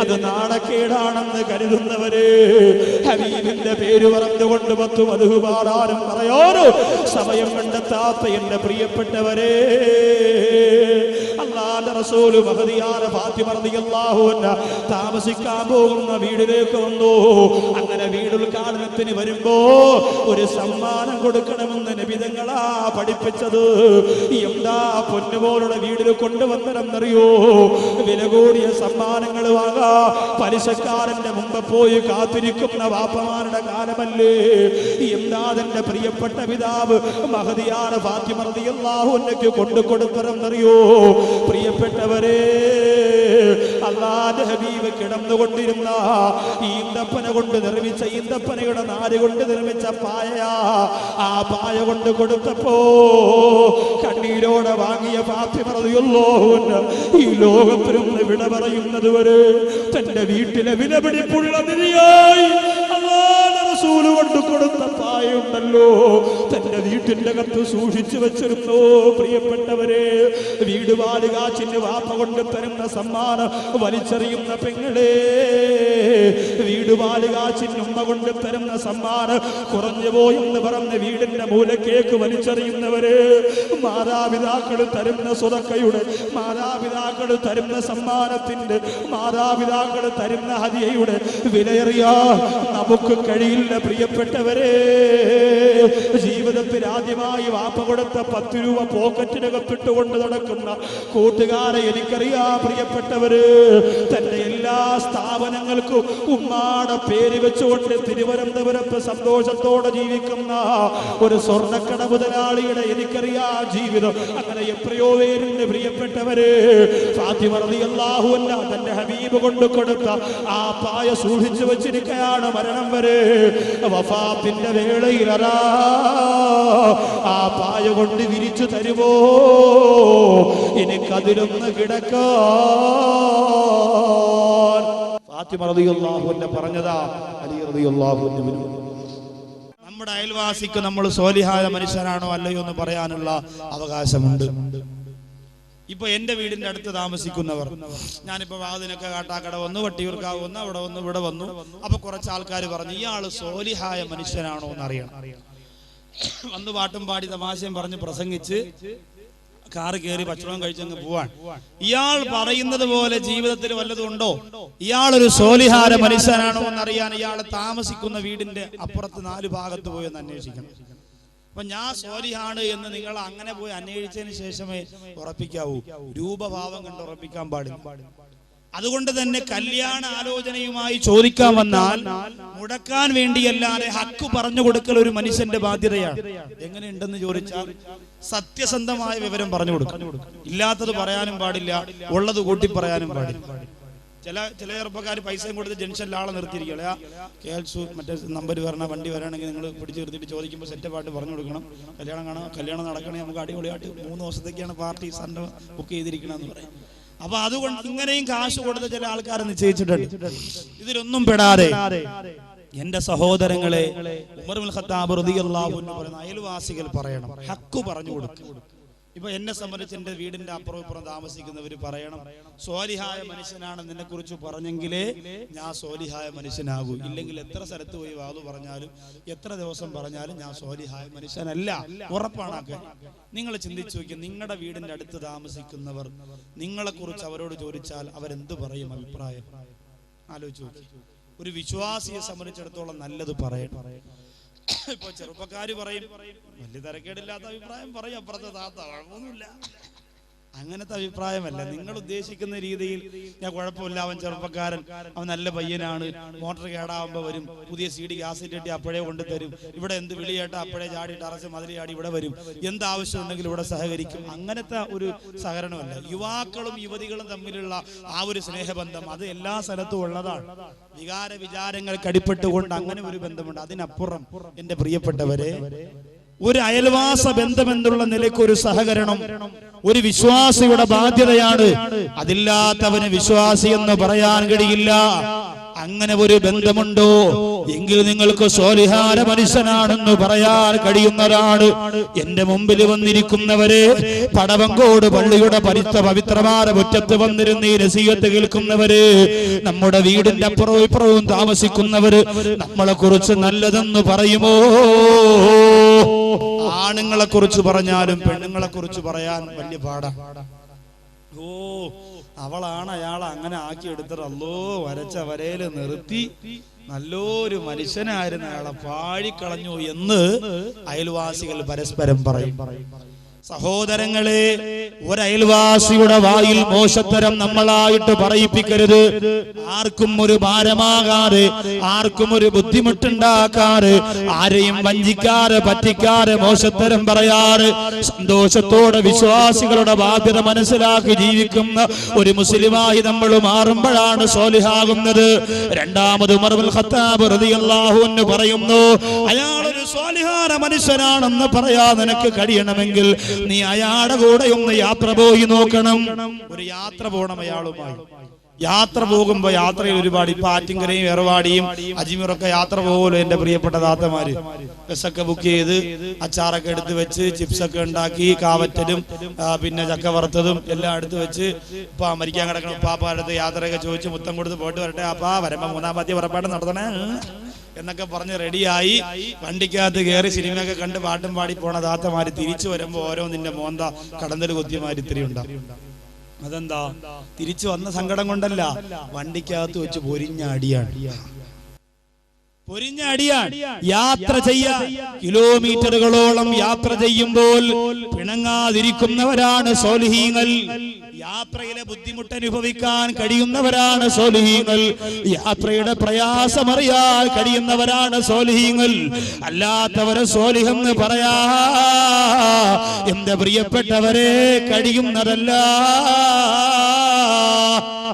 അത് നാണക്കേടാണെന്ന് കരുതുന്നവര് ഹബീബിന്റെ പേര് പറഞ്ഞുകൊണ്ട് 10 മദ്ഹ് പാടാനും പറയാനോ സമയം കണ്ടെത്താത്ത എന്റെ പ്രിയപ്പെട്ടവരെ അല്ലാഹുവിന്റെ റസൂൽ മഹദിയായ ഫാത്തിമ റളിയല്ലാഹു അൻഹ താമസിക്കാൻ പോകുന്ന വീട്ടിലേക്ക് വന്നു അങ്ങനെ വീട് ഉദ്ഘാടനത്തിന് വരുമ്പോ ഒരു സമ്മാനം കൊടുക്കണമെന്ന് നബി തങ്ങളാ പഠിപ്പിച്ചത് എന്താ പൊന്നുപോലുള്ള വീട്ടിൽ കൊണ്ടുവന്നതെന്നറിയോ വില കൂടിയ സമ്മാനങ്ങൾ വാങ്ങാ പലിശക്കാരന്റെ മുമ്പ് പോയി കാത്തിരിക്കുന്ന വാപ്പമാരുടെ കാലമല്ലേ എന്താ തന്റെ പ്രിയപ്പെട്ട പിതാവ് മഹദിയായ ഫാത്തിമ റളിയല്ലാഹു അൻഹയ്ക്ക് കൊണ്ടുകൊടുത്തതെന്നറിയോ പ്രിയപ്പെട്ടവരെ അല്ലാഹുവിന്റെ ഹബീബ് കിടന്നുകൊണ്ടിരുന്ന ഈന്തപ്പന കൊണ്ട് നിർമ്മിച്ച ഈന്തപ്പനയുടെ നാര് കൊണ്ട് നിർമ്മിച്ച പായ ആ പായ കൊണ്ട് കൊടുത്തപ്പോ കണ്ണീരോടെ വാങ്ങിയ ഫാത്തിമ റളിയല്ലാഹു അൻഹ ഈ ലോകത്തിൽ നിന്ന് വിട പറയുന്നത് വരെ തന്റെ വീട്ടിലെ വിലപിടിപ്പുള്ള നിധിയായി അല്ലാഹുവിന്റെ റസൂൽ കൊണ്ട് കൊടുത്ത പായുണ്ടല്ലോ തന്റെ വീട്ടിന്റെ അകത്ത് സൂക്ഷിച്ചു വെച്ചിരുന്നു പ്രിയപ്പെട്ടവരെ വീട് വാലുകാച്ചിന് വാപ്പ കൊണ്ട് തരുന്ന സമ്മാനം വലിച്ചെറിയുന്ന പെങ്ങളെ വീട് വാലുകാച്ചിന് ഉമ്മ കൊണ്ട് തരുന്ന സമ്മാനം കുറഞ്ഞു പോയെന്ന് പറഞ്ഞ് വീടിന്റെ മൂലക്കേക്ക് വലിച്ചെറിയുന്നവര് മാതാപിതാക്കൾ തരുന്ന സ്വതക്കയുടെ മാതാപിതാക്കൾ തരുന്ന സമ്മാനത്തിന്റെ മാതാപിതാക്കൾ തരുന്ന ഹദിയയുടെ വിലയേറിയ നമുക്ക് കഴിയില്ല പ്രിയപ്പെട്ടവരെ ജീവിതത്തിൽ ആദ്യമായി വാപ്പ കൊടുത്ത 10 രൂപ പോക്കറ്റിനകത്തിട്ടുകൊണ്ട് നടക്കുന്ന കൂട്ടുകാരെ എനിക്കറിയാം പ്രിയപ്പെട്ടവര്. തന്റെ എല്ലാ സ്ഥാപനങ്ങൾക്കും ഉമ്മാടെ പേര് വെച്ചുകൊണ്ട് തിരുവനന്തപുരത്ത് സന്തോഷത്തോടെ ജീവിക്കുന്ന ഒരു സ്വർണ്ണക്കട മുതലാളിയുടെ എനിക്കറിയാം ജീവിതം. അങ്ങനെ എത്രയോ പേരുണ്ട് പ്രിയപ്പെട്ടവര്. ഫാത്തിമ റളിയല്ലാഹു അൻഹ തന്റെ ഹബീബ് കൊണ്ട് കൊടുത്ത ആ പായ സൂക്ഷിച്ചു വെച്ചിരിക്കുകയാണ് മരണം വരെ. വഫാത്തിന്റെ വേളയിൽ ആ പായ കൊണ്ട് വിരിച്ചു തരുമോ, എനിക്കതിലൊന്ന് കിടക്കാൻ. ഫാത്തിമ റളിയല്ലാഹു അൻഹ പറഞ്ഞതാ അലി റളിയല്ലാഹു അൻഹു. നമ്മുടെ അയൽവാസിക്ക് നമ്മൾ സ്വാലിഹായ മനുഷ്യനാണോ അല്ലയോ എന്ന് പറയാനുള്ള അവകാശമുണ്ട്. ഇപ്പൊ എന്റെ വീടിന്റെ അടുത്ത് താമസിക്കുന്നവർ, ഞാനിപ്പോ വാതിനൊക്കെ കാട്ടാക്കട വന്നു, വട്ടിയൂർക്കാവ് വന്നു, അവിടെ വന്നു, ഇവിടെ വന്നു. അപ്പൊ കുറച്ച് ആൾക്കാർ പറഞ്ഞു ഇയാള് സ്വാലിഹായ മനുഷ്യനാണോ എന്ന് അറിയണം. വന്ന് പാട്ടും പാടി തമാശയും പറഞ്ഞ് പ്രസംഗിച്ച് കാറ് കയറി ഭക്ഷണം കഴിച്ചങ്ങ് പോവാൻ. ഇയാൾ പറയുന്നത് പോലെ ജീവിതത്തിൽ വല്ലതും ഉണ്ടോ, ഇയാളൊരു സ്വാലിഹായ മനുഷ്യനാണോ എന്നറിയാൻ ഇയാൾ താമസിക്കുന്ന വീടിന്റെ അപ്പുറത്ത് 4 ഭാഗത്ത് പോയി ഒന്ന് അന്വേഷിക്കണം. അപ്പൊ ഞാൻ സ്വാലിഹാണ് എന്ന് നിങ്ങൾ അങ്ങനെ പോയി അന്വേഷിച്ചതിന് ശേഷമേ ഉറപ്പിക്കാവൂ. രൂപഭാവം കണ്ട് ഉറപ്പിക്കാൻ പാടില്ല. അതുകൊണ്ട് തന്നെ കല്യാണ ആലോചനയുമായി ചോദിക്കാൻ വന്നാൽ മുടക്കാൻ വേണ്ടിയല്ലാതെ ഹക്ക് പറഞ്ഞു കൊടുക്കൽ ഒരു മനുഷ്യന്റെ ബാധ്യതയാണ്. എങ്ങനെയുണ്ടെന്ന് ചോദിച്ചാൽ സത്യസന്ധമായ വിവരം പറഞ്ഞു കൊടുക്കും. ഇല്ലാത്തത് പറയാനും പാടില്ല, ഉള്ളത് കൂട്ടി പറയാനും പാടില്ല. ചില ചെറുപ്പക്കാർ പൈസയും കൊടുത്ത് ജംഗ്ഷനിൽ ആളെ നിർത്തിയിരിക്കുക. കേൾസു മറ്റേ നമ്പർ വരണ വണ്ടി വരാണെങ്കിൽ നിങ്ങൾ പിടിച്ച് നിർത്തിയിട്ട് ചോദിക്കുമ്പോൾ സെറ്റപ്പായിട്ട് പറഞ്ഞു കൊടുക്കണം. കല്യാണം നടക്കണേ, നമുക്ക് അടിപൊളിയായിട്ട് 3 ദിവസത്തേക്കാണ് പാർട്ടി സൺഡേ ബുക്ക് ചെയ്തിരിക്കണമെന്ന് പറയും. അപ്പൊ അതുകൊണ്ട് ഇങ്ങനെയും കാശ് കൊടുത്ത ചില ആൾക്കാരെ നിശ്ചയിച്ചിട്ടുണ്ട്. ഇതിലൊന്നും പെടാതെ എന്റെ സഹോദരങ്ങളെ, ഉമർ ഇബ്നുൽ ഖത്താബ് റളിയല്ലാഹു അൻഹു പറയുന്ന അയൽവാസികൾ പറയണം, ഹക്ക് പറഞ്ഞു കൊടുക്കും. ഇപ്പൊ എന്നെ സംബന്ധിച്ച് എന്റെ വീടിന്റെ അപ്പുറം ഇപ്പുറം താമസിക്കുന്നവര് പറയണം, സ്വാലിഹായ മനുഷ്യനാണ് നിന്നെ കുറിച്ച് പറഞ്ഞെങ്കിലേ ഞാൻ സ്വാലിഹായ മനുഷ്യനാകൂ. ഇല്ലെങ്കിൽ എത്ര സ്ഥലത്ത് പോയി വാതു പറഞ്ഞാലും എത്ര ദിവസം പറഞ്ഞാലും ഞാൻ സ്വാലിഹായ മനുഷ്യനല്ല. ഉറപ്പാണാക്കെ. നിങ്ങൾ ചിന്തിച്ചു നോക്കി, നിങ്ങളുടെ വീടിന്റെ അടുത്ത് താമസിക്കുന്നവർ നിങ്ങളെ കുറിച്ച് അവരോട് ചോദിച്ചാൽ അവരെന്ത് പറയും? അഭിപ്രായം ആലോചിച്ചു നോക്കി. ഒരു വിശ്വാസിയെ സംബന്ധിച്ചിടത്തോളം നല്ലത് പറയണം. ഇപ്പൊ ചെറുപ്പക്കാര് പറയും വലിയ തരക്കേടില്ലാത്ത അഭിപ്രായം പറയും, അപ്പുറത്തെ താത്ത കുഴപ്പമൊന്നുമില്ല. അങ്ങനത്തെ അഭിപ്രായമല്ല. നിങ്ങൾ ഉദ്ദേശിക്കുന്ന രീതിയിൽ ഞാൻ കുഴപ്പമില്ല, അവൻ ചെറുപ്പക്കാരൻ, അവൻ നല്ല പയ്യനാണ്, മോട്ടോർ കേടാവുമ്പോ വരും, പുതിയ CD ഗ്യാസിറ്റ് ഇട്ടി അപ്പോഴേ കൊണ്ടുതരും, ഇവിടെ എന്ത് വിളിയേട്ടാ അപ്പോഴേ ചാടി ടറച്ച് മതിൽ ചാടി ഇവിടെ വരും, എന്താവശ്യം ഉണ്ടെങ്കിലും ഇവിടെ സഹകരിക്കും. അങ്ങനത്തെ ഒരു സഹകരണമല്ല. യുവാക്കളും യുവതികളും തമ്മിലുള്ള ആ ഒരു സ്നേഹബന്ധം അത് എല്ലാ സ്ഥലത്തും ഉള്ളതാണ്. വികാര വിചാരങ്ങൾക്ക് അടിപ്പെട്ടുകൊണ്ട് അങ്ങനെ ഒരു ബന്ധമുണ്ട്. അതിനപ്പുറം എന്റെ പ്രിയപ്പെട്ടവരെ, ഒരു അയൽവാസ ബന്ധമെന്നുള്ള നിലയ്ക്ക് ഒരു സഹകരണം ഒരു വിശ്വാസിയുടെ ബാധ്യതയാണ്. അതില്ലാത്തവന് വിശ്വാസി എന്ന് പറയാൻ കഴിയില്ല. അങ്ങനെ ഒരു ബന്ധമുണ്ടോ എങ്കിൽ നിങ്ങൾക്ക് സ്വാലിഹായ മനുഷ്യനാണെന്ന് പറയാൻ കഴിയുന്നതാണ്. എന്റെ മുമ്പിൽ വന്നിരിക്കുന്നവരെ, പടവങ്കോട് പള്ളിയുടെ പവിത്രമായ മുറ്റത്ത് വന്നിരുന്ന ഈ നസീഹത്ത് കേൾക്കുന്നവര്, നമ്മുടെ വീടിന്റെ അപ്പുറവും ഇപ്പുറവും താമസിക്കുന്നവര് നമ്മളെ കുറിച്ച് നല്ലതെന്ന് പറയുമോ? ആണുങ്ങളെ കുറിച്ച് പറഞ്ഞാലും പെണ്ണുങ്ങളെ കുറിച്ച് പറയാൻ വലിയ പാടാണ്. ഓ, അവളാണ് അയാളെ അങ്ങനെ ആക്കി എടുത്തത്, അല്ലോ വരച്ച വരയില് നിർത്തി നല്ലൊരു മനുഷ്യനായിരുന്നു, അയാളെ പാഴിക്കളഞ്ഞു എന്ന് അയൽവാസികൾ പരസ്പരം പറയും. സഹോദരങ്ങളെ, ഒരയൽവാസിയുടെ വായിൽ മോശത്തരം നമ്മളായിട്ട് പറയിപ്പിക്കരുത്. ആർക്കും ഒരു ഭാരമാകാതെ, ആർക്കും ഒരു ബുദ്ധിമുട്ടുണ്ടാക്കാറ്, ആരെയും വഞ്ചിക്കാറ്, പറ്റിക്കാറ്, മോശത്തരം പറയാറ്, സന്തോഷത്തോടെ വിശ്വാസികളുടെ ബാധ്യത മനസ്സിലാക്കി ജീവിക്കുന്ന ഒരു മുസ്ലിമായി നമ്മൾ മാറുമ്പോഴാണ് സ്വാലിഹാകുന്നത്. രണ്ടാമത് ഉമർ ഇബ്നുൽ ഖത്താബ് റളിയല്ലാഹു അൻഹു പറയുന്നു, അയാളൊരു സ്വാലിഹായ മനുഷ്യനാണെന്ന് പറയാൻ നിനക്ക് കഴിയണമെങ്കിൽ നീ അയാളുടെ കൂടെ ഒന്ന് യാത്ര പോയി നോക്കണം. ഒരു യാത്ര പോകണം അയാളുമായി. യാത്ര പോകുമ്പോ യാത്രയിൽ ഒരുപാട്, ഇപ്പൊ ആറ്റിങ്കരയും ഏർവാടിയും അജ്മീറൊക്കെ യാത്ര പോകുമല്ലോ എന്റെ പ്രിയപ്പെട്ട താത്തമാര്. ബസ്സൊക്കെ ബുക്ക് ചെയ്ത് അച്ചാറൊക്കെ എടുത്ത് വെച്ച്, ചിപ്സൊക്കെ ഉണ്ടാക്കി, കാവറ്റലും പിന്നെ ചക്ക വറുത്തതും എല്ലാം എടുത്ത് വെച്ച്, ഇപ്പൊ മരിക്കാൻ കിടക്കണം ഉപ്പാപ്പ അടുത്ത് യാത്രയൊക്കെ ചോദിച്ച് മുത്തം കൊടുത്ത് പോയിട്ട് വരട്ടെ അപ്പാ, വരുമ്പോ 3-ാം പതി പുറപ്പാട് നടത്തണേ എന്നൊക്കെ പറഞ്ഞ് റെഡിയായി വണ്ടിക്കകത്ത് കയറി സിനിമയൊക്കെ കണ്ട് പാട്ടും പാടി പോണ താത്തമാര് തിരിച്ചു വരുമ്പോ ഓരോ നിന്റെ മോന്ത കടന്തൽ കുത്തിയമാര് ഇത്തിരി ഉണ്ടാവും. അതെന്താ? തിരിച്ചു വന്ന സങ്കടം കൊണ്ടല്ല, വണ്ടിക്കകത്ത് വെച്ച് പൊരിഞ്ഞ അടിയാണ്. പൊരിഞ്ഞടിയാണ്. യാത്ര ചെയ്യാൻ കിലോമീറ്ററുകളോളം യാത്ര ചെയ്യുമ്പോൾ പിണങ്ങാതിരിക്കുന്നവരാണ് സ്വാലിഹീങ്ങൾ. യാത്രയിലെ ബുദ്ധിമുട്ട് അനുഭവിക്കാൻ കഴിയുന്നവരാണ് സ്വാലിഹീങ്ങൾ. യാത്രയുടെ പ്രയാസമറിയാൻ കഴിയുന്നവരാണ് സ്വാലിഹീങ്ങൾ. അല്ലാത്തവരെ സ്വാലിഹെന്ന് പറയാ എന്റെ പ്രിയപ്പെട്ടവരെ കഴിയുന്നതല്ല.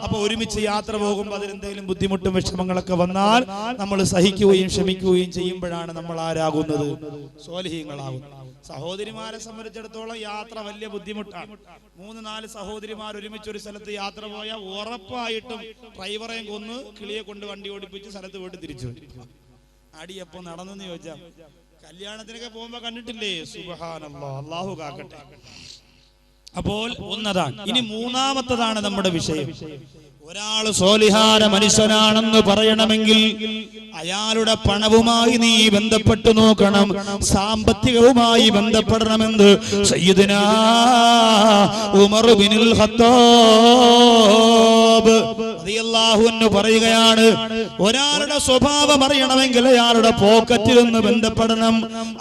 അപ്പൊ ഒരുമിച്ച് യാത്ര പോകുമ്പോൾ അതിലെന്തെങ്കിലും ബുദ്ധിമുട്ടും വിഷമങ്ങളൊക്കെ വന്നാൽ നമ്മൾ സഹിക്കുകയും ക്ഷമിക്കുകയും ചെയ്യുമ്പോഴാണ് നമ്മൾ ആരാകുന്നത്? സ്വാലിഹീങ്ങളാകുന്നത്. സഹോദരിമാരെ സംബന്ധിച്ചിടത്തോളം യാത്ര വലിയ ബുദ്ധിമുട്ടാണ്. 3-4 സഹോദരിമാർ ഒരുമിച്ച് ഒരു സ്ഥലത്ത് യാത്ര പോയാൽ ഉറപ്പായിട്ടും ഡ്രൈവറെയും കൊന്ന് കിളിയെ കൊണ്ട് വണ്ടി ഓടിപ്പിച്ച് സ്ഥലത്ത് പോയിട്ട് തിരിച്ചു വരും. അടിയപ്പോ നടന്നെന്ന് ചോദിച്ചാൽ കല്യാണത്തിനൊക്കെ പോകുമ്പോ കണ്ടിട്ടില്ലേ? സുബ്ഹാനല്ലാഹ്, അല്ലാഹു കാക്കട്ടെ. അപ്പോൾ ഒന്നതാണ്. ഇനി മൂന്നാമത്തതാണ് നമ്മുടെ വിഷയം. ഒരാൾ സ്വാലിഹായ മനുഷ്യനാണെന്ന് പറയണമെങ്കിൽ അയാളുടെ പണവുമായി നീ ബന്ധപ്പെട്ടു നോക്കണം, സാമ്പത്തികവുമായി ബന്ധപ്പെടണമെന്ന് സയ്യിദുനാ ഉമർ ബിനുൽ ഖത്താബ് റളിയല്ലാഹു അൻഹു പറയുകയാണ്. ഒരാളുടെ സ്വഭാവം അറിയണമെങ്കിൽ അയാളുടെ പോക്കറ്റിൽ ഒന്ന് ബന്ധപ്പെടണം.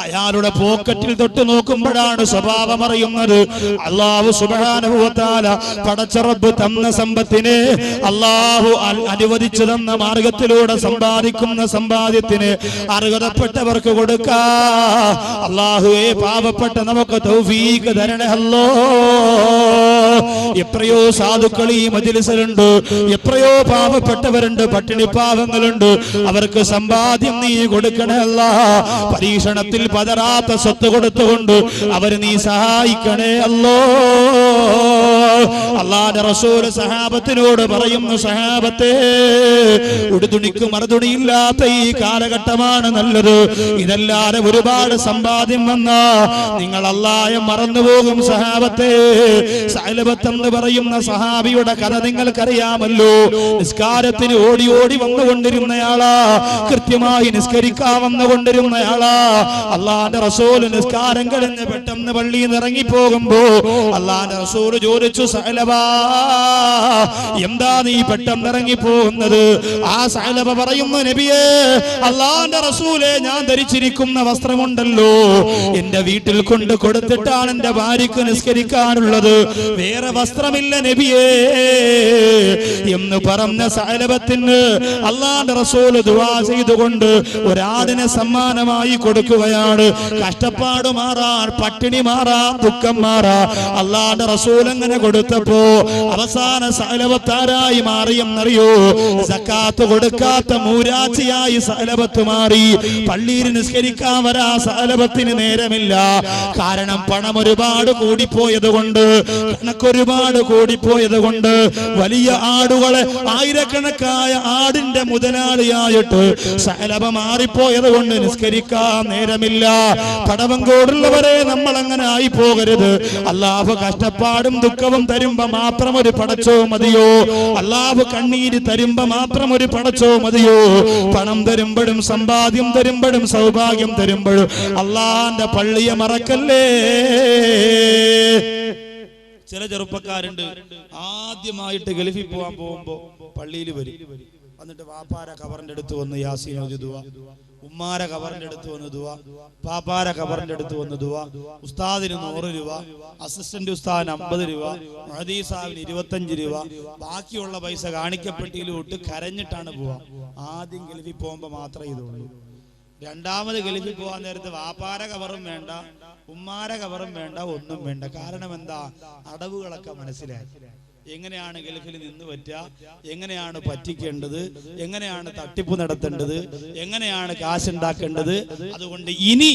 അയാളുടെ പോക്കറ്റിൽ തൊട്ട് നോക്കുമ്പോഴാണ് സ്വഭാവം അറിയുന്നത്. അല്ലാഹു സുബ്ഹാനഹു വ തആല പടച്ച റബ്ബ് തന്ന സമ്പത്തിനെ, അല്ലാഹു അനുവദിച്ചു തന്ന മാർഗത്തിലൂടെ സമ്പാദിക്കുന്ന സമ്പാദ്യത്തിന് അർഹതപ്പെട്ടവർക്ക് കൊടുക്കാ. അല്ലാഹുവേ, പാവപ്പെട്ട നമുക്ക് തൗഫീഖ് തരണേ അല്ലാഹ്. എത്രയോ സാധുക്കൾ ഈ മജ്‌ലിസിലുണ്ട്, എത്രയോ പാവപ്പെട്ടവരുണ്ട്, പട്ടിണി പാവങ്ങളുണ്ട്. അവർക്ക് സമ്പാദ്യം നീ കൊടുക്കണേ അല്ലാഹ്. പരീക്ഷണത്തിൽ പതറാത്ത സ്വത്ത് കൊടുത്തുകൊണ്ട് അവര് നീ സഹായിക്കണേ അല്ലാഹ്. അല്ലാഹുവിന്റെ റസൂൽ സഹാബത്തിനോട് പറയുന്നു, സഹാബത്തെ, ഉടുതുണിക്ക് മറുതുണിയില്ലാത്ത ഈ കാലഘട്ടമാണ് നല്ലത്. ഇതല്ലാതെ ഒരുപാട് സമ്പാദ്യം വന്നാ നിങ്ങൾ അല്ലാഹയെ മറന്നുപോകും. സഹാബത്തെ, സഅലബത്ത് എന്ന് പറയുന്ന സഹാബിയുടെ കഥ നിങ്ങൾക്കറിയാമല്ലോ. നിസ്കാരത്തിന് ഓടി ഓടി വന്നുകൊണ്ടിരുന്നയാളാ, കൃത്യമായി നിസ്കരിക്കാൻ വന്നുകൊണ്ടിരുന്നയാളാ. അല്ലാഹുവിന്റെ റസൂൽ നിസ്കാരം കഴിഞ്ഞ് പെട്ടെന്ന് പള്ളിയിൽ നിന്ന് ഇറങ്ങിപ്പോകുമ്പോ അല്ലാഹുവിന്റെ റസൂൽ ചോദിച്ചു, സഅലബാ, എന്താ നീ പെട്ടെന്ന് ഇറങ്ങി പോകുന്നത്? ആ സഅലബ പറയുന്നു, നബിയേ, അല്ലാഹുവിന്റെ റസൂലേ, ഞാൻ ധരിച്ചിരിക്കുന്ന വസ്ത്രമുണ്ടല്ലോ, എന്റെ വീട്ടിൽ കൊണ്ട് കൊടുത്തിട്ടാണ് എന്റെ ഭാര്യക്ക് നിസ്കരിക്കാനുള്ളത്, വേറെ വസ്ത്രമില്ല നബിയേ എന്ന് പറഞ്ഞ സഅലബത്തിന് അല്ലാഹുവിന്റെ റസൂൽ ദുആ ചെയ്തുകൊണ്ട് ഒരാടിനെ സമ്മാനമായി കൊടുക്കുകയാണ്. കഷ്ടപ്പാട് മാറാൻ, പട്ടിണി മാറാൻ, ദുഃഖം മാറാൻ അല്ലാഹുവിന്റെ റസൂൽ അങ്ങനെ കൊടുത്തപ്പോ അവസാന സഅലബത്താരായി മാറിയെന്നറിയോ? സക്കാത്ത് കൊടുക്കാത്ത മൂരാച്ചിയായി സഅലബത്ത് മാറി. പള്ളിയിൽ നിസ്കരിക്കാൻ വരാ സഅലബത്തിന് നേരമില്ല. കാരണം പണം ഒരുപാട് കൂടിപ്പോയത് കൊണ്ട്, കണക്കൊരുപാട് കൂടിപ്പോയത് കൊണ്ട്, വലിയ ആടുകളെ, ആയിരക്കണക്കായ ആടിന്റെ മുതലാളിയായിട്ട് സഅലബ മാറിപ്പോയത് കൊണ്ട് നിസ്കരിക്കാൻ നേരമില്ല. പടവങ്കോടുള്ളവരെ, നമ്മൾ അങ്ങനെ ആയി പോകരുത്. അല്ലാഹു കഷ്ടപ്പാടും ദുഃഖവും തരുമ്പോ മാത്രം ഒരു പടച്ചോ മതിയോ? അല്ലാഹു കണ്ണീര് തരുമ്പോ മാത്രം ഒരു പടച്ചോ മതിയോ? പണം തരുമ്പോഴും സമ്പാദ്യം തരുമ്പോഴും സൗഭാഗ്യം തരുമ്പോഴും അല്ലാഹുവിന്റെ പള്ളിയെ മറക്കല്ലേ. ചില ചെറുപ്പക്കാരുണ്ട്, ആദ്യമായിട്ട് ഗൾഫിൽ പോകാൻ പോകുമ്പോ പള്ളിയിൽ വരും. എന്നിട്ട് വാപ്പാര കവറിന്റെ അടുത്ത് വന്ന് യാസീൻ ഓതി ദുആ, ഉമ്മാര കവറിന്റെ അടുത്ത് വന്ന് ദുആ, പാപ്പാര കവറിന്റെ അടുത്ത് വന്ന് ദുആ, ഉസ്താദിന് 100 രൂപ, അസിസ്റ്റന്റ് ഉസ്താദിന് 50 രൂപ, മുഹദ്ദീസ് സാഹിബിന് 25 രൂപ, ബാക്കിയുള്ള പൈസ കാണിക്കപ്പെട്ടിയിലോട്ട് കരഞ്ഞിട്ടാണ് പോവാ. ആദ്യം ഗൾഫിൽ പോകുമ്പോ മാത്രമേ ഇതുള്ളൂ. രണ്ടാമത് ഗൾഫിൽ പോകാൻ നേരത്ത് വാപ്പാര കവറും വേണ്ട, ഉമ്മാര കവറും വേണ്ട, ഒന്നും വേണ്ട. കാരണം എന്താ? അടവുകളൊക്കെ മനസ്സിലായി. എങ്ങനെയാണ് ഗൾഫിൽ നിന്ന് പറ്റുക, എങ്ങനെയാണ് പറ്റിക്കേണ്ടത്, എങ്ങനെയാണ് തട്ടിപ്പ് നടത്തേണ്ടത്, എങ്ങനെയാണ് കാശുണ്ടാക്കേണ്ടത്. അതുകൊണ്ട് ഇനി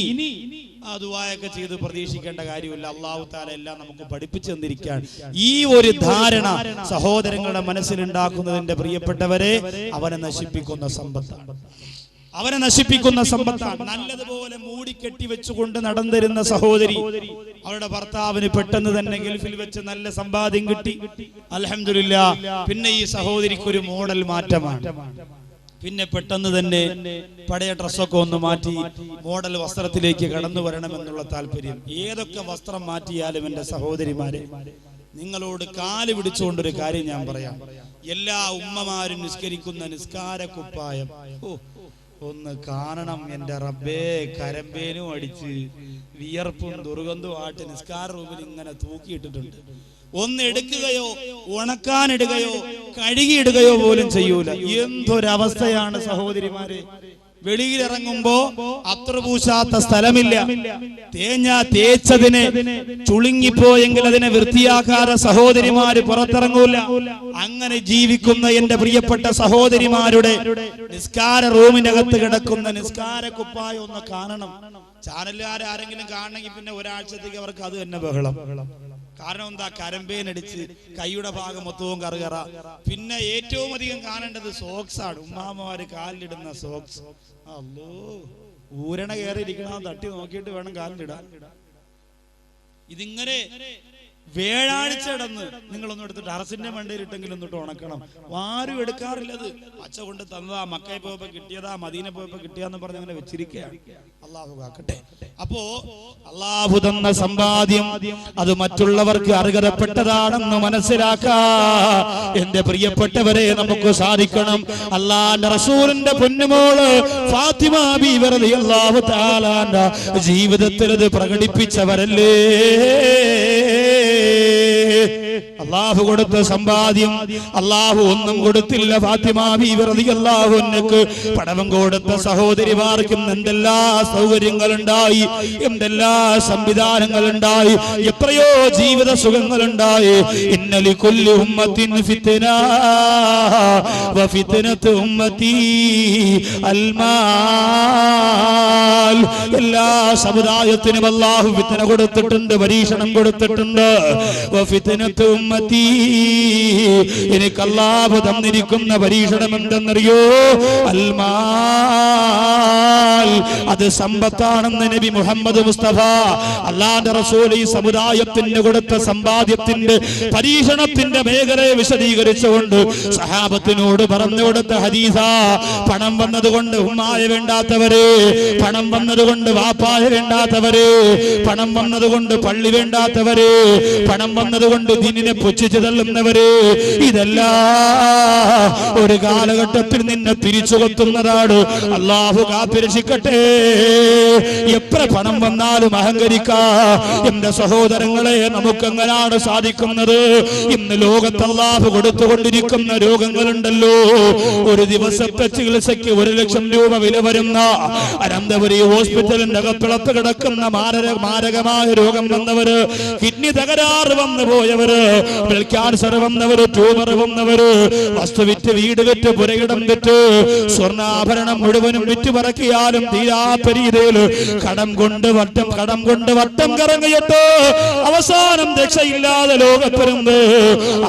ദുആയൊക്കെ ചെയ്ത് പ്രതീക്ഷിക്കേണ്ട കാര്യമില്ല. അല്ലാഹു തആല എല്ലാം നമുക്ക് പഠിപ്പിച്ചു തന്നിരിക്കുകയാണ്. ഈ ഒരു ധാരണ സഹോദരങ്ങളുടെ മനസ്സിലുണ്ടാക്കുന്നതിന്റെ പ്രിയപ്പെട്ടവരെ, അവനെ നശിപ്പിക്കുന്ന സമ്പത്താണ്. അവനെ നശിപ്പിക്കുന്ന സമ്പത്താണ്. നല്ലതുപോലെ മൂടിക്കെട്ടി വെച്ചുകൊണ്ട് നടന്നിരുന്ന സഹോദരി, അവരുടെ ഭർത്താവിന് പെട്ടെന്ന് തന്നെ ഗൾഫിൽ വെച്ച് നല്ല സമ്പാദ്യം കിട്ടി, അൽഹംദുലില്ലാഹ്. പിന്നെ ഈ സഹോദരിക്ക് ഒരു മോഡൽ മാറ്റമാണ്. പിന്നെ പെട്ടെന്ന് തന്നെ പഴയ ഡ്രസ്സൊക്കെ ഒന്ന് മാറ്റി മോഡൽ വസ്ത്രത്തിലേക്ക് കടന്നു വരണമെന്നുള്ള താല്പര്യം. ഏതൊക്കെ വസ്ത്രം മാറ്റിയാലും എന്റെ സഹോദരിമാരെ, നിങ്ങളോട് കാല് പിടിച്ചുകൊണ്ടൊരു കാര്യം ഞാൻ പറയാം. എല്ലാ ഉമ്മമാരും നിസ്കരിക്കുന്ന നിസ്കാര കുപ്പായം, ഒന്ന് കാണണം എൻ്റെ റബ്ബേ. കരമ്പേനും അടിച്ച് വിയർപ്പും ദുർഗന്ധവും ആയിട്ട് നിസ്കാര റൂമിൽ ഇങ്ങനെ തൂക്കിയിട്ടിട്ടുണ്ട്. ഒന്ന് എടുക്കുകയോ ഉണക്കാനിടുകയോ കഴുകിയിടുകയോ പോലും ചെയ്യൂല. എന്തൊരവസ്ഥയാണ് സഹോദരിമാരെ. വെളിയിലിറങ്ങുമ്പോ അത്ര പൂശാത്ത സ്ഥലമില്ല. തേച്ചതിനെ ചുളുങ്ങിപ്പോയെങ്കിൽ അതിനെ വൃത്തിയാക്കാതെ സഹോദരിമാര് പുറത്തിറങ്ങൂല. അങ്ങനെ ജീവിക്കുന്ന എന്റെ പ്രിയപ്പെട്ട സഹോദരിമാരുടെ നിസ്കാര റൂമിനകത്ത് കിടക്കുന്ന നിസ്കാര കുപ്പായ ഒന്ന് കാണണം. ചാനലുകാരെങ്കിലും കാണണമെങ്കിൽ പിന്നെ ഒരാഴ്ചത്തേക്ക് അവർക്ക് അത് തന്നെ ബഹളം. കാരണം എന്താ? കരമ്പേനടിച്ച് കൈയുടെ ഭാഗം മൊത്തവും കറുകറ. പിന്നെ ഏറ്റവും അധികം കാണേണ്ടത് സോക്സ് ആണ്. ഉമ്മാമ്മമാര് കാലിലിടുന്ന സോക്സ്. അല്ലോ, ഊരണ കയറിയിരിക്കണം, തട്ടി നോക്കിയിട്ട് വേണം കാലിലിടാൻ. ഇതിങ്ങനെ വേഴാഴ്ച കിടന്ന് നിങ്ങളൊന്നും എടുത്തിട്ട് അറസിന്റെ മണ്ടയിലിട്ടെങ്കിലും ഒന്നിട്ട് ഉണക്കണം. ആരും എടുക്കാറില്ലത്. അച്ഛ കൊണ്ട് തന്നതാ, മക്കയിൽ പോയപ്പോ കിട്ടിയതാ, മദീന പോയപ്പോ കിട്ടിയാന്ന് പറഞ്ഞ് അങ്ങനെ വെച്ചിരിക്കുകയാണ്. അള്ളാഹു കാക്കട്ടെ. അപ്പോ അള്ളാഹു തന്ന സമ്പാദ്യം അത് മറ്റുള്ളവർക്ക് അർഹതപ്പെട്ടതാണെന്ന് മനസ്സിലാക്കാ എന്റെ പ്രിയപ്പെട്ടവരെ നമുക്ക് സാധിക്കണം. അള്ളാന്റെ റസൂലിന്റെ പൊന്നുമോള് ഫാത്തിമ ബീവി റളിയല്ലാഹു തആല ജീവിതത്തിൽ അത് പ്രകടിപ്പിച്ചവരല്ലേ. അള്ളാഹു കൊടുത്ത സമ്പാദ്യം അള്ളാഹു ഒന്നും കൊടുത്തില്ല. ഫാത്തിമ ബീവി റളിയല്ലാഹു അൻഹക്ക് പടവം കൊടുത്ത സഹോദരിമാർക്കും എന്തെല്ലാ സൗകര്യങ്ങളുണ്ടായി, എന്തെല്ലാ സംവിധാനങ്ങളുണ്ടായി, എത്രയോ ജീവിത സുഖങ്ങളുണ്ടായി. ഇന്ന ലികുല്ലി ഉമ്മത്തിൻ ഫിത്ന വഫിത്നതു ഉമ്മത്തി അൽമാൽ. എല്ലാ സമുദായത്തിനും അള്ളാഹു ഫിത്ന കൊടുത്തിട്ടുണ്ട്, പരീക്ഷണം കൊടുത്തിട്ടുണ്ട്. വഫിത്നതു ഉമ്മത്തി, എനിക്ക് അല്ലാഹു തന്നിരിക്കുന്ന പരീക്ഷണം എന്തെന്നറിയോ? അൽമാൽ, അത് സമ്പത്താണെന്ന് നബി മുഹമ്മദ് മുസ്തഫ അല്ലാഹുവിന്റെ റസൂൽ ഈ സമുദായത്തിന് കൊടുത്ത സമ്പാദ്യത്തിന്റെ പരീക്ഷണത്തിന്റെ മേഖലയെ വിശദീകരിച്ചുകൊണ്ട് സഹാബത്തിനോട് പറഞ്ഞു കൊടുത്ത ഹദീസാ. പണം വന്നതുകൊണ്ട് ഉമ്മായ വേണ്ടാത്തവര്, പണം വന്നതുകൊണ്ട് വാപ്പായ വേണ്ടാത്തവര്, പണം വന്നതുകൊണ്ട് പള്ളി വേണ്ടാത്തവര്, പണം വന്നതുകൊണ്ട് ദീനിനെ പുച്ഛിച്ചു തള്ളുന്നവര്, ഇതെല്ലാം ഒരു കാലഘട്ടത്തിൽ നിന്നെ തിരിച്ചു കൊത്തുന്നതാണ്. അല്ലാഹു കാത്തുരക്ഷിക്കട്ടെ. എത്ര പണം വന്നാലും അഹങ്കരിക്കാ എന്റെ സഹോദരങ്ങളെ, നമുക്കെങ്ങനാണ് സാധിക്കുന്നത്? ഇന്ന് ലോകത്ത് അല്ലാഹു കൊടുത്തുകൊണ്ടിരിക്കുന്ന രോഗങ്ങളുണ്ടല്ലോ. ഒരു ദിവസത്തെ ചികിത്സയ്ക്ക് 1 ലക്ഷം രൂപ വില വരുന്ന അനന്തപുരി ഹോസ്പിറ്റലിന്റെ അകപ്പിളത്ത് കിടക്കുന്ന മാരകമായ രോഗം വന്നവര്, കിഡ്നി തകരാറ് വന്നു പോയവര്, ക്യാൻസർ വന്നവര്, ട്യൂമർ വന്നവര്, വസ്തു വിറ്റ്, വീട് വിറ്റ്, പുരയിടം വിറ്റ്, സ്വർണ്ണാഭരണം മുഴുവനും വിറ്റുപറക്കിയാലും തീരാത്ത രീതിയിൽ കടം കൊണ്ട് വട്ടം കറങ്ങിയിട്ട് അവസാനം രക്ഷയില്ലാതെ ലോകപ്പെരുമ്പ്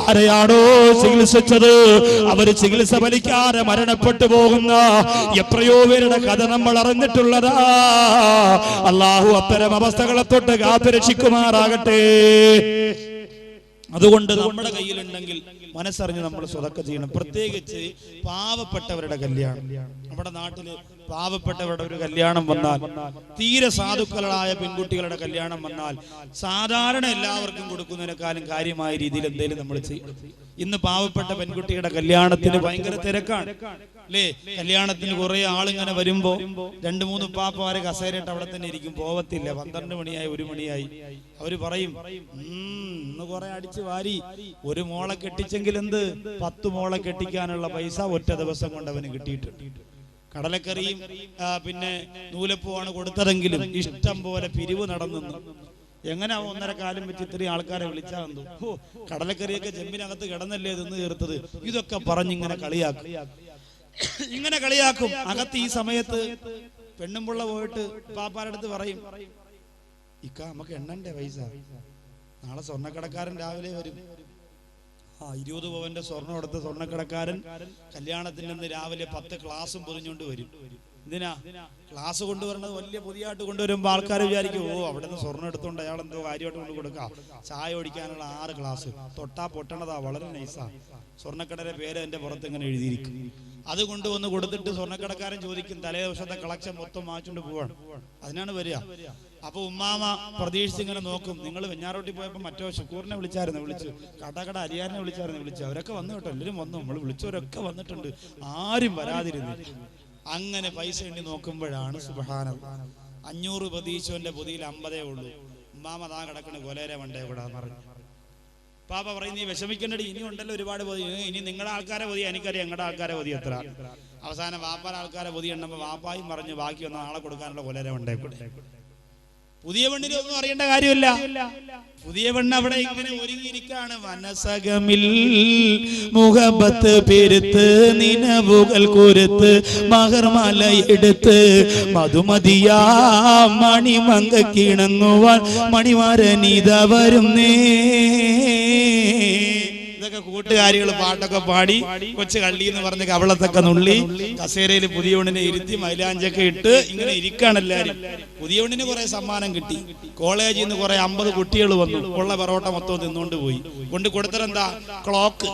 ആരെയാണോ ചികിത്സിച്ചത് അവര് ചികിത്സ ഫലിക്കാതെ മരണപ്പെട്ടു പോകുന്ന എത്രയോ പേരുടെ കഥ നമ്മൾ അറിഞ്ഞിട്ടുള്ളതാ. അല്ലാഹു അത്തരം അവസ്ഥകളെ തൊട്ട് കാത്തുരക്ഷിക്കുമാറാകട്ടെ. അതുകൊണ്ട് നമ്മുടെ കയ്യിലുണ്ടെങ്കിൽ മനസ്സറിഞ്ഞ് നമ്മൾ സ്വതക്ക ചെയ്യണം. പ്രത്യേകിച്ച് പാവപ്പെട്ടവരുടെ കല്യാണം. നമ്മുടെ നാട്ടില് പാവപ്പെട്ടവരുടെ ഒരു കല്യാണം വന്നാൽ, തീരെ സാധുക്കളായ പെൺകുട്ടികളുടെ കല്യാണം വന്നാൽ, സാധാരണ എല്ലാവർക്കും കൊടുക്കുന്നതിനേക്കാളും കാര്യമായ രീതിയിൽ എന്തെങ്കിലും നമ്മൾ ചെയ്യണം. ഇന്ന് പാവപ്പെട്ട പെൺകുട്ടിയുടെ കല്യാണത്തിന് ഭയങ്കര തിരക്കാണ് അല്ലേ? കല്യാണത്തിന് കുറെ ആളിങ്ങനെ വരുമ്പോ 2-3 പാപ്പമാരെ കസേരയിട്ട് അവിടെ തന്നെ ഇരിക്കും, പോവത്തില്ല. 12 മണിയായി, 1 മണിയായി. അവര് പറയും, ഇന്ന് കുറെ അടിച്ചു വാരി, ഒരു മോളെ കെട്ടിച്ചെങ്കിൽ എന്ത് 10 മോളെ കെട്ടിക്കാനുള്ള പൈസ ഒറ്റ ദിവസം കൊണ്ട് അവന് കിട്ടിയിട്ടുണ്ട്. കടലക്കറിയും പിന്നെ നൂലപ്പൂവാണ് കൊടുത്തതെങ്കിലും ഇഷ്ടം പോലെ പിരിവ് നടന്നു. എങ്ങനെ 1.5 കാലം വെച്ച് ഇത്രയും ആൾക്കാരെ വിളിച്ചാന്തോ? കടലക്കറിയൊക്കെ ചെമ്പിനകത്ത് കിടന്നല്ലേ നിന്ന് തീർത്തത്. ഇതൊക്കെ പറഞ്ഞിങ്ങനെ കളിയാക്കും. അകത്ത് ഈ സമയത്ത് പെണ്ണുമ്പുള്ള പോയിട്ട് പാപ്പാരുടെ അടുത്ത് പറയും, ഇക്ക നമുക്ക് എണ്ണന്റെ പൈസ, നാളെ സ്വർണ്ണക്കടക്കാരൻ രാവിലെ വരും. 20 പവന്റെ സ്വർണ്ണം എടുത്ത സ്വർണ്ണക്കടക്കാരൻ കല്യാണത്തിൽ നിന്ന് രാവിലെ 10 ക്ലാസും പൊതിഞ്ഞുകൊണ്ട് വരും. എന്തിനാ ക്ലാസ് കൊണ്ടുവരണത്? വലിയ പുതിയായിട്ട് കൊണ്ടുവരുമ്പോ ആൾക്കാർ വിചാരിക്കും, ഓ അവിടെ നിന്ന് സ്വർണ്ണം എടുത്തോണ്ട് അയാൾ എന്തോ കാര്യമായിട്ട് കൊണ്ട് കൊടുക്കാം. ചായ ഒടിക്കാനുള്ള 6 ക്ലാസ്, തൊട്ടാ പൊട്ടണതാ, വളരെ നൈസാ. സ്വർണ്ണക്കടയുടെ പേര് എന്റെ പുറത്ത് ഇങ്ങനെ എഴുതിയിരിക്കും. അത് കൊണ്ടുവന്ന് കൊടുത്തിട്ട് സ്വർണ്ണക്കടക്കാരൻ ചോദിക്കും, തലേ ദിവസത്തെ കളക്ഷൻ മൊത്തം വാങ്ങിച്ചുകൊണ്ട് പോവാണ്. അതിനാണ് വരിക. അപ്പൊ ഉമ്മാമ പ്രതീക്ഷിച്ച് ഇങ്ങനെ നോക്കും. നിങ്ങൾ വെഞ്ഞാറോട്ടി പോയപ്പോ മറ്റോ ഷുക്കൂറിനെ വിളിച്ചു, കാട്ടാക്കട അരിയാറിനെ വിളിച്ചു. അവരൊക്കെ വന്നു കേട്ടോ, എല്ലാവരും വന്നു. നമ്മൾ വിളിച്ചവരൊക്കെ വന്നിട്ടുണ്ട്, ആരും വരാതിരുന്നു. അങ്ങനെ പൈസ എണ്ണി നോക്കുമ്പോഴാണ് സുബ്ഹാനല്ലാഹ് 500 പ്രതീക്ഷന്റെ പൊതിയിൽ 50 ഉള്ളൂ. ഉമ്മാമ താ കിടക്കണ കൊലേരെ വണ്ടേ കൂടാന്ന് പറഞ്ഞു. പാപ്പ പറയും നീ വിഷമിക്കണ്ടടി, ഇനി ഉണ്ടല്ലോ ഒരുപാട് പൊതി, ഇനി നിങ്ങളുടെ ആൾക്കാരെ പൊതി എനിക്കറിയാം, ഞങ്ങളുടെ ആൾക്കാരെ പൊതി എത്ര. അവസാനം വാപ്പാടെ ആൾക്കാരെ പൊതി എണ്ണുമ്പോൾ വാപ്പായും പറഞ്ഞു ബാക്കി ഒന്ന് ആളെ കൊടുക്കാനുള്ള കൊലേരെ വണ്ടേ കൂടെ. പുതിയ പെണ്ണിനെ ഒന്നും അറിയേണ്ട കാര്യമില്ല. പുതിയ പെണ്ണ് അവിടെ ഇങ്ങനെ ഒരുങ്ങിയിരിക്കാണ്. മനസകമിൽ മുഹബത്ത് പെരുത്ത് നിനവുകൾ കുരുത്ത് മഹർമാല എടുത്ത് മധുമതിയാ മണിമങ്ക കിണങ്ങുവാൻ മണിമാരനീത വരുന്നേ. ഇതൊക്കെ കൂട്ടുകാരികൾ പാട്ടൊക്കെ പാടി കൊച്ചു കള്ളി എന്ന് പറഞ്ഞ് കവളത്തൊക്കെ നുള്ളി കസേരയിൽ പുതിയ പെണ്ണിനെ ഇരുത്തി മൈലാഞ്ചൊക്കെ ഇട്ട് ഇങ്ങനെ ഇരിക്കാണ് എല്ലാരും. പുതിയ പെണ്ണിന് കുറെ സമ്മാനം കിട്ടി. കോളേജിൽ നിന്ന് കുറെ 50 കുട്ടികൾ വന്നു. ഉള്ള പൊറോട്ട മൊത്തം തിന്നുകൊണ്ട് പോയി. കൊണ്ട് കൊടുത്തതെന്താ? ക്ലോക്ക്.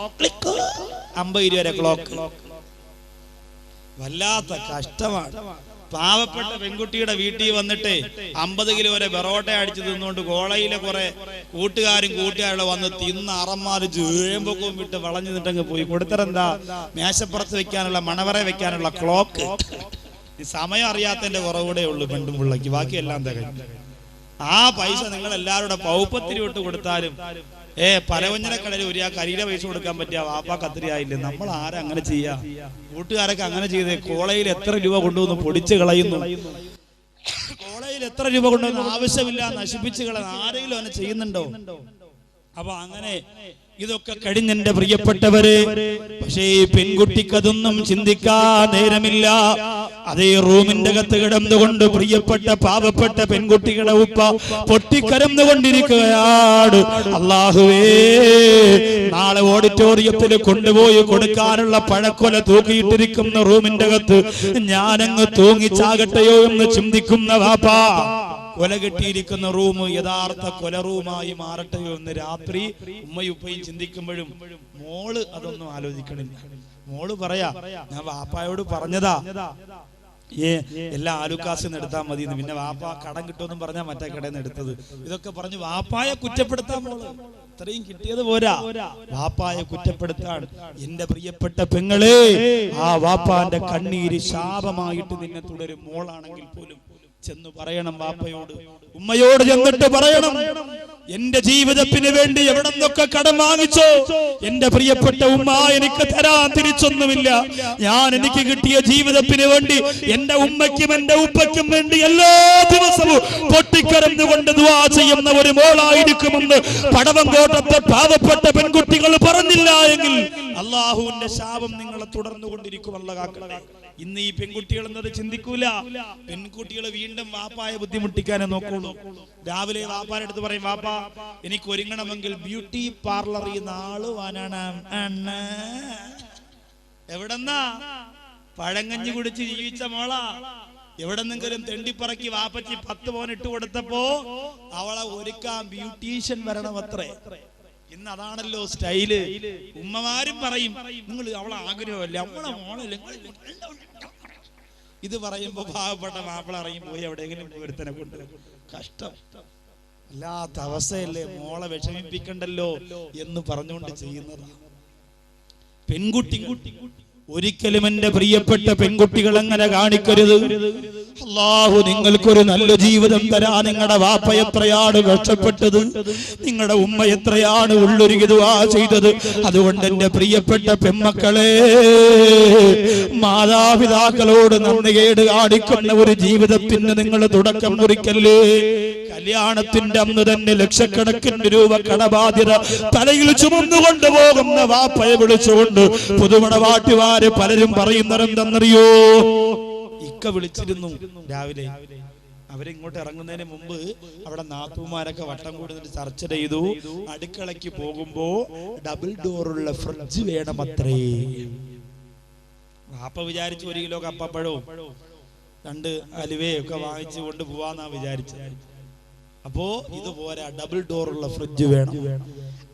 50 രൂപ ക്ലോക്ക്. വല്ലാത്ത കഷ്ടമാണ്. പാവപ്പെട്ട പെൺകുട്ടിയുടെ വീട്ടിൽ വന്നിട്ട് 50 കിലോ വരെ പൊറോട്ട അടിച്ചു തിന്നുകൊണ്ട് കോളേജിലെ കുറെ കൂട്ടുകാരും വന്ന് തിന്ന് അറന്മാര് ചേമ്പൊക്കെ വിട്ട് വളഞ്ഞു നിട്ടങ്ങ് പോയി. കൊടുത്തരെന്താ? മേശപ്പുറത്ത് വെക്കാനുള്ള മണവറ വെക്കാനുള്ള ക്ലോക്ക്. സമയം അറിയാത്തതിന്റെ കുറവുകൂടെ ഉള്ളു പെണ്ണും പിള്ളക്ക്, ബാക്കിയെല്ലാം തികയും. ആ പൈസ നിങ്ങൾ എല്ലാവരുടെ പൗപ്പത്തിരി വിട്ട് കൊടുത്താലും പലവഞ്ഞനക്കടയിൽ ഒരു കരിയിലെ പൈസ കൊടുക്കാൻ പറ്റിയ വാപ്പാ കത്തിരി ആയില്ലേ. നമ്മൾ ആരാ അങ്ങനെ ചെയ്യാ? കൂട്ടുകാരൊക്കെ അങ്ങനെ ചെയ്തേ. കോളേജിൽ എത്ര രൂപ കൊണ്ടുവന്ന് പൊടിച്ചു കളയുന്നു, കോളേജിൽ എത്ര രൂപ കൊണ്ടുവന്ന് ആവശ്യമില്ല നശിപ്പിച്ചു കളയുന്നു. ആരെങ്കിലും അങ്ങനെ ചെയ്യുന്നുണ്ടോ? അപ്പൊ അങ്ങനെ ഇതൊക്കെ കഴിഞ്ഞെന്റെ പ്രിയപ്പെട്ടവര്. പക്ഷേ ഈ പെൺകുട്ടിക്ക് അതൊന്നും ചിന്തിക്കാൻ നേരമില്ല. അതേ റൂമിന്റെ അകത്ത് കിടന്നുകൊണ്ട് പ്രിയപ്പെട്ട പാവപ്പെട്ട പെൺകുട്ടികളെ ഉപ്പ പൊട്ടിക്കരന്നുകൊണ്ടിരിക്കുകയാണ്. അല്ലാഹുവേ, നാളെ ഓഡിറ്റോറിയത്തിൽ കൊണ്ടുപോയി കൊടുക്കാനുള്ള പഴക്കൊല തൂക്കിയിട്ടിരിക്കുന്ന റൂമിന്റെ അകത്ത് ഞാനങ്ങ് തൂങ്ങിച്ചാകട്ടെയോ എന്ന് ചിന്തിക്കുന്ന വാപ്പാ. കൊല കെട്ടിയിരിക്കുന്ന റൂം യഥാർത്ഥ കൊല റൂമായി മാറട്ടെയോ എന്ന് രാത്രി ഉമ്മയും ഉപ്പയും ചിന്തിക്കുമ്പോഴും മോള് അതൊന്നും ആലോചിക്കണില്ല. മോള് പറയാ, ഞാൻ വാപ്പായോട് പറഞ്ഞതാ എല്ലാ ആലുക്കാസിൽ നിന്ന് എടുത്താൽ മതി. പിന്നെ വാപ്പ കടം കിട്ടുമെന്നും പറഞ്ഞാൽ മറ്റേ കടയിൽ നിന്ന് എടുത്തത്. ഇതൊക്കെ പറഞ്ഞ് വാപ്പായെ കുറ്റപ്പെടുത്താൻ മോള്. ഇത്രയും കിട്ടിയത് പോരാ, വാപ്പായെ കുറ്റപ്പെടുത്താൻ. എന്റെ പ്രിയപ്പെട്ട പെങ്ങളെ, ആ വാപ്പാന്റെ കണ്ണീര് ശാപമായിട്ട് നിന്നെ തുടരും. മോളാണെങ്കിൽ പോലും ചെന്ന് പറയണം വാപ്പയോട്, ഉമ്മയോട് ചെന്നിട്ട് പറയണം, എന്റെ ജീവിതത്തിന് വേണ്ടി എവിടെ നിന്നൊക്കെ കടം വാങ്ങിച്ചോ എന്റെ പ്രിയപ്പെട്ട ഉമ്മ എനിക്ക് തരാൻ തിരിച്ചൊന്നുമില്ല. ഞാൻ എനിക്ക് കിട്ടിയ ജീവിതത്തിന് വേണ്ടി എന്റെ ഉമ്മയ്ക്കും എന്റെ ഉപ്പയ്ക്കും വേണ്ടി എല്ലാ ദിവസവും പൊട്ടിക്കരഞ്ഞുകൊണ്ട് ദുആ ചെയ്യുന്ന ഒരു മോളായിരിക്കുമെന്ന് പടവങ്കോട്ടത്തെ പാവപ്പെട്ട പെൺകുട്ടികൾ പറഞ്ഞില്ല എങ്കിൽ അല്ലാഹുവിന്റെ ശാപം നിങ്ങളെ തുടർന്നുകൊണ്ടിരിക്കും. അല്ലാഹു കാക്കട്ടെ. ഇന്ന് ഈ പെൺകുട്ടികൾ എന്നത് ചിന്തിക്കൂല. പെൺകുട്ടികൾ വീണ്ടും വാപ്പായെ ബുദ്ധിമുട്ടിക്കാനേ നോക്കുള്ളൂ. രാവിലെ വാപ്പാന്റെ അടുത്ത് പറയും, വാപ്പാ എനിക്ക് ഒരുങ്ങണമെങ്കിൽ ബ്യൂട്ടി പാർലറിൽ നാള് വാനാണ്. എവിടെന്നാ? പഴങ്കഞ്ഞി കുടിച്ച് ജീവിച്ച മോളാ. എവിടെന്നെങ്കിലും തെണ്ടിപ്പറക്കി വാപ്പച്ചി 10 പവൻ ഇട്ട് കൊടുത്തപ്പോ അവളെ ഒരുക്കാൻ ബ്യൂട്ടീഷ്യൻ വരണമത്രേ. ഇന്ന് അതാണല്ലോ സ്റ്റൈല്. ഉമ്മമാരും പറയും, നിങ്ങൾ അവളെ ആഗ്രഹമല്ല, അവളെ മോളല്ല. ഇത് പറയുമ്പോ പാവപ്പെട്ട മാപ്പിള ഇറങ്ങി പോയി എവിടെയെങ്കിലും ഒരുത്തനെ കൊണ്ട്. കഷ്ടം, അല്ലാത്ത അവസ്ഥയല്ലേ. മോളെ വിഷമിപ്പിക്കണ്ടല്ലോ എന്ന് പറഞ്ഞുകൊണ്ട് ചെയ്യുന്നതാണ്. പെൺകുട്ടി ഒരിക്കലും എന്റെ പ്രിയപ്പെട്ട പെൺകുട്ടികൾ അങ്ങനെ കാണിക്കരുത്. അല്ലാഹു നിങ്ങൾക്കൊരു നല്ല ജീവിതം തരാ. നിങ്ങളുടെ വാപ്പ എത്രയാണ് കഷ്ടപ്പെട്ടത്, നിങ്ങളുടെ ഉമ്മ എത്രയാണ് ഉള്ളൊരുങ്ങി ദുആ ചെയ്തത്. അതുകൊണ്ട് എന്റെ പ്രിയപ്പെട്ട പെൺമക്കളെ, മാതാപിതാക്കളോട് നന്ദികേട് കാണിക്കുന്ന ഒരു ജീവിതത്തിന് നിങ്ങൾ തുടക്കം കുറിക്കല്ലേ. കല്യാണത്തിന്റെ അന്ന് തന്നെ ലക്ഷക്കണക്കിന് രൂപ കടബാധ്യത തലയിൽ ചുമന്നുകൊണ്ട് പോകുന്ന വാപ്പയെ വിളിച്ചുകൊണ്ട് പുതുമണവാട്ടിമാര് പലരും പറയുന്നതെന്തെന്നറിയോ? ഇക്ക വിളിച്ചിരുന്നു രാവിലെ. അവരിങ്ങോട്ട് ഇറങ്ങുന്നതിന് മുമ്പ് അവിടെ നാത്തൂമാരൊക്കെ വട്ടം കൂടുന്നിട്ട് ചർച്ച ചെയ്തു. അടുക്കളയ്ക്ക് പോകുമ്പോ ഡബിൾ ഡോറുള്ള ഫ്രിഡ്ജ് വേണമത്രേ. വാപ്പ വിചാരിച്ചു 1 കിലോ കപ്പപ്പഴവും 2 അലുവയൊക്കെ വാങ്ങിച്ചു കൊണ്ട് പോവാന്നാ വിചാരിച്ചത്. അപ്പോ ഇത് പോരാ, ഡബിൾ ഡോറുള്ള ഫ്രിഡ്ജ് വേണം.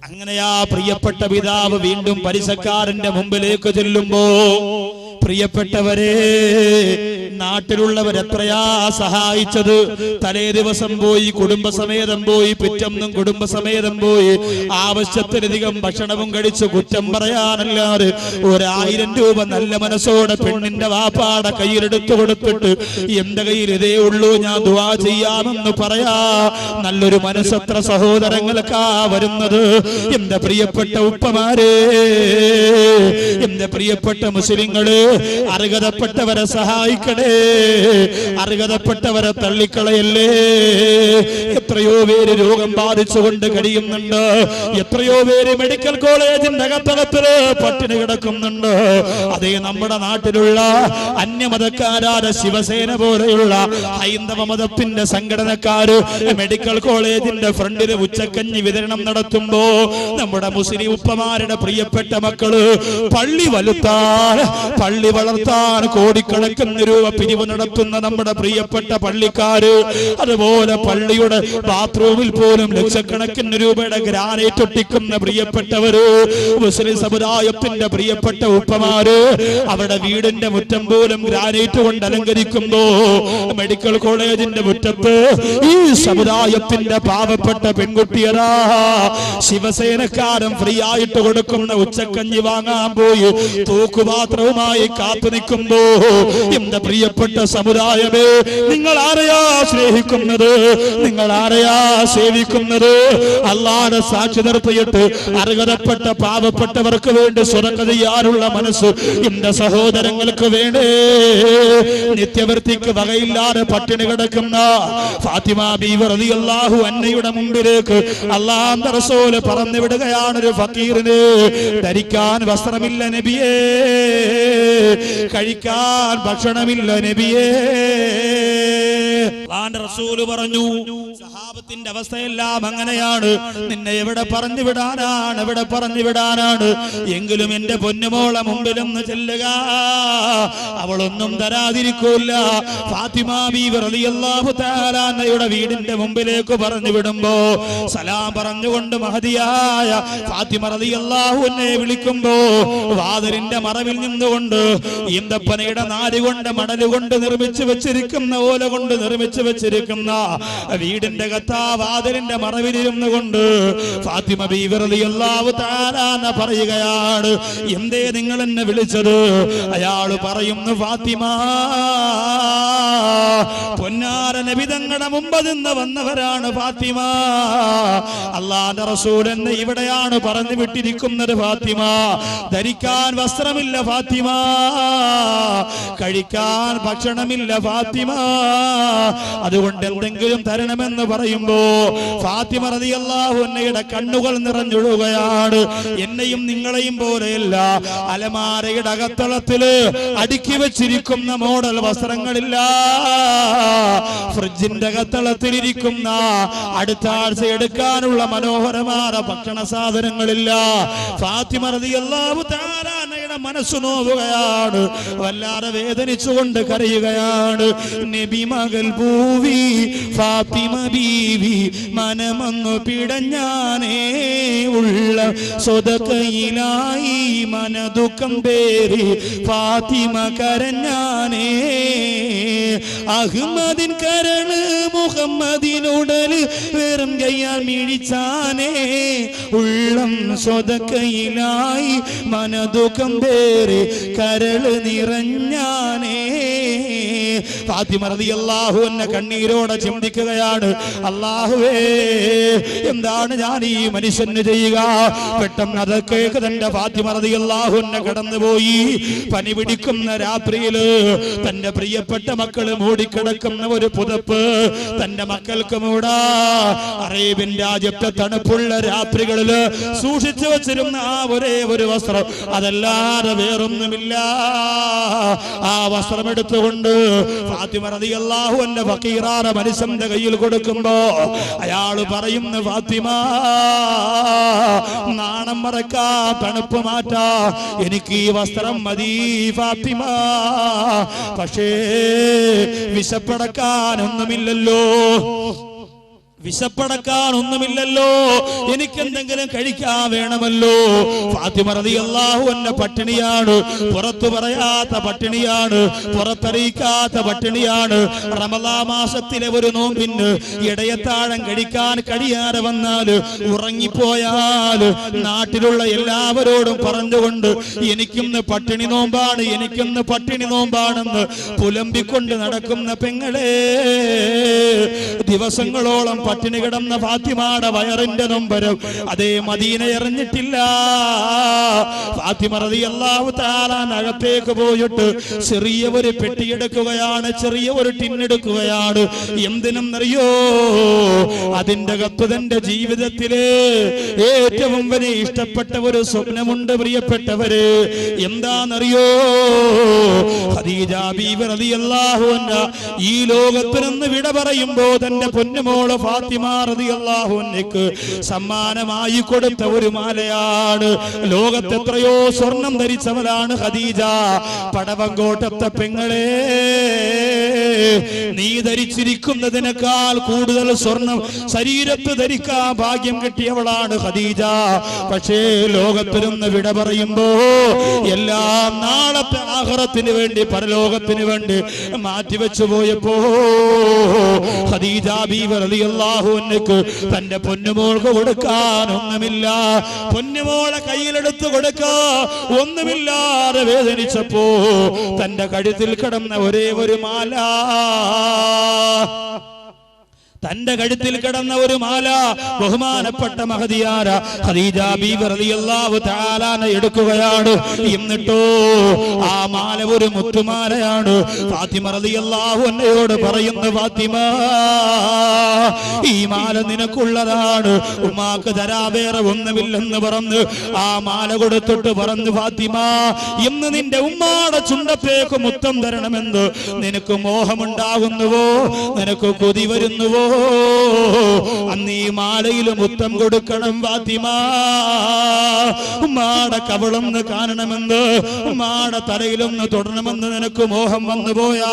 അങ്ങനെയാ പ്രിയപ്പെട്ട പിതാവ് വീണ്ടും പരിസക്കാരന്റെ മുമ്പിലേക്ക് ചെല്ലുമ്പോ, പ്രിയപ്പെട്ടവരെ, നാട്ടിലുള്ളവരെത്രയാ സഹായിച്ചത്. തലേ ദിവസം പോയി കുടുംബസമേതം പോയി, പിറ്റന്നും കുടുംബസമേതം പോയി, ആവശ്യത്തിലധികം ഭക്ഷണവും കഴിച്ച് കുറ്റം പറയാനല്ലാതെ 1000 രൂപ നല്ല മനസ്സോടെ പെണ്ണിന്റെ വാപ്പാടെ കയ്യിലെടുത്തു കൊടുത്തിട്ട് എന്റെ കയ്യിൽ ഇതേ ഉള്ളൂ, ഞാൻ ദുആ ചെയ്യാമെന്ന് പറയാ നല്ലൊരു മനസ്സത്ര സഹോദരങ്ങൾക്കാ വരുന്നത്. എന്റെ പ്രിയപ്പെട്ട ഉപ്പമാരെ, എന്റെ പ്രിയപ്പെട്ട മുസ്ലിങ്ങള്, അർഹതപ്പെട്ടവരെ സഹായിക്കണേ, അർഹതപ്പെട്ടവരെ തള്ളിക്കളയല്ലേ. എത്രയോ പേര് രോഗം ബാധിച്ചുകൊണ്ട് കഴിയുന്നുണ്ട്, എത്രയോ പേര് മെഡിക്കൽ കോളേജിന്റെ അകത്തളത്തില് പട്ടിണി കിടക്കുന്നുണ്ട്. അതേ നമ്മുടെ നാട്ടിലുള്ള അന്യമതക്കാരായ ശിവസേന പോലെയുള്ള ഹൈന്ദവ മതത്തിന്റെ സംഘടനക്കാര് മെഡിക്കൽ കോളേജിന്റെ ഫ്രണ്ടില് ഉച്ചക്കഞ്ഞി വിതരണം നടത്തുമ്പോ നമ്മുടെ മുസ്ലിം ഉപ്പമാരുടെ പ്രിയപ്പെട്ട മക്കള് പള്ളി വലുത്താൻ, പള്ളി വളർത്താൻ കോടിക്കണക്കിന് രൂപ പിരിവ് നടത്തുന്ന നമ്മുടെ പ്രിയപ്പെട്ട പള്ളിക്കാര്, അതുപോലെ പള്ളിയുടെ ബാത്റൂമിൽ പോലും ലക്ഷക്കണക്കിന് രൂപയുടെ ഗ്രാനൈറ്റ് ഒട്ടിക്കുന്ന പ്രിയപ്പെട്ടവര്, മുസ്ലിം സമുദായത്തിന്റെ പ്രിയപ്പെട്ട ഉപ്പമാര് അവരുടെ വീടിന്റെ മുറ്റം പോലും ഗ്രാനൈറ്റ് കൊണ്ട് അലങ്കരിക്കുമ്പോ മെഡിക്കൽ കോളേജിന്റെ മുറ്റത്ത് ഈ സമുദായത്തിന്റെ പാവപ്പെട്ട പെൺകുട്ടിയരാ ശിവസേനക്കാരൻ ഫ്രീ ആയിട്ട് കൊടുക്കുന്ന ഉച്ചക്കഞ്ഞി വാങ്ങാൻ പോയി തൂക്കുപാത്രവുമായി കാത്തു നിൽക്കുമ്പോ എന്റെ പ്രിയപ്പെട്ട സമുദായമേ, നിങ്ങൾ ആരെയാ സ്നേഹിക്കുന്നത്? നിങ്ങൾ ആരെയാ സേവിക്കുന്നത്? അല്ലാഹുവിനെ സാക്ഷി നിർത്തിയിട്ട് അർഹതപ്പെട്ട പാവപ്പെട്ടവർക്ക് വേണ്ടി സ്വതക്ക ചെയ്യാനുള്ള മനസ്സ് എന്റെ സഹോദരങ്ങൾക്ക് വേണ്ടേ. നിത്യവൃത്തിക്ക് വകയില്ലാതെ പട്ടിണി കിടക്കുന്ന ഫാത്തിമ ബീവി റളിയല്ലാഹു അൻഹയുടെ മുമ്പിലേക്ക് അല്ലാഹുവിന്റെ റസൂൽ പറഞ്ഞു വിടുകയാണ്, ഒരു ഫക്കീറിന് ധരിക്കാൻ വസ്ത്രമില്ല നബിയേ, കഴിക്കാൻ ഭക്ഷണമില്ല നബിയേ. റസൂല് പറഞ്ഞു, സഹാബത്തിന്റെ അവസ്ഥയെല്ലാം അങ്ങനെയാണ്. നിന്നെ എവിടെ പറഞ്ഞു വിടാനാണ്, എവിടെ പറഞ്ഞു വിടാനാണ്? എങ്കിലും എന്റെ പൊന്നുമോളെ മുമ്പിലൊന്ന് ചെല്ലുക, അവളൊന്നും തരാതിരിക്കൂല. ഫാത്തിമ ബീവി റളിയല്ലാഹു തആല അൻഹയുടെ വീടിന്റെ മുമ്പിലേക്ക് പറഞ്ഞു വിടുമ്പോ സലാം പറഞ്ഞുകൊണ്ട് മഹദിയായ ഫാത്തിമ റളിയല്ലാഹു അൻഹയെ വിളിക്കുമ്പോ വാതിലിന്റെ മറവിൽ നിന്നുകൊണ്ട് ഈന്തപ്പനയുടെ നാരുകൊണ്ട് മണലുകൊണ്ട് നിർമ്മിച്ചു വെച്ചിരിക്കുന്ന ഓല കൊണ്ട് നിർമ്മിച്ചു വെച്ചിരിക്കുന്ന വീടിന്റെ വാതിലിന്റെ മറവിലിരുന്നു കൊണ്ട് ഫാത്തിമ ബീവി റളിയല്ലാഹു തആല അൻഹ പറയുകയാണ്, എന്തേ നിങ്ങൾ എന്നെ വിളിച്ചത്? അയാള് പറയുന്നു, ഫാത്തിമ, പൊന്നാര നബി തങ്ങളുടെ മുമ്പ് നിന്ന് വന്നവരാണ് ഫാത്തിമ. അല്ലാഹുവിന്റെ റസൂൽ എന്നെ ഇവിടെയാണ് പറഞ്ഞു വിട്ടിരിക്കുന്നത് ഫാത്തിമ. ധരിക്കാൻ വസ്ത്രമില്ല ഫാത്തിമ, കഴിക്കാൻ ഭക്ഷണമില്ല ഫാത്തിമ, അതുകൊണ്ട് എന്തെങ്കിലും തരണമെന്ന് പറയുമ്പോ ഫാത്തിമ റളിയല്ലാഹു അൻഹയുടെ കണ്ണുകൾ നിറഞ്ഞൊഴുകയാണ്. എന്നെയും നിങ്ങളെയും പോലെയല്ല, അലമാരയുടെ അകത്തളത്തില് അടുക്കി വെച്ചിരിക്കുന്ന മോഡൽ വസ്ത്രങ്ങളില്ല, ഫ്രിഡ്ജിന്റെ അകത്തളത്തിലിരിക്കുന്ന അടുത്ത ആഴ്ച എടുക്കാനുള്ള മനോഹരമായ ഭക്ഷണ സാധനങ്ങളില്ല. ഫാത്തിമ റളിയല്ലാഹു തആല അൻഹയുടെ മനസ്സ് നോവുകയാണ്, വല്ലാതെ വേദനിച്ചുകൊണ്ട് കരയുകയാണ്. നബി മകൾ പൂവി ഫാത്തിമ ബീവി മനമൊന്നു പിടഞ്ഞാനേ, ഉള്ള സ്വതക്കയിലായി മനദുഃഖം പേരി ഫാത്തിമ കരഞ്ഞാനേ. അഹ്മദിൻ കരള് മുഹമ്മദിനുടല് വെറും കയ്യാൽ മിഴിച്ചാനേ, ഉള്ളം സ്വതക്കയിലായി മനദുഃഖം പേരി കരള് നിറഞ്ഞാനേ. ഫാത്തിമ റളിയല്ലാഹു അൻഹ കണ്ണീരോടെ ചിന്തിക്കുകയാണ്, അല്ലാഹുവേ, എന്താണ് ഞാൻ ഈ മനുഷ്യന് ചെയ്യുക? പെട്ടെന്ന് അതൊക്കെ തന്റെ ഫാത്തിമ റളിയല്ലാഹു അൻഹ കടന്നുപോയി. പനി പിടിക്കുന്ന രാത്രിയില് തന്റെ പ്രിയപ്പെട്ട മക്കള് മൂടിക്കിടക്കുന്ന ഒരു പുതപ്പ് തന്റെ മക്കൾക്ക് മൂടാ. അറേബ്യൻ രാജ്യത്തെ തണുപ്പുള്ള രാത്രികളില് സൂക്ഷിച്ചു വച്ചിരുന്ന ആ ഒരേ ഒരു വസ്ത്രം, അതല്ലാതെ വേറൊന്നുമില്ല. ആ വസ്ത്രം എടുത്തുകൊണ്ട് ഫാത്തിമ റളിയല്ലാഹു അൻഹ ഫഖീറാന മനുഷ്യന്റെ കയ്യിൽ കൊടുക്കുമ്പോ അയാള് പറയുന്നു, ഫാത്തിമ, നാണം മറക്കാ, തണുപ്പ് മാറ്റാ, എനിക്ക് ഈ വസ്ത്രം മതി ഫാത്തിമ. പക്ഷേ വിശപ്പടക്കാനൊന്നുമില്ലല്ലോ. വിശപ്പടക്കാൻ ഒന്നുമില്ലല്ലോ, എനിക്കെന്തെങ്കിലും കഴിക്കാൻ വേണമല്ലോ. ഫാത്തിമ റളിയല്ലാഹു അൻഹ പട്ടിണിയാണ്, പുറത്തു പറയാത്ത പട്ടിണിയാണ്, പുറത്തറിയിക്കാത്ത പട്ടിണിയാണ്. റമളാൻ മാസത്തിലെ ഒരു നോമ്പിന് ഇടയത്താഴം കഴിക്കാൻ കഴിയാതെ വന്നാൽ, ഉറങ്ങിപ്പോയാൽ നാട്ടിലുള്ള എല്ലാവരോടും പറഞ്ഞുകൊണ്ട് എനിക്കിന്ന് പട്ടിണി നോമ്പാണ്, എനിക്കിന്ന് പട്ടിണി നോമ്പാണെന്ന് പുലമ്പിക്കൊണ്ട് നടക്കുന്ന പെങ്ങളെ, ദിവസങ്ങളോളം പട്ടിണി കിടന്ന ഫാത്തിമയുടെ വയറിന്റെ നൊമ്പരം അതേ മദീന എറിഞ്ഞിട്ടില്ല. ഫാത്തിമ റളിയല്ലാഹു തആല അകത്തേക്ക് പോയിട്ട് ചെറിയ ഒരു പെട്ടിയെടുക്കുകയാണ്, ചെറിയ ഒരു ടിന്നെടുക്കുകയാണ്. എന്തിനെന്നറിയോ? അതിന്റെ അകത്ത് തന്റെ ജീവിതത്തിലെ ഏറ്റവും വലിയ ഇഷ്ടപ്പെട്ട ഒരു സ്വപ്നമുണ്ട് പ്രിയപ്പെട്ടവര്. എന്താണെന്നറിയോ? ഖദീജ ബീവി റളിയല്ലാഹു അൻഹ ഈ ലോകത്തിൽ നിന്ന് വിട പറയുമ്പോ തന്റെ പൊന്നുമോള് ഫാത്തിമ റളിയല്ലാഹു അൻഹയ്ക്ക് സമ്മാനമായി കൊടുത്ത ഒരു മാലയാണ്. ലോകത്ത് എത്രയോ സ്വർണം ധരിച്ചവളാണ് ഖദീജ. പടവങ്കോട്ടത്തെ പെങ്ങളെ, നീ ധരിച്ചിരിക്കുന്നതിനേക്കാൾ കൂടുതൽ സ്വർണം ശരീരത്ത് ധരിക്കാൻ ഭാഗ്യം കിട്ടിയവളാണ് ഖദീജ. പക്ഷേ ലോകത്തിലൊന്ന് വിട പറയുമ്പോ എല്ലാം നാളത്തെ ആഖിറത്തിന് വേണ്ടി, പരലോകത്തിന് വേണ്ടി മാറ്റിവെച്ചു പോയപ്പോ ഖദീജ ബീവി റളിയല്ലാഹു അൻഹയ്ക്ക് തന്റെ പൊന്നുമോൾക്ക് കൊടുക്കാൻ ഒന്നുമില്ല. പൊന്നുമോളെ കയ്യിലെടുത്ത് കൊടുക്കാൻ ഒന്നുമില്ലാതെ വേദനിച്ചപ്പോ തന്റെ കഴുത്തിൽ കിടന്ന ഒരേ ഒരു മാല, തന്റെ കഴുത്തിൽ കിടന്ന ഒരു മാല ബഹുമാനപ്പെട്ട മഹദിയാര ഖദീജ ബീവി റളിയല്ലാഹു തആല എടുക്കുകയാണ്. എന്നിട്ടോ ആ മാല ഒരു മുത്തുമാലയാണ്. ഫാത്തിമ റളിയല്ലാഹു അൻഹയോട് പറയുന്നു, ഫാത്തിമ, ഈ മാല നിനക്കുള്ളതാണ്, ഉമ്മാക്ക് തരാ വേറെ ഒന്നുമില്ലെന്ന് പറഞ്ഞു ആ മാല കൊടുത്തിട്ട് പറഞ്ഞു, ഫാത്തിമ, ഇന്ന് നിന്റെ ഉമ്മാടെ ചുണ്ടത്തേക്ക് മുത്തം തരണമെന്ന് നിനക്ക് മോഹമുണ്ടാകുന്നുവോ, നിനക്ക് കൊതി വരുന്നുവോ? അന്ന് ഈ മാലയിൽ മുത്തം കൊടുക്കണം ഫാത്തിമ. ഉമ്മാടെ കവളൊന്ന് കാണണമെന്ന്, ഉമ്മാടെ തലയിലൊന്ന് തൊടണമെന്ന് നിനക്ക് മോഹം വന്നു പോയാ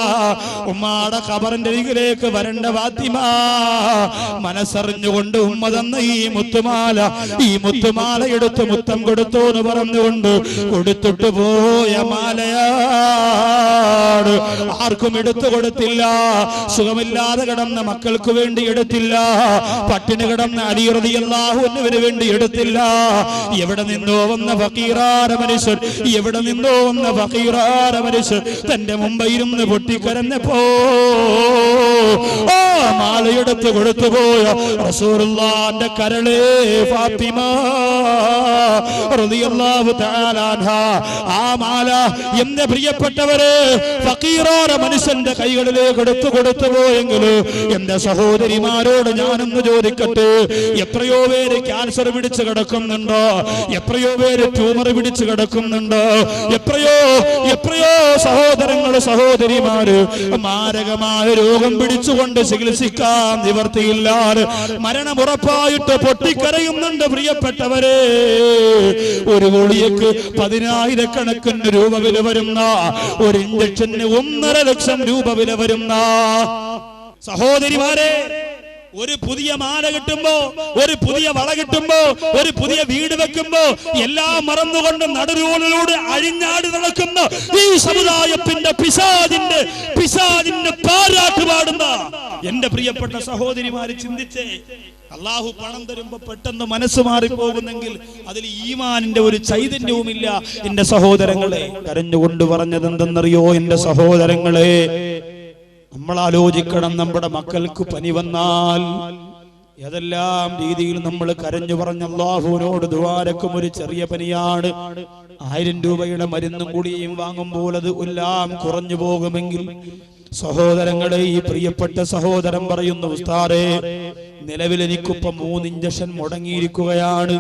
ഉമ്മാടെ ഖബറിന്റെ അരികിലേക്ക് വരണ്ട ഫാത്തിമ. മനസ്സറിഞ്ഞുകൊണ്ട് ഉമ്മ തന്ന ഈ മുത്തുമാല, ഈ മുത്തുമാല എടുത്ത് മുത്തം കൊടുത്തു എന്ന് പറഞ്ഞുകൊണ്ട് കൊടുത്തിട്ട് പോയ മാലയാണ്. ആർക്കും എടുത്തു കൊടുത്തില്ല. സുഖമില്ലാതെ കിടന്ന മക്കൾക്ക് വേണ്ടി എടുത്തില്ല, പട്ടിണി കിടന്ന അലി റളിയല്ലാഹു അൻഹുവിന് വേണ്ടി എടുത്തില്ല. എവിടെ നിന്നോ വന്ന ഫഖീറാന മനുഷ്യൻ, എവിടെ നിന്നോ വന്ന ഫഖീറാന മനുഷ്യൻ തന്റെ മുമ്പിലിരുന്ന് പൊട്ടിക്കരഞ്ഞപ്പോ ആ മാലയെടുത്ത് കൊടുത്തുപോയ റസൂലുള്ളാഹിന്റെ കരളേ ഫാത്തിമ റളിയല്ലാഹു തആല അൻഹ. ആ മാല എന്റെ പ്രിയപ്പെട്ടവരെ ഫഖീറാന മനുഷ്യന്റെ കൈകളിലേക്ക് എടുത്തു കൊടുത്തുപോയെങ്കിൽ എന്റെ സഹോദരിമാരോട് ഞാനൊന്ന് ചോദിക്കട്ടെ, എത്രയോ പേര് ക്യാൻസർ പിടിച്ച് കിടക്കുന്നുണ്ടോ, എത്രയോ പേര് ട്യൂമർ പിടിച്ച് കിടക്കുന്നുണ്ടോ, എത്രയോ സഹോദരങ്ങൾ സഹോദരിമാര് മാരകമായ രോഗം പിടിച്ചുകൊണ്ട് ചികിത്സിക്കാൻ നിവർത്തിയില്ലാതെ മരണമുറപ്പായിട്ട് പൊട്ടിക്കരയുന്നുണ്ട് പ്രിയപ്പെട്ടവരെ. ഒരു ഗുളികയ്ക്ക് 10,000 രൂപ വില വരുന്ന, ഒരു ഇഞ്ചക്ഷന് 1.5 ലക്ഷം രൂപ വില വരുന്ന സഹോദരിമാരെ, ഒരു പുതിയ മാല കിട്ടുമ്പോ, ഒരു പുതിയ വള കിട്ടുമ്പോ, ഒരു പുതിയ വീട് വെക്കുമ്പോ എല്ലാം മറന്നുകൊണ്ട് നടുരോളിലൂടെ അഴിഞ്ഞാടി നടക്കുന്ന ഈ സമുദായത്തിന്റെ പിശാചിന്റെ പാരാട്ട് പാടുന്ന എന്റെ പ്രിയപ്പെട്ട സഹോദരിമാര് ചിന്തിച്ചേ. അള്ളാഹു പണം തരുമ്പോ പെട്ടെന്ന് മനസ്സ് മാറിപ്പോകുന്നെങ്കിൽ അതിൽ ഈമാനിന്റെ ഒരു ചൈതന്യവുമില്ല. എന്റെ സഹോദരങ്ങളെ, കരഞ്ഞുകൊണ്ട് പറഞ്ഞത് എന്തെന്നറിയോ? എന്റെ സഹോദരങ്ങളെ, നമ്മൾ ആലോചിക്കണം, നമ്മുടെ മക്കൾക്ക് പനി വന്നാൽ ഏതെല്ലാം രീതിയിൽ നമ്മൾ കരഞ്ഞു പറഞ്ഞ അല്ലാഹുവിനോട് ദുആരക്കും. ഒരു ചെറിയ പനിയാണ്, 1000 രൂപയുടെ മരുന്നും കൂടിയും വാങ്ങുമ്പോൾ അത് എല്ലാം കുറഞ്ഞു പോകുമെങ്കിൽ സഹോദരങ്ങളെ, ഈ പ്രിയപ്പെട്ട സഹോദരൻ പറയുന്നു, ഉസ്താദേ, നിലവിൽ എനിക്കിപ്പം 3 ഇഞ്ചക്ഷൻ മുടങ്ങിയിരിക്കുകയാണ്.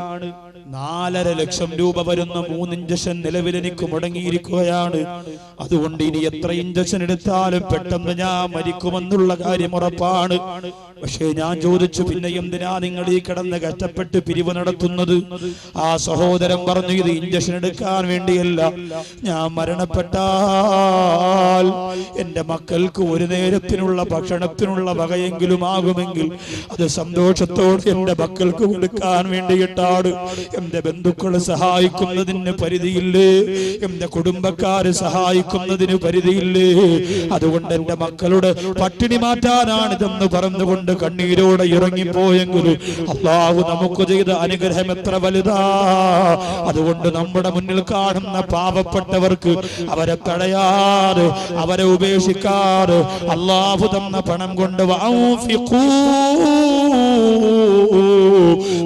4.5 ലക്ഷം രൂപ വരുന്ന 3 ഇഞ്ചക്ഷൻ നിലവിൽ എനിക്ക് മുടങ്ങിയിരിക്കുകയാണ്. അതുകൊണ്ട് ഇനി എത്ര ഇഞ്ചക്ഷൻ എടുത്താലും പെട്ടെന്ന് ഞാൻ മരിക്കുമെന്നുള്ള കാര്യം ഉറപ്പാണ്. പക്ഷേ ഞാൻ ചോദിച്ചു, പിന്നെ എന്തിനാ നിങ്ങൾ ഈ കിടന്ന് കഷ്ടപ്പെട്ട് പിരിവ് നടത്തുന്നത്? ആ സഹോദരൻ പറഞ്ഞു, ഇത് ഇഞ്ചക്ഷൻ എടുക്കാൻ വേണ്ടിയല്ല. ഞാൻ മരണപ്പെട്ടാൽ എന്റെ മക്കൾക്ക് ഒരു നേരത്തിനുള്ള ഭക്ഷണത്തിനുള്ള വകയെങ്കിലും ആകുമെങ്കിൽ അത് സന്തോഷത്തോടെ എന്റെ മക്കൾക്ക് കൊടുക്കാൻ വേണ്ടിയിട്ടാണ്. എന്റെ ബന്ധുക്കൾ സഹായിക്കുന്നതിന് പരിധിയില്ലേ? എന്റെ കുടുംബക്കാര് സഹായിക്കുന്നതിന് പരിധിയില്ലേ? അതുകൊണ്ട് എന്റെ മക്കളുടെ പട്ടിണി മാറ്റാനാണിതെന്ന് പറഞ്ഞുകൊണ്ട് കണ്ണീരോടെ ഇറങ്ങിപ്പോയെങ്കിൽ അല്ലാഹു നമുക്ക് ചെയ്ത അനുഗ്രഹം എത്ര വലുതാ. അതുകൊണ്ട് നമ്മുടെ മുന്നിൽ കാണുന്ന പാവപ്പെട്ടവർക്ക് അവരെ തടയാതെ, അവരെ ഉപേക്ഷിക്കാതെ അല്ലാഹു തന്ന പണം കൊണ്ട്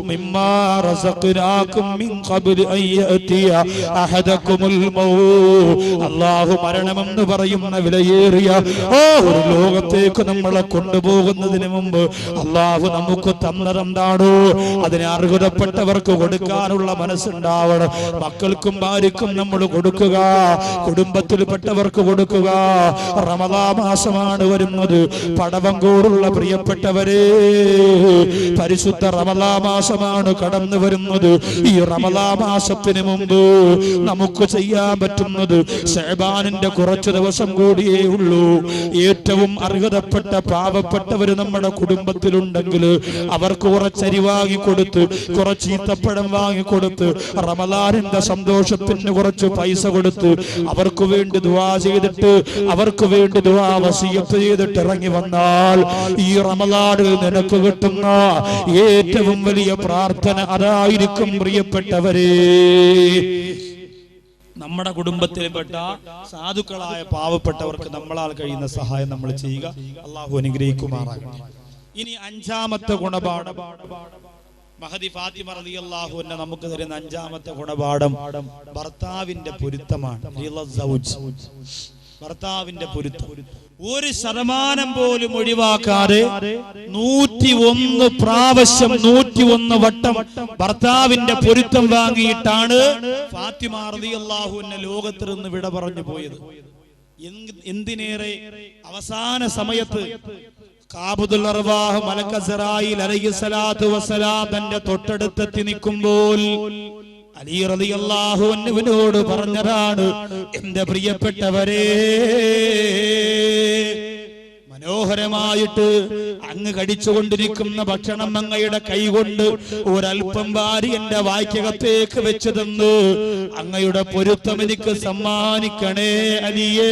മിമ്മാ റസഖ്നാകും മിൻ ഖബ്ലി അൻ യഅതിയ അഹദകുമുൽ മൗത്. അല്ലാഹു മരണമെന്ന് പറയുന്ന വിലയേറിയ ഒരു ലോകത്തേക്ക് നമ്മളെ കൊണ്ടുപോകുന്നതിന് മുമ്പ് അല്ലാഹു നമുക്ക് തന്നതെന്താണോ അതിനെ അർഹതപ്പെട്ടവർക്ക് കൊടുക്കാനുള്ള മനസ്സുണ്ടാവണം. മക്കൾക്കും ഭാര്യക്കും നമ്മൾ കൊടുക്കുക, കുടുംബത്തിൽപ്പെട്ടവർക്ക് കൊടുക്കുക. റമദാൻ മാസമാണ് വരുന്നത്. പടവങ്കോടുള്ള പ്രിയപ്പെട്ടവരെ, പരിശുദ്ധ റമദാൻ മാസമാണ് കടന്നു വരുന്നത്. ഈ റമദാൻ മാസത്തിന് മുമ്പ് നമുക്ക് ചെയ്യാൻ പറ്റുന്നത് ശഅബാനിന്റെ കുറച്ച് ദിവസം കൂടിയേ ഉള്ളൂ. ഏറ്റവും അർഹതപ്പെട്ട പാവപ്പെട്ടവര് നമ്മുടെ കുടുംബത്തിലുണ്ടെങ്കിൽ അവർക്ക് കുറച്ചരി വാങ്ങിക്കൊടുത്ത്, കുറച്ച് ഈത്തപ്പഴം വാങ്ങിക്കൊടുത്ത്, റമദാനിന്റെ സന്തോഷത്തിന് കുറച്ച് പൈസ കൊടുത്ത് അവർക്ക് വേണ്ടി ദുആ ചെയ്തിട്ട്, അവർക്ക് വേണ്ടി ദുആ വസിയത്ത് ചെയ്തിട്ട് ഇറങ്ങി വന്നാൽ ഈ റമദാനിൽ നിനക്ക് കിട്ടുന്ന ഏറ്റവും വലിയ പ്രാർത്ഥന അതായിരിക്കും പ്രിയപ്പെട്ടവരെ. നമ്മുടെ കുടുംബത്തിൽപ്പെട്ട സാധുക്കളായ പാവപ്പെട്ടവർക്ക് നമ്മളാൽ കഴിയുന്ന സഹായം നമ്മൾ ചെയ്യുക. അള്ളാഹു അനുഗ്രഹിക്കുമാറാകട്ടെ. ഇനി അഞ്ചാമത്തെ ഗുണപാഠം, മഹദി ഫാത്തിമ റളിയല്ലാഹു അൻഹ നമുക്ക് തരുന്ന അഞ്ചാമത്തെ ഗുണപാഠം ഭർത്താവിന്റെ പൊരുത്തമാണ്. ഭർത്താവിന്റെ പൊരുത്തം 1% പോലും ഒഴിവാക്കാതെ 101 പ്രാവശ്യം 101 വട്ടം ഭർത്താവിന്റെ പൊരുത്തം വാങ്ങിയിട്ടാണ് ഫാത്തിമ റളിയല്ലാഹു അൻഹ ലോകത്തിൽ നിന്ന് വിട പറഞ്ഞു പോയത്. എന്തിനേറെ അവസാന സമയത്ത് ഖാബിദുൽ അർവാഹ് മലക്ക് അസ്റായീൽ അലൈഹിസ്സലാത്തു വസ്സലാം തന്റെ തൊട്ടടുത്തെത്തി നിൽക്കുമ്പോൾ അലി റളിയല്ലാഹു അൻഹുവിനോട് പറഞ്ഞതാണ്, എന്റെ പ്രിയപ്പെട്ടവരെ, മനോഹരമായിട്ട് അങ്ങ് കടിച്ചുകൊണ്ടിരിക്കുന്ന ഭക്ഷണം അങ്ങയുടെ കൈകൊണ്ട് ഒരൽപ്പം വാരി എന്റെ വായ്ക്കകത്തേക്ക് വെച്ചു തന്നു. അങ്ങയുടെ പൊരുത്തം എനിക്ക് സമ്മാനിക്കണേ അലിയേ.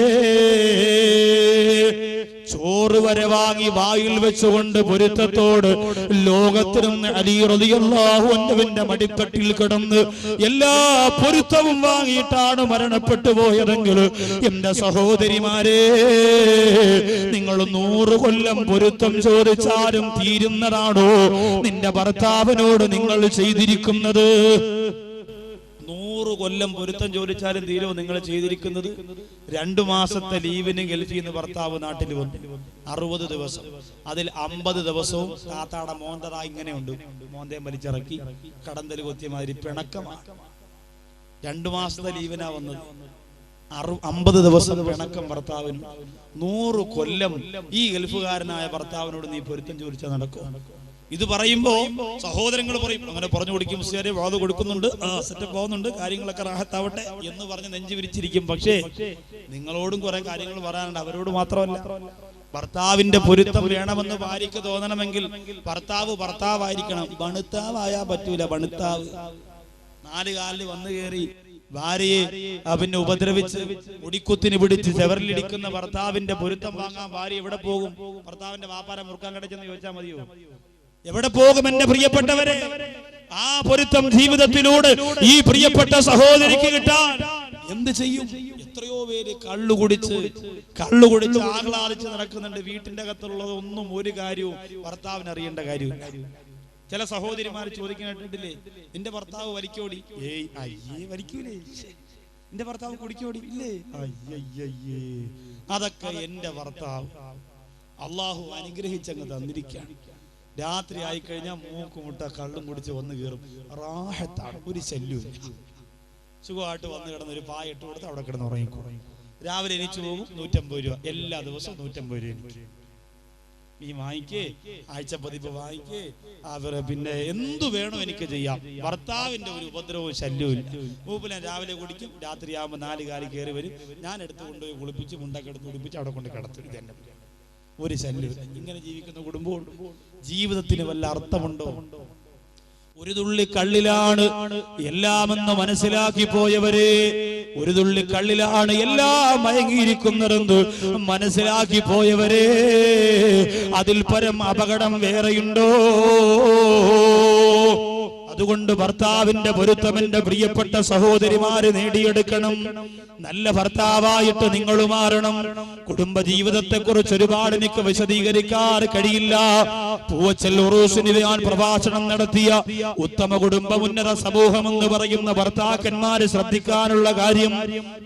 ചോറ് വരെ വാങ്ങി വായിൽ വെച്ചുകൊണ്ട് പൊരുത്തത്തോട് ലോകത്തിനും അലി റളിയല്ലാഹു അൻഹുവിന്റെ മടിത്തട്ടിൽ കിടന്ന് എല്ലാ പൊരുത്തവും വാങ്ങിയിട്ടാണ് മരണപ്പെട്ടു പോയതെങ്കിൽ എന്റെ സഹോദരിമാരെ, നിങ്ങൾ 100 കൊല്ലം പൊരുത്തം ചോദിച്ചാലും തീരുന്നതാണോ നിന്റെ ഭർത്താവിനോട് നിങ്ങൾ ചെയ്തിരിക്കുന്നത്? 100 കൊല്ലം പൊരുത്തം ചോദിച്ചാലും തീരുമോ നിങ്ങൾ ചെയ്തിരിക്കുന്നത്? 2 മാസത്തെ ലീവിന് ഗൾഫിൽ നിന്ന് ഭർത്താവ് നാട്ടിൽ വന്നു, 60 ദിവസം. അതിൽ 50 ദിവസവും താത്താടെ മോന്തറ ഇങ്ങനെയുണ്ട്, മോന്തയും വലിച്ചിറക്കി കടന്തൽ കൊത്തിയ മാതിരി പിണക്കമാണ്. 2 മാസത്തെ ലീവിനാ വന്നത്, 50 ദിവസം പിണക്കം ഭർത്താവിന്. 100 കൊല്ലം ഈ ഗൾഫുകാരനായ ഭർത്താവിനോട് നീ പൊരുത്തം ചോദിച്ചാൽ നടക്കും? ഇത് പറയുമ്പോ സഹോദരങ്ങൾ പറയും, അങ്ങനെ പറഞ്ഞു കൊടുക്കും, മുസ്ലിയാരെ വാത് കൊടുക്കുന്നുണ്ട്, സെറ്റപ്പ് പോകുന്നുണ്ട്, കാര്യങ്ങളൊക്കെ റാഹത്താവട്ടെ എന്ന് പറഞ്ഞ് നെഞ്ചു വിരിച്ചിരിക്കും. പക്ഷേ നിങ്ങളോടും കുറെ കാര്യങ്ങൾ പറയാനുണ്ട്, അവരോട് മാത്രമല്ല. ഭർത്താവിന്റെ പൊരുത്തം വേണമെന്ന് ഭാര്യയ്ക്ക് തോന്നണമെങ്കിൽ ഭർത്താവായിരിക്കണം. ബണുത്താവായാ പറ്റൂല. ബണുത്താവ് 4 കാലിൽ വന്നു കയറി ഭാര്യയെ പിന്നെ ഉപദ്രവിച്ച് മുടിക്കുത്തിന് പിടിച്ച് ചെവറിലിടിക്കുന്ന ഭർത്താവിന്റെ പൊരുത്തം വാങ്ങാൻ ഭാര്യ എവിടെ പോകും? ഭർത്താവിന്റെ വാപ്പാര മുറുക്കാൻ കടച്ചെന്ന് ചോദിച്ചാൽ മതിയോ? എവിടെ പോകും എന്റെ പ്രിയപ്പെട്ടവരെ? ആ പൊരുത്തം ജീവിതത്തിലൂടെ ഈ പ്രിയപ്പെട്ട സഹോദരിക്ക് കിട്ടാൻ എന്ത് ചെയ്യും? എത്രയോ പേര് കള്ളുകുടിച്ച് ആഹ്ലാദിച്ച് നടക്കുന്നുണ്ട്. വീട്ടിന്റെ അകത്തുള്ളത് ഒന്നും ഒരു കാര്യവും ഭർത്താവിന് അറിയേണ്ട കാര്യമില്ല. ചില സഹോദരിമാർ ചോദിക്കാനിട്ടില്ലേ, നിന്റെ ഭർത്താവ് വലിക്കോടി? ഏയ് അയ്യേ, വലിക്കൂലേ. നിന്റെ ഭർത്താവ് കുടിക്കോടി? ഇല്ലേ. അയ്യയ്യേ, അതൊക്കെ എന്റെ ഭർത്താവ് അള്ളാഹു അനുഗ്രഹിച്ചങ്ങ് തന്നിരിക്കുകയാണ്. രാത്രി ആയിക്കഴിഞ്ഞാൽ മൂക്കുമുട്ട കള്ളും കുടിച്ച് വന്ന് കയറും. റാഹത്താണ്, ഒരു ശല്യവും. സുഖമായിട്ട് വന്ന് കിടന്ന് ഒരു പായ ഇട്ട് കൊടുത്ത് അവിടെ കിടന്ന് ഉറങ്ങിക്കോളും. രാവിലെ എണീച്ചു പോകും, 150 രൂപ. എല്ലാ ദിവസവും 150 രൂപ. ഈ വാങ്ങിക്കേ, ആഴ്ചപ്പതിപ്പ് വാങ്ങിക്കേ, പിന്നെ എന്തു വേണോ എനിക്ക് ചെയ്യാം. ഭർത്താവിന്റെ ഒരു ഉപദ്രവവും ശല്യവും ഇല്ല. മൂപ്പിലാൻ രാവിലെ കുടിക്കും, രാത്രിയാകുമ്പോൾ 4 കാലി കയറി വരും. ഞാൻ എടുത്ത് കൊണ്ടുപോയി കുളിപ്പിച്ച് മുണ്ടൊക്കെ എടുത്ത് കുളിപ്പിച്ച് അവിടെ കൊണ്ട് കിടത്തും. ഇതെന്നെ ഒരു ശല്യവും. ഇങ്ങനെ ജീവിക്കുന്ന കുടുംബമുണ്ട്. ജീവിതത്തിന് വല്ല അർത്ഥമുണ്ടോ? ഒരു തുള്ളി കള്ളിലാണ് എല്ലാമെന്ന് മനസ്സിലാക്കി പോയവരെ, ഒരു തുള്ളി കള്ളിലാണ് എല്ലാം മയങ്ങിയിരിക്കുന്നതെന്ന് മനസ്സിലാക്കി പോയവരെ, അതിൽ പരം അപകടം വേറെയുണ്ടോ? അതുകൊണ്ട് ഭർത്താവിന്റെ പൊരുത്തം എന്റെ പ്രിയപ്പെട്ട സഹോദരിമാര് നേടിയെടുക്കണം. നല്ല ഭർത്താവായിട്ട് നിങ്ങൾ മാറണം. കുടുംബ ജീവിതത്തെ കുറിച്ച് ഒരുപാട് എനിക്ക് വിശദീകരിക്കാൻ കഴിയില്ല. പൂവച്ചൽ ഉറൂസിന് ഞാൻ പ്രഭാഷണം നടത്തിയ ഉത്തമ കുടുംബ ഉന്നത സമൂഹം എന്ന് പറയുന്ന ഭർത്താക്കന്മാര് ശ്രദ്ധിക്കാനുള്ള കാര്യം,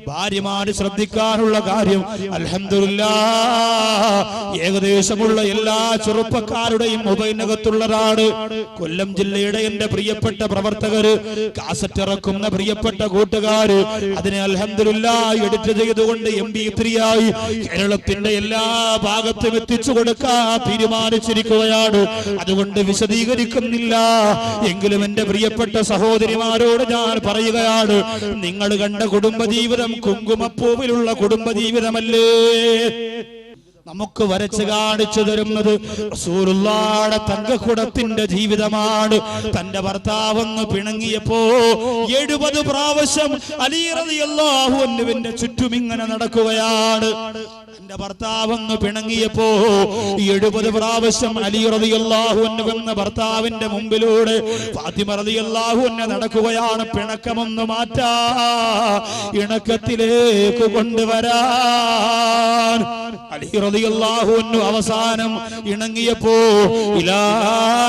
ഭാര്യമാര് ശ്രദ്ധിക്കാനുള്ള കാര്യം, അൽഹംദുലില്ലാഹ് ഏകദേശമുള്ള എല്ലാ ചെറുപ്പക്കാരുടെയും മൊബൈലിനകത്തുള്ളതാണ്. കൊല്ലം ജില്ലയുടെ എന്റെ പ്രിയപ്പെട്ട പ്രവർത്തകര്, കാസറ്റ് ഇറക്കുന്ന പ്രിയപ്പെട്ട കൂട്ടുകാര്, അതിനെ അൽഹംദുലില്ലാഹ് എഡിറ്റ് ചെയ്തുകൊണ്ട് MP3 ആയി കേരളത്തിന്റെ എല്ലാ ഭാഗത്തും എത്തിച്ചു കൊടുക്കാൻ തീരുമാനിച്ചിരിക്കുകയാണ്. അതുകൊണ്ട് വിശദീകരിക്കുന്നില്ല. എങ്കിലും എന്റെ പ്രിയപ്പെട്ട സഹോദരിമാരോട് ഞാൻ പറയുകയാണ്, നിങ്ങൾ കണ്ട കുടുംബജീവിതം കുങ്കുമപ്പൂവിലുള്ള കുടുംബജീവിതമല്ലേ? നമുക്ക് വരച്ച് കാണിച്ചു തരുന്നത് റസൂലുള്ളാഹിയുടെ തങ്കക്കുടത്തിന്റെ ജീവിതമാണ്. തന്റെ ഭർത്താവെന്ന് പിണങ്ങിയപ്പോ 70 പ്രാവശ്യം അലി റളിയല്ലാഹു അൻഹുവിന്റെ ചുറ്റും ഇങ്ങനെ നടക്കുകയാണ്. തന്റെ ഭർത്താവെന്ന് പിണങ്ങിയപ്പോ 70 പ്രാവശ്യം അലി റളിയല്ലാഹു അൻഹു എന്ന ഭർത്താവിന്റെ മുമ്പിലൂടെ ഫാത്തിമ റളിയല്ലാഹു അൻഹ നടക്കുകയാണ്. പിണക്കമൊന്ന് മാറ്റാ, ഇണക്കത്തിലേക്ക് കൊണ്ടുവരാൻ അലി റളിയല്ലാഹു അൻഹു അവസാനം ഇണങ്ങിയപ്പോ ഇലാ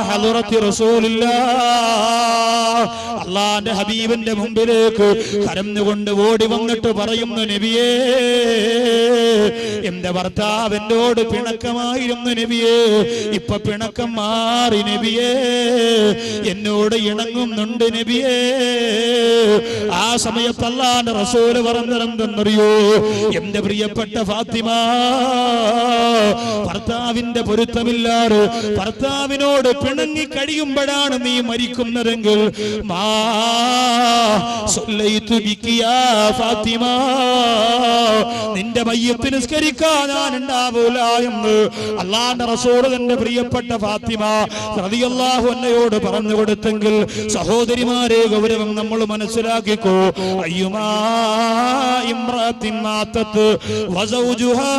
ഹളറത്തി റസൂലില്ലാഹ്, അല്ലാഹുവിന്റെ ഹബീബിന്റെ മുമ്പിലേക്ക് കരഞ്ഞുകൊണ്ട് ഓടി വന്നിട്ട് പറയുന്നു, നബിയേ, എന്റെ ഭർത്താവ് എന്നോട് പിണക്കമായിരുന്നു നബിയേ, ഇപ്പൊ പിണക്കം മാറി നബിയേ, എന്നോട് ഇണങ്ങുന്നുണ്ട് നബിയേ. ആ സമയത്ത് അല്ലാഹുവിന്റെ റസൂല് പറഞ്ഞതെന്തെന്നറിയോ? എന്റെ പ്രിയപ്പെട്ട ഫാത്തിമ, ഭർത്താവിന്റെ പൊരുത്തമില്ലാതെ ഭർത്താവിനോട് പിണങ്ങി കഴിയുമ്പോഴാണ് നീ മരിക്കുന്നതെങ്കിൽ മാ സല്ലൈതു ബികി യാ ഫാത്തിമ, നിന്റെ മയ്യിത്ത് നിസ്കരിക്കാൻ ഞാൻ ഉണ്ടാവൂല എന്ന് അല്ലാഹുവിന്റെ റസൂൽ തന്റെ പ്രിയപ്പെട്ട ഫാത്തിമ റളിയല്ലാഹു അൻഹയോട് പറഞ്ഞു കൊടുത്തെങ്കിൽ, സഹോദരിമാരെ, ഗൗരവം നമ്മൾ മനസ്സിലാക്കിക്കോ. അയ്യുമാ ഇംറഅത്തിൻ മാതത് വസൗജുഹാ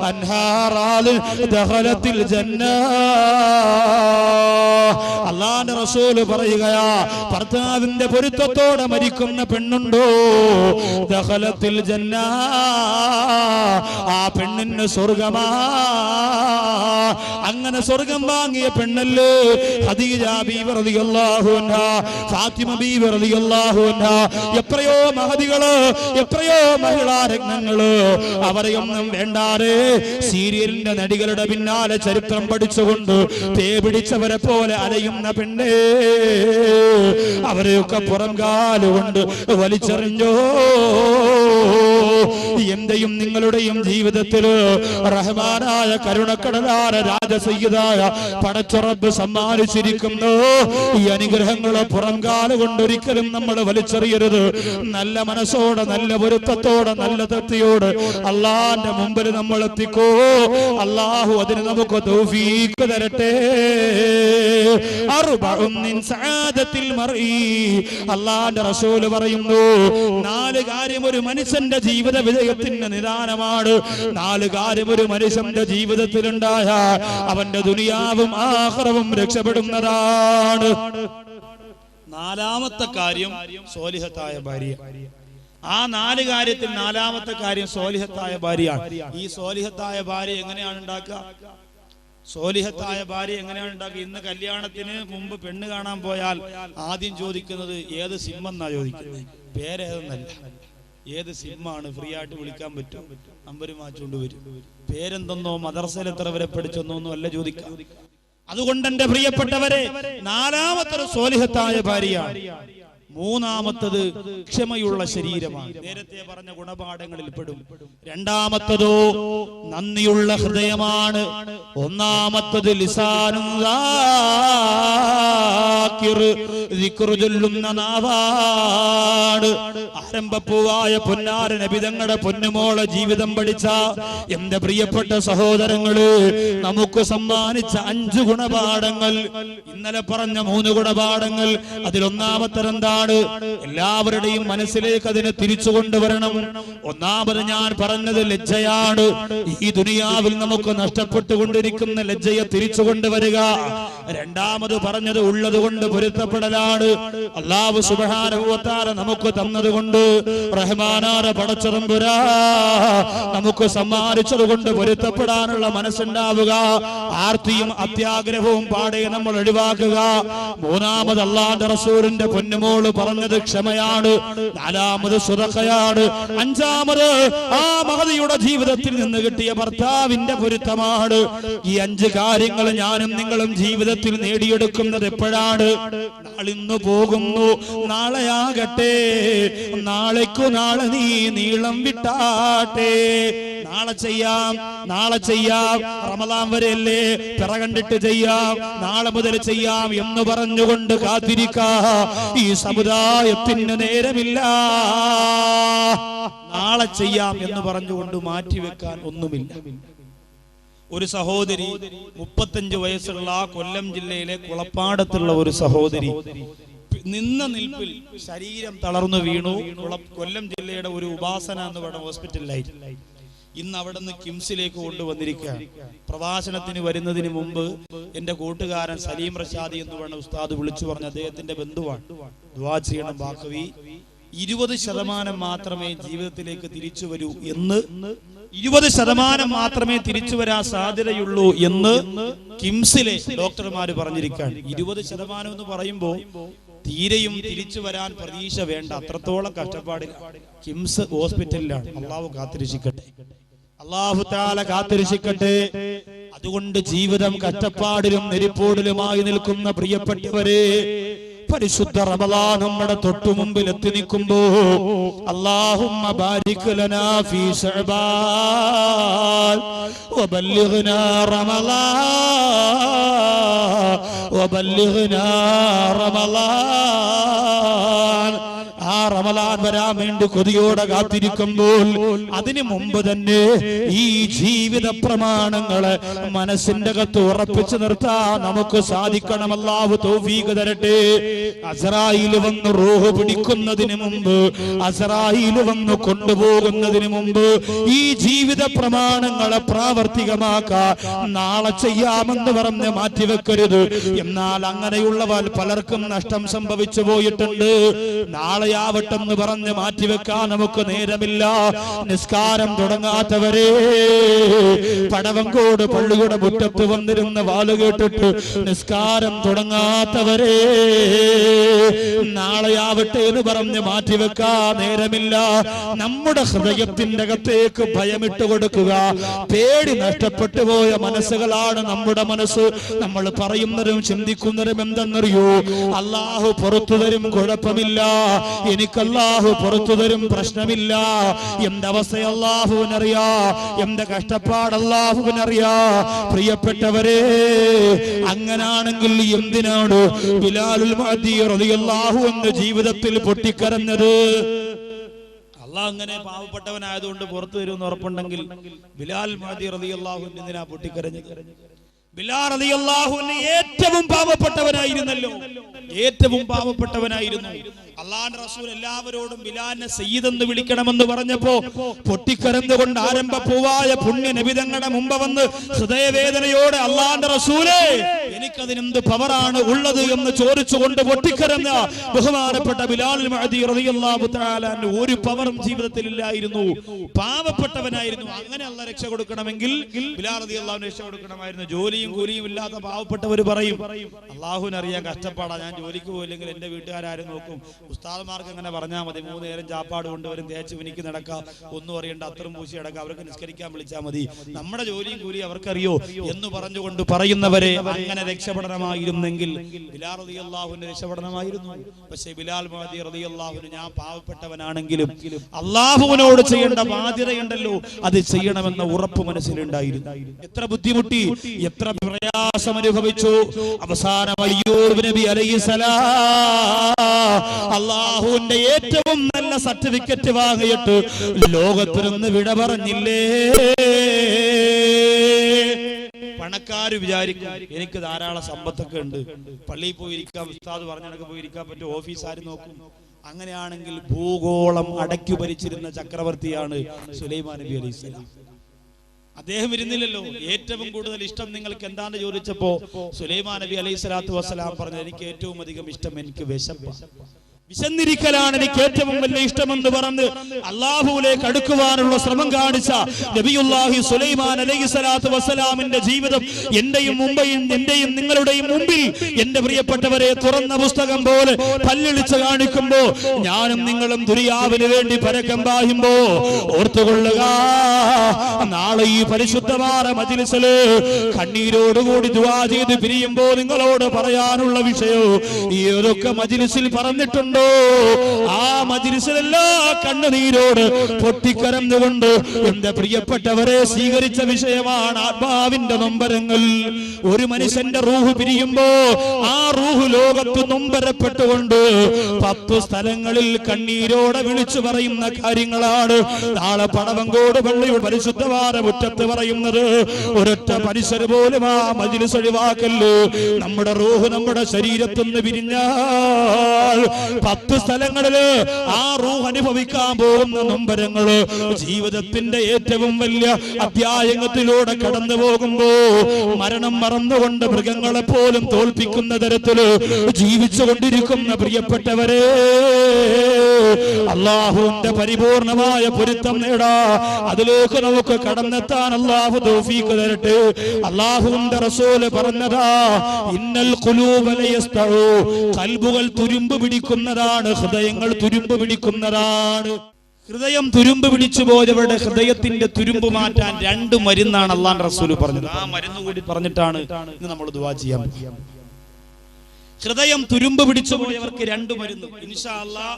അൻഹാറാൽ ദഖലത്തിൽ ജന്ന. അല്ലാഹുവിന്റെ റസൂൽ പറയുകയാ, ഭർത്താവിന്റെ പൊരുത്തത്തോടെ മരിക്കുന്ന പെണ്ണുണ്ടോ, ദഖലത്തിൽ ജന്ന, ആ പെണ്ണിന് സ്വർഗമാ. അങ്ങനെ സ്വർഗം വാങ്ങിയ പെണ്ണല്ലേ ഖദീജ ബീവി റളിയല്ലാഹു അൻഹ, ഫാത്തിമ ബീവി റളിയല്ലാഹു അൻഹ. എത്രയോ മഹദികള്, എത്രയോ മഹിളാ രത്നങ്ങള്, അവരെയൊന്നും വേണ്ടാതെ സീരിയലിന്റെ നടികളുടെ പിന്നാലെ ചരിത്രം പഠിച്ചുകൊണ്ട് തേ പിടിച്ചവരെ പോലെ അലയുന്ന പെണ്ണേ, അവരെയൊക്കെ പുറം കാലുകൊണ്ട് വലിച്ചെറിഞ്ഞോ. എന്റെയും നിങ്ങളുടെയും ജീവിതത്തിൽ റഹ്മാനായ കരുണക്കടലായ രാജസയ്യിദായ പടച്ച റബ്ബ് സമ്മാനിച്ചിരിക്കുന്നു. ഈ അനുഗ്രഹങ്ങളെ പുറം കാലുകൊണ്ട് ഒരിക്കലും നമ്മൾ വലിച്ചെറിയരുത്. നല്ല മനസ്സോടെ, നല്ല പൊരുത്തത്തോടെ, നല്ല തൃപ്തിയോടെ അള്ളാന്റെ മുമ്പിൽ നമ്മൾ എത്തിക്കോ. അള്ളാഹു അതിന് നമുക്ക് തൗഫീഖ് തരട്ടെ. അള്ളാന്റെ റസൂല് പറയുന്നു, 4 കാര്യം ഒരു മനുഷ്യന്റെ ജീവിത വിജയത്തിന്റെ നിദാനമാണ്. 4 കാര്യം ഒരു മനുഷ്യന്റെ ജീവിതത്തിലുണ്ടായ അവന്റെ ദുനിയാവും ആഖിറവും രക്ഷപ്പെടുന്നതാണ്. 4ാമത്തെ കാര്യം സ്വാലിഹത്തായ ഭാര്യ. ആ 4 കാര്യത്തിൽ 4ാമത്തെ കാര്യം സ്വാലിഹത്തായ ഭാര്യയാണ്. ഈ സ്വാലിഹത്തായ ഭാര്യ എങ്ങനെയാണ് ഉണ്ടാക്കുക? സ്വാലിഹത്തായ ഭാര്യ എങ്ങനെയാണ് ഉണ്ടാക്കുക? ഇന്ന് കല്യാണത്തിന് മുമ്പ് പെണ്ണ് കാണാൻ പോയാൽ ആദ്യം ചോദിക്കുന്നത് ഏത് സിം എന്നാ ചോദിക്കുന്നത്, പേരേതെന്നല്ല. ഏത് സിമ്മാണ്, ഫ്രീ ആയിട്ട് വിളിക്കാൻ പറ്റും, നമ്പർ മാറ്റിക്കൊണ്ട് വരും. പേരെന്തെന്നോ മദർസയിൽ എത്ര വരെ പഠിച്ചെന്നോ ഒന്നും അല്ല ചോദിക്കാം. അതുകൊണ്ട് എന്റെ പ്രിയപ്പെട്ടവരെ, 4ാമത്തെ സ്വാലിഹത്തായ ഭാര്യയാണ്. മൂന്നാമത്തത് ക്ഷമയുള്ള ശരീരമാണ്, നേരത്തെ പറഞ്ഞ ഗുണപാഠങ്ങളിൽ പെടും. രണ്ടാമത്തതോ നന്ദിയുള്ള ഹൃദയമാണ്. ഒന്നാമത്തത് ലിസാനുൻ ദാകിർ, ദിക്റ് ചൊല്ലുന്ന നാവാണ്. ആരംഭപ്പൂവായ പൊന്നാര നബി തങ്ങളുടെ പൊന്നുമോളെ ജീവിതം പഠിച്ച എന്റെ പ്രിയപ്പെട്ട സഹോദരങ്ങള്, നമുക്ക് സമ്മാനിച്ച 5 ഗുണപാഠങ്ങൾ, ഇന്നലെ പറഞ്ഞ 3 ഗുണപാഠങ്ങൾ, അതിലൊന്നാമത്തെ എന്താണ്? എല്ലാവരുടെയും മനസ്സിലേക്ക് അതിനെ തിരിച്ചു കൊണ്ടുവരണം. ഒന്നാമത് ഞാൻ പറഞ്ഞത് ലജ്ജയാണ്. ഈ ദുനിയാവിൽ നമുക്ക് നഷ്ടപ്പെട്ടുകൊണ്ടിരിക്കുന്ന ലജ്ജയെ തിരിച്ചു കൊണ്ടുവരിക. രണ്ടാമത് പറഞ്ഞത് ഉള്ളത് കൊണ്ട് പൊരുത്തപ്പെടലാണ്. അല്ലാഹു സുബ്ഹാനഹു വ തആല നമുക്ക് തന്നതുകൊണ്ട്, റഹ്മാനായ പടച്ചതമ്പുരാ നമുക്ക് സമ്മാനിച്ചത് കൊണ്ട് പൊരുത്തപ്പെടാനുള്ള മനസ്സുണ്ടാവുക. ആർത്തിയും അത്യാഗ്രഹവും പാടെ നമ്മൾ ഒഴിവാക്കുക. മൂന്നാമത് അല്ലാഹുവിന്റെ റസൂലിന്റെ പൊന്നുമോള് പറഞ്ഞത് ക്ഷമയാണ്. നാലാമത് സ്വതഖയാണ്. അഞ്ചാമത് ആ മഹദിയുടെ ജീവിതത്തിൽ നിന്ന് കിട്ടിയ ഭർത്താവിന്റെ പൊരുത്തമാണ്. ഈ 5 കാര്യങ്ങൾ ഞാനും നിങ്ങളും ജീവിതത്തിൽ നേടിയെടുക്കുന്നത് എപ്പോഴാണ്? നാളിന്ന് പോകുന്നു, നാളെയാകട്ടെ, നാളേക്കു നാളെ നീ നീളം വിട്ടാട്ടെ. നാളെ ചെയ്യാം, നാളെ ചെയ്യാം, റമദാൻ വരെയല്ലേ, പിറകണ്ടിട്ട് ചെയ്യാം, നാളെ മുതൽ ചെയ്യാം എന്ന് പറഞ്ഞുകൊണ്ട് കാത്തിരിക്കാ ഈ സമുദായത്തിന് നേരമില്ല. നാളെ ചെയ്യാം എന്ന് പറഞ്ഞുകൊണ്ട് മാറ്റിവെക്കാൻ ഒന്നുമില്ല. ഒരു സഹോദരി, 35 വയസ്സുള്ള കൊല്ലം ജില്ലയിലെ കുളപ്പാടത്തുള്ള ഒരു സഹോദരി, നിന്ന നിൽപ്പിൽ ശരീരം തളർന്നു വീണു. കൊല്ലം ജില്ലയുടെ ഒരു ഉപാസന എന്ന് പറഞ്ഞ ഹോസ്പിറ്റലിലായി. ഇന്ന് അവിടെ നിന്ന് കിംസിലേക്ക് കൊണ്ടുവന്നിരിക്കുകയാണ്. പ്രഭാഷണത്തിന് വരുന്നതിന് മുമ്പ് എന്റെ കൂട്ടുകാരൻ സലീം റഷാദി എന്ന് പറഞ്ഞ ഉസ്താദ് വിളിച്ചു പറഞ്ഞ അദ്ദേഹത്തിന്റെ ബന്ധുവാണ്. ദുആ ചെയ്യണം ബാക്കവി, 20% മാത്രമേ ജീവിതത്തിലേക്ക് തിരിച്ചു വരൂ എന്ന്, 20% മാത്രമേ തിരിച്ചു വരാൻ സാധ്യതയുള്ളൂ എന്ന് കിംസിലെ ഡോക്ടർമാര് പറഞ്ഞിരിക്കുകയാണ്. 20% എന്ന് പറയുമ്പോൾ തീരെയും തിരിച്ചു വരാൻ പ്രതീക്ഷ വേണ്ട, അത്രത്തോളം കഷ്ടപ്പാടില്ല. കിംസ് ഹോസ്പിറ്റലിലാണ്. അള്ളാഹു കാത്തിരക്ഷിക്കട്ടെ, അള്ളാഹു തആല കാത്തിരക്ഷിക്കട്ടെ. അതുകൊണ്ട് ജീവിതം കഷ്ടപ്പാടിലും നെരിപ്പോടിലുമായി നിൽക്കുന്ന പ്രിയപ്പെട്ടവരെ, പരിശുദ്ധ റമളാൻ നമ്മുടെ തൊട്ടു മുമ്പിൽ എത്തി നിൽക്കുമ്പോ അല്ലാഹുമ്മ ബാരിക് ലനാ ഫീ ശഅബാൻ വബല്ലിഗ്നാ റമളാൻ വബല്ലിഗ്നാ റമളാൻ. ആ റമളാൻ വരാൻ വേണ്ടി കൊതിയോടെ കാത്തിരിക്കുമ്പോൾ അതിനു മുമ്പ് തന്നെ ഈ ജീവിത പ്രമാണങ്ങളെ മനസ്സിന്റെ അകത്ത് ഉറപ്പിച്ചു നിർത്താൻ നമുക്ക് സാധിക്കണം. അല്ലാഹു തൗഫീഖ് തരട്ടെ. അസ്രായീൽ വന്ന് റൂഹ് പിടിക്കുന്നതിന് മുമ്പ്, അസ്രായീൽ വന്ന് കൊണ്ടുപോകുന്നതിന് മുമ്പ് ഈ ജീവിത പ്രമാണങ്ങളെ പ്രാവർത്തികമാക്കാൻ നാളെ ചെയ്യാമെന്ന് പറഞ്ഞ് മാറ്റിവെക്കരുത്. എന്നാൽ അങ്ങനെയുള്ളവർ പലർക്കും നഷ്ടം സംഭവിച്ചു പോയിട്ടുണ്ട്. നാളെയാവട്ടെന്ന് പറഞ്ഞ് മാറ്റിവെക്കാൻ നമുക്ക് നേരമില്ല. നിസ്കാരം തുടങ്ങാത്തവരെ, പടവങ്കോട് പള്ളിയുടെ മുറ്റത്ത് വന്നിരുന്ന വാല് കേട്ടിട്ട് നിസ്കാരം തുടങ്ങാത്തവരെ, നാളെയാവട്ടെ എന്ന് പറഞ്ഞ് മാറ്റിവെക്കാൻ നേരമില്ല. നമ്മുടെ ഹൃദയത്തിന്റെ അകത്തേക്ക് ഭയമിട്ട് കൊടുക്കുക. പേടി നഷ്ടപ്പെട്ടു പോയ മനസ്സുകളാണ് നമ്മുടെ മനസ്സ്. നമ്മൾ പറയുന്നതും ചിന്തിക്കുന്നതും എന്തെന്നറിയോ? അല്ലാഹു പുറത്തു തരും, കുഴപ്പമില്ല, എനിക്ക് അല്ലാഹു പുറത്തു തരും, പ്രശ്നമില്ല. എന്റെ അവസ്ഥ അല്ലാഹുവിനറിയാ, എന്റെ കഷ്ടപ്പാട് അല്ലാഹുവിനറിയാ. പ്രിയപ്പെട്ടവരെ, അങ്ങനാണെങ്കിൽ എന്തിനാണ് ബിലാലുൽ മഅദി റളിയല്ലാഹു അൻഹു ജീവിതത്തിൽ പൊട്ടിക്കരഞ്ഞത്? അല്ലാഹ് അങ്ങനെ പാവപ്പെട്ടവനായതുകൊണ്ട് പുറത്തു തരുമെന്ന് ഉറപ്പുണ്ടെങ്കിൽ ബിലാൽ മഅദി റളിയല്ലാഹു അൻഹു എന്തിനാ പൊട്ടിക്കരഞ്ഞത്? ബിലാൽ റളിയല്ലാഹു അൻഹു ഏറ്റവും പാവപ്പെട്ടവനായിരുന്നല്ലോ, ഏറ്റവും പാവപ്പെട്ടവനായിരുന്നു. അല്ലാഹുവിന്റെ റസൂൽ എല്ലാവരോടും ബിലാലിനെ സയ്യിദ് എന്ന് വിളിക്കണമെന്ന് പറഞ്ഞപ്പോ പൊട്ടിക്കരന്നുകൊണ്ട് ആരംഭപ്പൂവായ പുണ്യ നബി തങ്ങളുടെ മുമ്പ് വന്ന് ഹൃദയവേദനയോടെ അല്ലാഹുവിന്റെ റസൂലേ, എനിക്കതിനെന്ത് പവറാണ് ഉള്ളത് എന്ന് ചോദിച്ചുകൊണ്ട് പൊട്ടിക്കരഞ്ഞ ബഹുമാനപ്പെട്ട ബിലാൽ മഅദി റളിയല്ലാഹു തആല അൻഹു ഒരു പവറും ജീവിതത്തിൽ ഇല്ലായിരുന്നു. പാവപ്പെട്ടവനായിരുന്നു. അങ്ങനെ അല്ലാഹ് രക്ഷ കൊടുക്കണമെങ്കിൽ ബിലാൽ റളിയല്ലാഹു അൻഹു രക്ഷ കൊടുക്കണമായിരുന്നു. ജോലിയും കൂലിയും ഇല്ലാത്ത പാവപ്പെട്ടവർ പറയും, അല്ലാഹുവിനറിയാൻ കഷ്ടപ്പാടാ, ഞാൻ ജോലിക്ക് പോയില്ലെങ്കിൽ എന്റെ വീട്ടുകാരും നോക്കും. ഉസ്താദുമാർക്ക് അങ്ങനെ പറഞ്ഞാൽ മതി, 3 നേരം ചാപ്പാട് കൊണ്ടുവരും, തേച്ച് മിനിക്ക് നടക്കാം, ഒന്നും അറിയണ്ട, അത്തരം പൂശി അടക്കാം, അവർക്ക് നിസ്കരിക്കാൻ വിളിച്ചാൽ മതി, നമ്മുടെ ജോലിയും കൂലിയും അവർക്കറിയോ എന്ന് പറഞ്ഞുകൊണ്ട് പറയുന്നവരെ അങ്ങനെ രക്ഷപ്പെടണമായിരുന്നെങ്കിൽ ബിലാൽ റളിയല്ലാഹുവിന്റെ രക്ഷപ്പെടണമായിരുന്നു. പക്ഷേ ബിലാൽ റളിയല്ലാഹുവിന് ഞാൻ പാവപ്പെട്ടവനാണെങ്കിലും അള്ളാഹുവിനോട് ചെയ്യേണ്ട ബാധ്യതയുണ്ടല്ലോ, അത് ചെയ്യണമെന്ന ഉറപ്പ് മനസ്സിലുണ്ടായിരുന്നു. എത്ര ബുദ്ധിമുട്ടി, എത്ര പ്രയാസം അനുഭവിച്ചു. അവസാനം അയ്യൂബ് നബി അലൈഹിസ്സലാം അള്ളാഹുവിന്റെ ഏറ്റവും നല്ല സർട്ടിഫിക്കറ്റ് വാങ്ങിയിട്ട് ലോകത്തിൽ നിന്ന് വിട പറഞ്ഞില്ലേ. പണക്കാര് വിചാരിക്കും എനിക്ക് ധാരാളം സമ്പത്തൊക്കെ ഉണ്ട്, പള്ളിയിൽ പോയിരിക്കാം, ഉസ്താദ് പറഞ്ഞിടക്ക് പോയിരിക്കാൻ പറ്റും, ഓഫീസ് ആര് നോക്കും. അങ്ങനെയാണെങ്കിൽ ഭൂഗോളം അടക്കി ഭരിച്ചിരുന്ന ചക്രവർത്തിയാണ് സുലൈമാൻ നബി അലൈഹിസ്സലാം. അദ്ദേഹം ഇരുന്നില്ലല്ലോ. ഏറ്റവും കൂടുതൽ ഇഷ്ടം നിങ്ങൾക്ക് എന്താണെന്ന് ചോദിച്ചപ്പോ സുലൈമാൻ നബി അലൈഹിസ്സലാത്തു വസ്സലാം പറഞ്ഞത് എനിക്ക് ഏറ്റവും അധികം ഇഷ്ടം എനിക്ക് വിശന്നിരിക്കലാണ് എനിക്ക് ഏറ്റവും വലിയ ഇഷ്ടമെന്ന് പറഞ്ഞ് അള്ളാഹുവിലേക്ക് അടുക്കുവാനുള്ള ശ്രമം കാണിച്ച നബിയുല്ലാഹി സുലൈമാൻ അലൈഹിസ്സലാത്തു വസ്സലാമിന്റെ ജീവിതം എന്റെയും നിങ്ങളുടെയും മുമ്പിൽ എന്റെ പ്രിയപ്പെട്ടവരെ തുറന്ന പുസ്തകം പോലെ പല്ലിളിച്ച് കാണിക്കുമ്പോ ഞാനും നിങ്ങളും ദുനിയാവിന് വേണ്ടി പരക്കം പായുമ്പോ ഓർത്തുകൊള്ളുക, നാളെ ഈ പരിശുദ്ധമായ മജ്‌ലിസില് കണ്ണീരോടുകൂടി ദുആ ചെയ്ത് പിരിയുമ്പോ നിങ്ങളോട് പറയാനുള്ള വിഷയം ഏതൊക്കെ മജ്‌ലിസിൽ പറഞ്ഞിട്ടുണ്ടോ ആ മജ്‌ലിസിലെല്ലാ കണ്ണുനീരോട് പൊട്ടിക്കരഞ്ഞുകൊണ്ട് എന്റെ പ്രിയപ്പെട്ടവരെ സ്വീകരിച്ച വിഷയമാണ് ആത്മാവിന്റെ നൊമ്പരങ്ങൾ. ഒരു മനുഷ്യന്റെ റൂഹ് പിരിയുമ്പോ ആ റൂഹ് ലോകത്ത് നൊമ്പരപ്പെട്ടുകൊണ്ട് 10 സ്ഥലങ്ങളിൽ കണ്ണീരോടെ വിളിച്ചു പറയുന്ന കാര്യങ്ങളാണ് നാളെ പടവങ്കോട് പള്ളിയുടെ പരിശുദ്ധമായ മുറ്റത്ത് പറയുന്നത്. ഒരൊറ്റ പരിസര പോലും ആ മജ്‌ലിസ് ഒഴിവാക്കല്ലോ. നമ്മുടെ റൂഹ് നമ്മുടെ ശരീരത്തിൽ നിന്ന് പിരിഞ്ഞാൽ 10 സ്ഥലങ്ങളില് ആ റൂഹ് അനുഭവിക്കാൻ പോകുന്ന നൊമ്പരങ്ങള് ജീവിതത്തിന്റെ ഏറ്റവും വലിയ അധ്യായത്തിലൂടെ കടന്നു പോകുമ്പോ മരണം മറന്നുകൊണ്ട് മൃഗങ്ങളെ പോലും തോൽപ്പിക്കുന്ന തരത്തില് ജീവിച്ചു കൊണ്ടിരിക്കുന്ന പ്രിയപ്പെട്ടവരെ, അള്ളാഹുവിന്റെ പരിപൂർണമായ പൊരുത്തം നേടാ, അതിലേക്ക് നമുക്ക് കടന്നെത്താൻ അള്ളാഹു തൗഫീഖ് തരട്ടെ. അള്ളാഹുവിന്റെ റസൂല് പറഞ്ഞതാ, ഇന്നൽ ഖുലൂബ ലയസ്തഉ, ഖൽബുകൾ തുരുമ്പ് പിടിക്കുന്നതാണ്, ഹൃദയങ്ങൾ തുരുമ്പ് പിടിക്കുന്നതാണ്. ഹൃദയം തുരുമ്പ് പിടിച്ചു പോയവരുടെ ഹൃദയത്തിന്റെ തുരുമ്പ് മാറ്റാൻ 2 മരുന്നാണ് അള്ളാഹുവിന്റെ റസൂല് പറഞ്ഞത്. ആ മരുന്ന് കൂടി പറഞ്ഞിട്ടാണ് ഇന്ന് നമ്മൾ ദുആ ചെയ്യാൻ. ഹൃദയം തുരുമ്പ് പിടിച്ചു പോയവർക്ക് 2 മരുന്ന്. ഇൻഷാ അല്ലാഹ്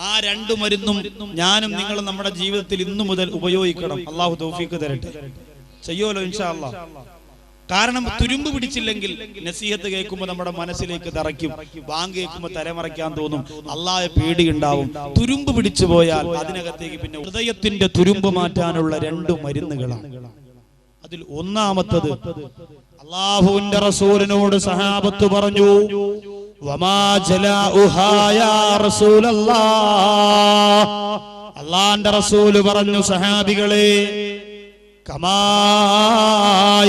ആ 2 മരുന്നും ഞാനും നിങ്ങളും നമ്മുടെ ജീവിതത്തിൽ ഇന്നു മുതൽ ഉപയോഗിക്കണം. അള്ളാഹു തൗഫീഖ് തരട്ടെ. ചെയ്യോലോ ഇൻഷാ അല്ലാഹ്. കാരണം തുരുമ്പ് പിടിച്ചില്ലെങ്കിൽ നസീഹത്ത് കേൾക്കുമ്പോൾ നമ്മുടെ മനസ്സിലേക്ക് തറയ്ക്കും, ബാങ്ക് കേൾക്കുമ്പോൾ തലമറയ്ക്കാൻ തോന്നും, അള്ളാഹെ പേടിയുണ്ടാവും. തുരുമ്പ് പിടിച്ചു പോയാൽ അതിനകത്തേക്ക് പിന്നെ ഹൃദയത്തിന്റെ തുരുമ്പ് മാറ്റാനുള്ള 2 മരുന്നുകളാണ്. അതിൽ ഒന്നാമത്തത് അള്ളാഹുവിന്റെ റസൂലിനോട് സഹാബത്ത് പറഞ്ഞു, വമാ ജലാഉഹാ യാ റസൂലല്ലാഹ്. അള്ളാഹുവിന്റെ റസൂല് പറഞ്ഞു, സഹാബികളെ, കമാ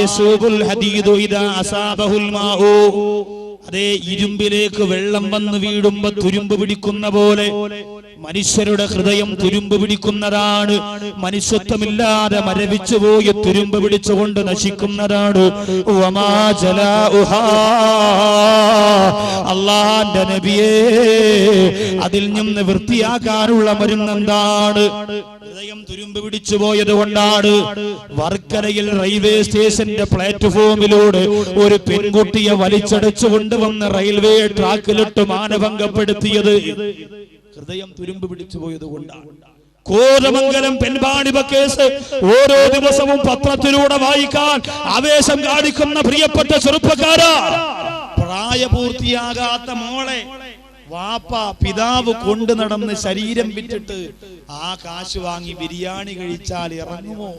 യസൂബുൽ ഹദീദു ഇദാ അസാബഹുൽ മാഉ, അതേ ഇരുമ്പിലേക്ക് വെള്ളം വന്ന് വീഴുമ്പോ തുരുമ്പ് പിടിക്കുന്ന പോലെ മനുഷ്യരുടെ ഹൃദയം തുരുമ്പ് പിടിക്കുന്നതാണ്. മനുഷ്യത്വമില്ലാതെ മരവിച്ചു പോയി തുരുമ്പ് പിടിച്ചുകൊണ്ട് നശിക്കുന്നതാണ്. വമാ ജലാഉഹാ, അല്ലാഹുവിന്റെ നബിയേ, അതിൽ നിന്ന് വൃത്തിയാക്കാനുള്ള മരുന്നെന്താണ്? ഹൃദയം തുരുമ്പ് പിടിച്ചു പോയത് കൊണ്ടാണ് വർക്കലയിൽ റെയിൽവേ സ്റ്റേഷന്റെ പ്ലാറ്റ്ഫോമിലൂടെ ഒരു പെൺകുട്ടിയെ വലിച്ചടച്ചു കൊണ്ടുവന്ന് റെയിൽവേ ട്രാക്കിലിട്ട് മാനഭംഗപ്പെടുത്തിയത്. ഹൃദയം തുരുമ്പ് പിടിച്ചു പോയത് കൊണ്ടാണ്. കോതമംഗലം പെൺവാണിഭ കേസ് ഓരോ ദിവസവും പത്രത്തിലൂടെ വായിക്കാൻ ആവേശം കാണിക്കുന്ന പ്രിയപ്പെട്ട ചെറുപ്പക്കാരാ, പ്രായപൂർത്തിയാകാത്ത മോളെ വാപ്പ പിതാവ് കൊണ്ടു നടന്ന് ശരീരം വിറ്റിട്ട് ആ കാശ് വാങ്ങി ബിരിയാണി കഴിച്ചാൽ ഇറങ്ങുമോ?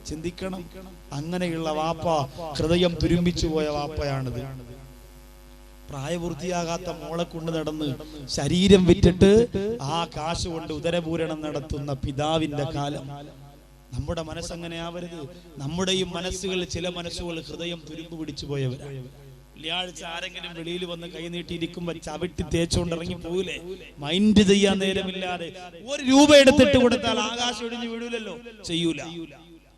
ചിന്തിക്കണം. അങ്ങനെയുള്ള വാപ്പ, ഹൃദയം തുരുമ്പിച്ചു പോയ വാപ്പയാണിത്. പ്രായപൂർത്തിയാകാത്ത മോളെ കൊണ്ട് നടന്ന് ശരീരം വിറ്റിട്ട് ആ കാശ് കൊണ്ട് ഉദരപൂരണം നടത്തുന്ന പിതാവിന്റെ കാലം. നമ്മുടെ മനസ്സങ്ങനെ ആവരുത്. നമ്മുടെയും മനസ്സുകൾ, ചില മനസ്സുകൾ ഹൃദയം തുരുമ്പ് പിടിച്ചു പോയവരാണ്. വെള്ളിയാഴ്ച ആരെങ്കിലും വെളിയിൽ വന്ന് കൈ നീട്ടിയിരിക്കുമ്പോ ചവിട്ടി തേച്ചുകൊണ്ട് ഇറങ്ങി പോകൂലേ? മൈൻഡ് ചെയ്യാൻ നേരമില്ലാതെ 1 രൂപ എടുത്തിട്ട് കൊടുത്താൽ ആകാശം ഒടിഞ്ഞു വീഴൂലല്ലോ, ചെയ്യൂല.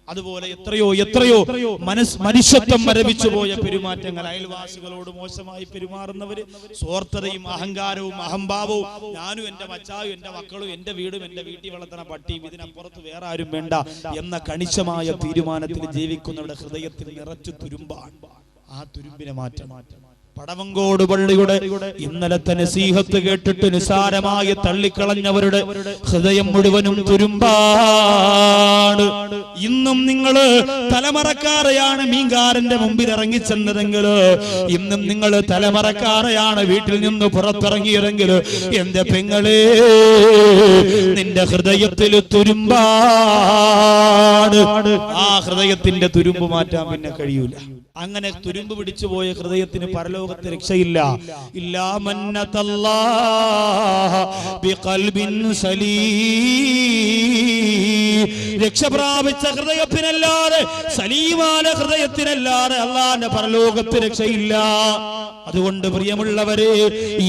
അതുപോലെ എത്രയോ മനുഷ്യത്വം മരവിച്ചു പോയ പെരുമാറ്റങ്ങൾ, അയൽവാസികളോട് മോശമായി പെരുമാറുന്നവര്, സ്വാർത്ഥതയും അഹങ്കാരവും അഹംഭാവവും, ഞാനും എന്റെ മച്ചായും എന്റെ മക്കളും എന്റെ വീടും എന്റെ വീട്ടിൽ വളർത്തുന്ന പട്ടിയും ഇതിനപ്പുറത്ത് വേറെ ആരും വേണ്ട എന്ന കണിശമായ തീരുമാനത്തിൽ ജീവിക്കുന്നവരുടെ ഹൃദയത്തിൽ നിറച്ചു തുരുമ്പാണ്. ആ തുരുമ്പിനെ മാറ്റം. പടവങ്കോട് പള്ളിയുടെ ഇന്നലത്തെ നസീഹത്ത് കേട്ടിട്ട് നിസാരമായി തള്ളിക്കളഞ്ഞവരുടെ ഹൃദയം മുഴുവനും തുരുമ്പാണ്. ഇന്നും നിങ്ങള് തലമറക്കാരെയാണ് മീൻകാരന്റെ മുമ്പിൽ ഇറങ്ങിച്ചെന്നതെങ്കിൽ, ഇന്നും നിങ്ങൾ തലമറക്കാരെയാണ് വീട്ടിൽ നിന്ന് പുറത്തിറങ്ങിയതെങ്കിൽ, എന്റെ പെങ്ങളെ നിന്റെ ഹൃദയത്തിൽ തുരുമ്പാണ്. ആ ഹൃദയത്തിന്റെ തുരുമ്പ് മാറ്റാൻ പിന്നെ കഴിയൂല. അങ്ങനെ തുരുമ്പ് പിടിച്ചു പോയ ഹൃദയത്തിന് പരലോകത്ത് രക്ഷയില്ല. ഇല്ലാ മന്നതല്ലാഹ ബിഖൽബിൻ സലീം. രക്ഷ പ്രാപിച്ച ഹൃദയത്തിനല്ലാതെ, സലീമായ ഹൃദയത്തിനല്ലാതെ അല്ലാഹുവിന്റെ പരലോകത്ത് രക്ഷയില്ല. അതുകൊണ്ട് പ്രിയമുള്ളവരെ,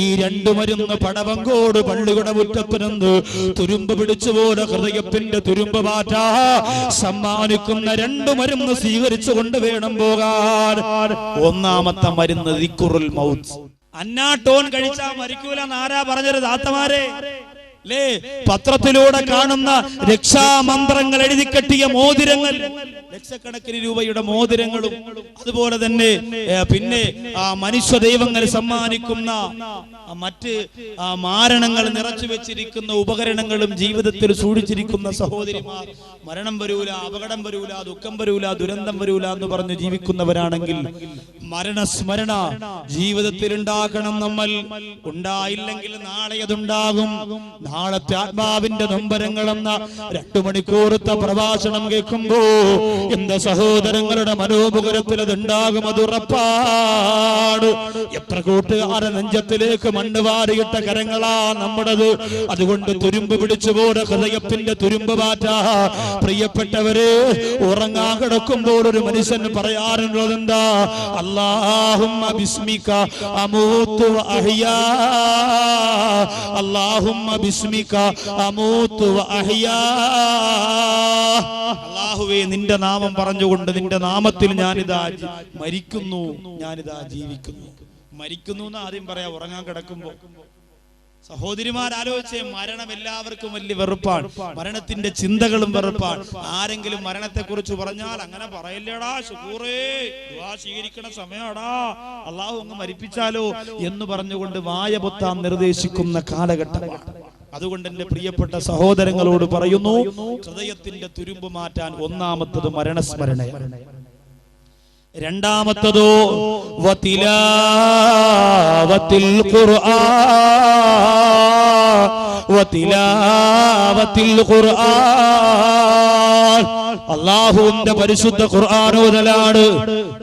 ഈ രണ്ടു മരുന്ന് പടവങ്കോട് പള്ളിയുടെ മുറ്റത്ത് നിന്ന് തുരുമ്പ് പിടിച്ചുപോലെ ഹൃദയത്തിന്റെ തുരുമ്പ് മാറ്റാ സമ്മാനിക്കുന്ന രണ്ടു മരുന്ന് സ്വീകരിച്ചുകൊണ്ട് വേണം പോകാൻ. ഒന്നാമത്തെ മരുന്ന് ദിക്റുൽ മൗത്ത്. അന്നാട്ടോൻ കഴിച്ചാ മരിക്കൂലെന്ന് ആരാ പറഞ്ഞത്? താത്തമാരെ അല്ലേ? പത്രത്തിലൂടെ കാണുന്ന രക്ഷാമന്ത്രങ്ങൾ എഴുതി കെട്ടിയ മോതിരങ്ങൾ, ലക്ഷക്കണക്കിന് രൂപയുടെ മോതിരങ്ങളും, അതുപോലെ തന്നെ പിന്നെ മനുഷ്യ ദൈവങ്ങൾ സമ്മാനിക്കുന്ന മറ്റ് മാരണങ്ങൾ നിറച്ചു വെച്ചിരിക്കുന്ന ഉപകരണങ്ങളും ജീവിതത്തിൽ സൂക്ഷിച്ചിരിക്കുന്ന സഹോദരിമാർ, മരണം വരൂല, അപകടം വരൂല, ദുഃഖം വരൂല, ദുരന്തം വരൂല എന്ന് പറഞ്ഞ് ജീവിക്കുന്നവരാണെങ്കിൽ മരണസ്മരണ ജീവിതത്തിൽ ഉണ്ടാക്കണം. നമ്മൾ ഉണ്ടായില്ലെങ്കിൽ നാളെ അതുണ്ടാകും. നാളത്തെ ആത്മാവിന്റെ നൊമ്പരങ്ങളെന്ന 2 മണിക്കൂറത്തെ പ്രഭാഷണം കേൾക്കുമ്പോ എന്റെ സഹോദരങ്ങളുടെ മനോമുഖരത്തിൽ അതുണ്ടാകും, അതുറപ്പാണ്. എത്ര കൂട്ടുകാരെ നെഞ്ചത്തിലേക്ക് മണ്ണ് വാരിയിട്ട കരങ്ങളാ നമ്മുടേത്. അതുകൊണ്ട് തുരുമ്പ് പിടിച്ചുപോലെ ഹൃദയത്തിന്റെ തുരുമ്പ് മാറ്റാ. പ്രിയപ്പെട്ടവരെ, ഉറങ്ങാൻ കിടക്കുമ്പോൾ ഒരു മനുഷ്യൻ പറയാറുള്ളത് എന്താ? അല്ലാഹുമ്മ ബിസ്മിക അമൂതു വ അഹ്യാ, അല്ലാഹുമ്മ ബിസ്മിക അമൂതു വ അഹ്യാ. അല്ലാഹുവേ, നിന്റെ നാമം പറഞ്ഞുകൊണ്ട്, നിന്റെ നാമത്തിൽ ഞാനിതാ മരിക്കുന്നു, ഞാനിതാ ജീവിക്കുന്നു. മരിക്കുന്നു എന്ന് ആദ്യം പറയാ ഉറങ്ങാൻ കിടക്കുമ്പോ. സഹോദരിമാരാലോചിച്ചേ, മരണം എല്ലാവർക്കും വലിയ വെറുപ്പാണ്. മരണത്തിന്റെ ചിന്തകളും വെറുപ്പാണ്. ആരെങ്കിലും മരണത്തെ കുറിച്ച് പറഞ്ഞാൽ അങ്ങനെ പറയല്ലേടാ ശുക്കൂറേ, ദുആ സ്വീകരിക്കണ സമയടാ, അള്ളാഹു അങ്ങ് മരിപ്പിച്ചാലോ എന്ന് പറഞ്ഞുകൊണ്ട് വായ പൊത്താൻ നിർദ്ദേശിക്കുന്ന കാലഘട്ടമാണ്. അതുകൊണ്ട് എന്റെ പ്രിയപ്പെട്ട സഹോദരങ്ങളോട് പറയുന്നു, ഹൃദയത്തിന്റെ തുരുമ്പ് മാറ്റാൻ ഒന്നാമത്തത് മരണസ്മരണയാണ്. രണ്ടാമത്തതോ വതിലാവത്തിൽ ഖുർആൻ, വതിലാവത്തിൽ ഖുർആൻ. അല്ലാഹുവിന്റെ പരിശുദ്ധ ഖുർആനോദലാണ്.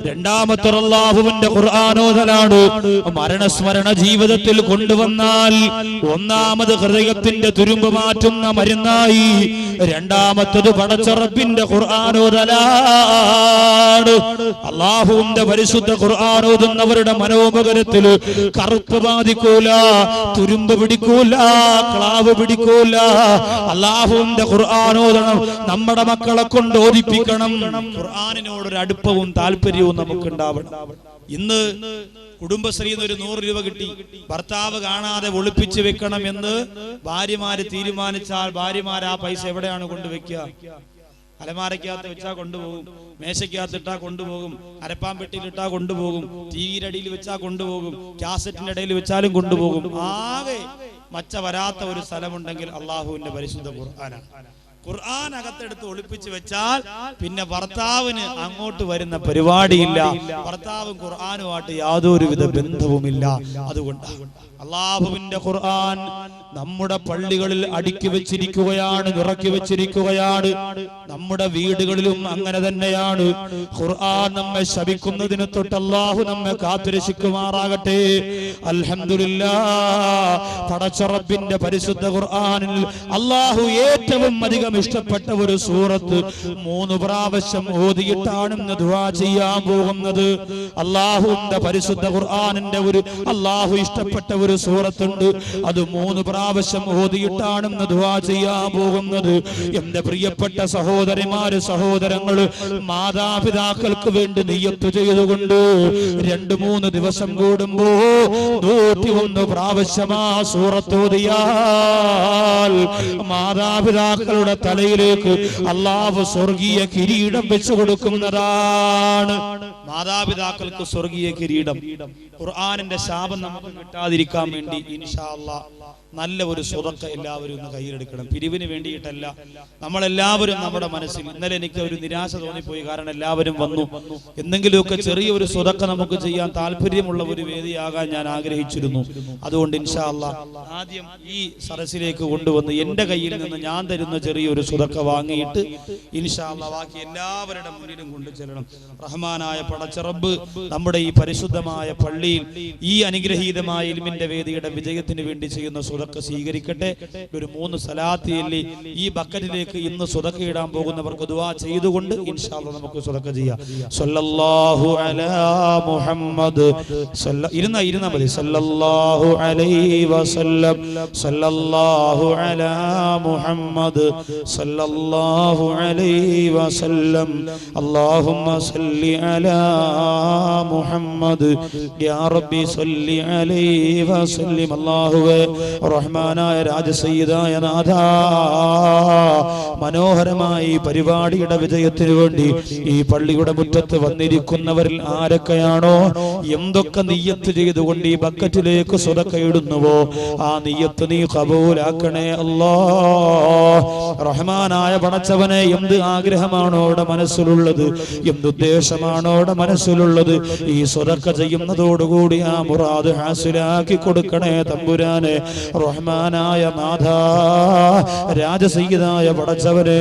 രണ്ടാമത്തെ അല്ലാഹുവിന്റെ ഖുർആനോദലാണ്. മരണസ്മരണ ജീവിതത്തിൽ കൊണ്ടുവന്നാൽ ഒന്നാമത് ഹൃദയത്തിന്റെ തുരുമ്പ് മാറ്റുന്ന മരുന്നായി, രണ്ടാമത്തത് പടച്ച റബ്ബിന്റെ ഖുർആനോദലാണ്. അല്ലാഹുവിന്റെ പരിശുദ്ധ ഖുർആനോദുന്നവരുടെ മനോമുഖരത്തിൽ കറുപ്പ് ബാധിക്കൂല, തുരുമ്പ് പിടിക്കൂല, ക്ലാവ് പിടിക്കൂല. അല്ലാഹുവിന്റെ ഖുർആനോദനം നമ്മുടെ മക്കളെ കൊണ്ട് ഓദിപ്പിക്കണം. ഖുർആനിനോടൊരു അടുപ്പവും താല്പര്യവും നമുക്ക് ഉണ്ടാവണം. ഇന്ന് കുടുംബശ്രീന്ന് ഒരു 100 രൂപ കിട്ടി, ഭർത്താവ് കാണാതെ ഒളിപ്പിച്ചു വെക്കണം എന്ന് ഭാര്യമാര് തീരുമാനിച്ചാൽ, ഭാര്യമാർ ആ പൈസ എവിടെയാണ് കൊണ്ടുവെക്കുക? അലമാരക്കകത്ത് വെച്ചാ കൊണ്ടുപോകും, മേശയ്ക്കകത്തിട്ടാ കൊണ്ടുപോകും, അരപ്പാമ്പെട്ടിയിലിട്ടാ കൊണ്ടുപോകും, ടിവിയുടെ അടിയിൽ വെച്ചാ കൊണ്ടുപോകും, കാസറ്റിന്റെ ഇടയിൽ വെച്ചാലും കൊണ്ടുപോകും. ആകെ മച്ച വരാത്ത ഒരു സ്ഥലമുണ്ടെങ്കിൽ അള്ളാഹുവിന്റെ പരിശുദ്ധ ഖുർആനാണ്. ഖുർആൻ അകത്തെടുത്ത് ഒളിപ്പിച്ചു വെച്ചാൽ പിന്നെ ഭർത്താവിന് അങ്ങോട്ട് വരുന്ന പരിപാടിയില്ല. ഭർത്താവും ഖുർആനുമായിട്ട് യാതൊരുവിധ ബന്ധവുമില്ല. അതുകൊണ്ട് അല്ലാഹുവിന്റെ ഖുർആൻ നമ്മുടെ പള്ളികളിൽ അടുക്കി വെച്ചിരിക്കുകയാണ്, നിറക്കി വെച്ചിരിക്കുകയാണ്. നമ്മുടെ വീടുകളിലും അങ്ങനെ തന്നെയാണ്. ഖുർആൻ നമ്മെ ശപിക്കുന്നതിന് തൊട്ട് അല്ലാഹു നമ്മെ കാത്തുരക്ഷിക്കുമാറാകട്ടെ. അൽഹംദുലില്ലാഹ്, പടച്ച റബ്ബിന്റെ പരിശുദ്ധ ഖുർആനിൽ അല്ലാഹു ഏറ്റവും അധികം ഇഷ്ടപ്പെട്ട ഒരു സൂറത്ത് 3 പ്രാവശ്യം ഓതിയിട്ടാണ് ഇന്ന് ദുആ ചെയ്യാൻ പോകുന്നത്. അല്ലാഹുവിന്റെ പരിശുദ്ധ ഖുർആനിന്റെ ഒരു അല്ലാഹു ഇഷ്ടപ്പെട്ട ഒരു സൂറത്തുണ്ട്. അത് 3 പ്രാവശ്യം ഓതിയിട്ടാണ് ദുആ ചെയ്യാൻ പോകുന്നത്. എന്റെ പ്രിയപ്പെട്ട സഹോദരിമാര്, സഹോദരങ്ങള്, മാതാപിതാക്കൾക്ക് വേണ്ടി നിയ്യത്ത് ചെയ്തുകൊണ്ട് 2-3 ദിവസം കൂടുമ്പോ 101 പ്രാവശ്യം ആ സൂറത്ത് ഓതിയാൽ മാതാപിതാക്കളുടെ തലയിലേക്ക് അല്ലാഹു സ്വർഗീയ കിരീടം വെച്ചു കൊടുക്കുന്നതാണ്. മാതാപിതാക്കൾക്ക് സ്വർഗീയ കിരീടം. ഖുർആനിന്റെ ശാപം നമുക്ക് കിട്ടാതിരിക്കാൻ വേണ്ടി ഇൻഷാ അല്ലാഹ് നല്ല ഒരു സ്വതക്ക എല്ലാവരും ഒന്ന് കയ്യിലെടുക്കണം. പിരിവിന് വേണ്ടിയിട്ടല്ല, നമ്മളെല്ലാവരും നമ്മുടെ മനസ്സിൽ. ഇന്നലെ എനിക്ക് ഒരു നിരാശ തോന്നിപ്പോയി, കാരണം എല്ലാവരും വന്നു. എന്തെങ്കിലുമൊക്കെ ചെറിയൊരു സ്വതക്ക നമുക്ക് ചെയ്യാൻ താല്പര്യമുള്ള ഒരു വേദിയാകാൻ ഞാൻ ആഗ്രഹിച്ചിരുന്നു. അതുകൊണ്ട് ഇൻഷാ അല്ലാഹ് ആദ്യം ഈ സദസ്സിലേക്ക് കൊണ്ടുവന്ന് എന്റെ കയ്യിൽ നിന്ന് ഞാൻ തരുന്ന ചെറിയൊരു സ്വതക്ക വാങ്ങിയിട്ട് ഇൻഷാ അല്ലാഹ് ബാക്കി എല്ലാവരുടെ മുന്നിലും കൊണ്ടു ചെല്ലണം. റഹ്മാനായ പടച്ച റബ്ബ് നമ്മുടെ ഈ പരിശുദ്ധമായ പള്ളിയിൽ ഈ അനുഗ്രഹീതമായ ഇൽമിന്റെ വേദിയുടെ വിജയത്തിന് വേണ്ടി ചെയ്യുന്ന സ്വതക്ക സ്വീകരിക്കട്ടെ. ഒരു 3 സലാത്ത് ചൊല്ലി ഈ ബക്കറ്റിലേക്ക് ഇന്ന് സ്വതക്ക ഇടാൻ പോകുന്നവർക്ക് ദുആ ചെയ്തുകൊണ്ട് ഇൻഷാ അല്ലാഹ് നമുക്ക് സ്വതക്ക ചെയ്യാം. സല്ലല്ലാഹു അലാ മുഹമ്മദ്, ഇരുന്ന മതി. സല്ലല്ലാഹു അലൈഹി വസല്ലം, സല്ലല്ലാഹു അലാ മുഹമ്മദ്, സല്ലല്ലാഹു അലൈഹി വസല്ലം, അല്ലാഹുമ്മ സല്ലി അലാ മുഹമ്മദ്, യാ റബ്ബി സല്ലി അലൈഹി വസല്ലം. അല്ലാഹുവേ, റഹ്മാനായ രാജസയ്യിദായ നാഥ, മനോഹരമായി പരിപാടിയുടെ വിജയത്തിനു വേണ്ടി ഈ പള്ളിയുടെ മുറ്റത്ത് വന്നിരിക്കുന്നവരിൽ ആരൊക്കെയാണോ എന്തൊക്കെ നിയ്യത്ത് ചെയ്തുകൊണ്ട് ഈ ബക്കറ്റിലേക്ക് സ്വതക്ക ഇടുന്നുവോ ആ നിയ്യത്ത് നീ ഖബൂലാക്കണേ അല്ലാഹ്. റഹ്മാനായ പടച്ചവനെ, എന്ത് ആഗ്രഹമാണോ അവിടെ മനസ്സിലുള്ളത്, എന്തുദ്ദേശമാണോ അവിടെ മനസ്സിലുള്ളത്, ഈ സ്വതക്ക ചെയ്യുന്നതോടുകൂടി ആ മുറാദ് ഹാസിലാക്കി കൊടുക്കണേ തമ്പുരാനെ. റഹ്മാനായ നാഥ, രാജസയ്യിദായ പടച്ചവനെ,